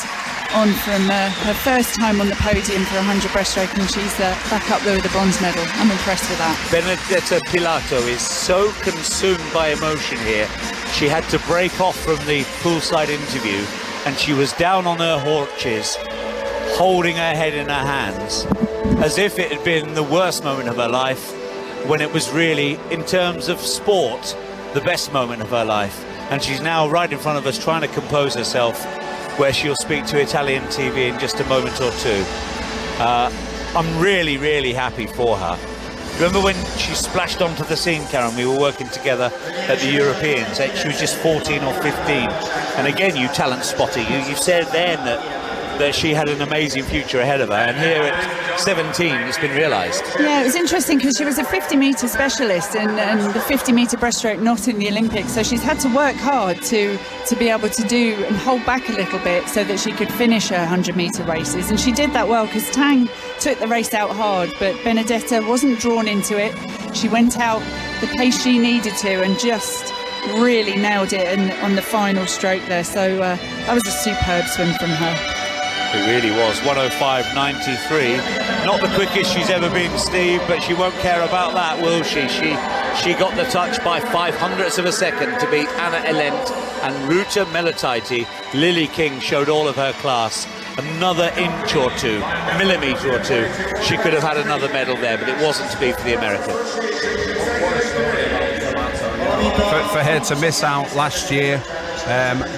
on from her first time on the podium for 100 breaststroke, and she's back up there with a bronze medal. I'm impressed with that. Benedetta Pilato is so consumed by emotion here. She had to break off from the poolside interview, and she was down on her haunches, holding her head in her hands, as if it had been the worst moment of her life, when it was really, in terms of sport, the best moment of her life. And she's now right in front of us trying to compose herself. where she'll speak to Italian TV in just a moment or two. I'm really, really happy for her. Remember when she splashed onto the scene, Karen? We were working together at the Europeans. She was just 14 or 15. And again, you talent spotter, you said then that she had an amazing future ahead of her. And here at 17, it's been realised. Yeah, it was interesting because she was a 50-metre specialist and the 50-metre breaststroke not in the Olympics. So she's had to work hard to be able to do and hold back a little bit so that she could finish her 100-metre races. And she did that well because Tang took the race out hard, but Benedetta wasn't drawn into it. She went out the pace she needed to and just really nailed it on the final stroke there. So that was a superb swim from her. It really was. 105.93. Not the quickest she's ever been, Steve, but she won't care about that, will she? She got the touch by 0.05 of a second to beat Anna Elent and Ruta Melataiti. Lily King showed all of her class. Another inch or two, millimetre or two. She could have had another medal there, but it wasn't to be for the Americans. For her to miss out last year,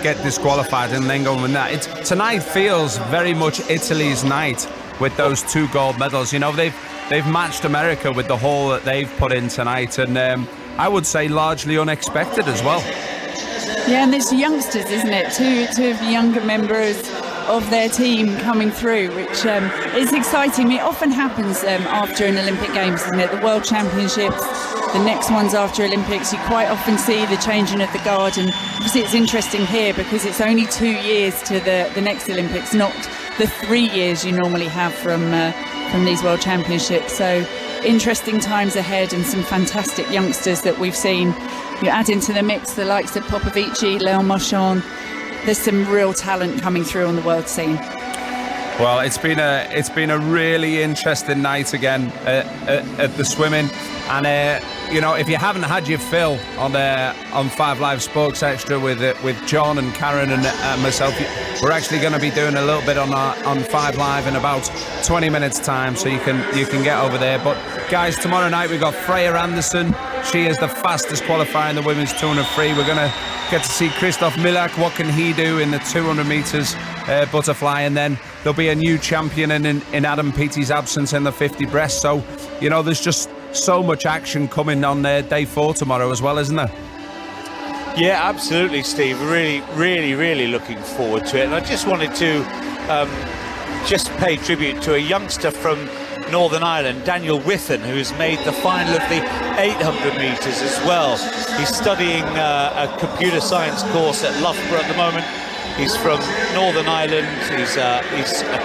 get disqualified and then go and win that. Tonight feels very much Italy's night with those 2 gold medals. You know, they've matched America with the haul that they've put in tonight, and I would say largely unexpected as well. Yeah, and it's youngsters, isn't it? Two of the younger members of their team coming through, which is exciting. It often happens after an Olympic Games, isn't it? The World Championships, the next ones after Olympics, you quite often see the changing of the guard, and obviously it's interesting here because it's only 2 years to the next Olympics, not the 3 years you normally have from these World Championships. So interesting times ahead and some fantastic youngsters that we've seen. You add into the mix the likes of Popovichi, Léon Marchand. There's some real talent coming through on the world scene. Well, it's been a really interesting night again at the swimming, and you know, if you haven't had your fill on 5 Live Sports Extra with John and Karen and myself, we're actually going to be doing a little bit on 5 Live in about 20 minutes time, so you can get over there. But guys, tomorrow night we've got Freya Anderson. She is the fastest qualifier in the women's 200 free. We're going to get to see Christoph Milak. What can he do in the 200 metres butterfly? And then there'll be a new champion in Adam Peaty's absence in the 50 breast. So, you know, there's just so much action coming on day 4 tomorrow as well, isn't there? Yeah, absolutely, Steve. Really looking forward to it. And I just wanted to just pay tribute to a youngster from Northern Ireland, Daniel Whiffen, who's made the final of the 800 metres as well. He's studying a computer science course at Loughborough at the moment. He's from Northern Ireland. He's a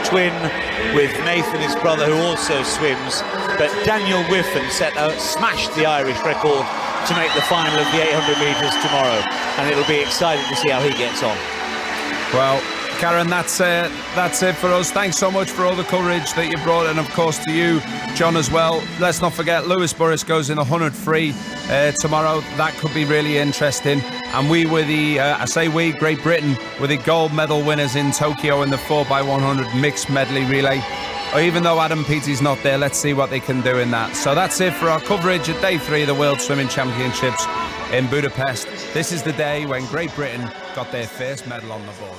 twin with Nathan, his brother, who also swims. But Daniel Whiffen smashed the Irish record to make the final of the 800 metres tomorrow, and it'll be exciting to see how he gets on. Well, Karen, that's it for us. Thanks so much for all the coverage that you brought, and of course to you, John, as well. Let's not forget Lewis Burris goes in 100 free tomorrow. That could be really interesting. And we were Great Britain were the gold medal winners in Tokyo in the 4x100 mixed medley relay. Even though Adam Peaty's not there, let's see what they can do in that. So that's it for our coverage at day 3 of the World Swimming Championships in Budapest. This is the day when Great Britain got their first medal on the board.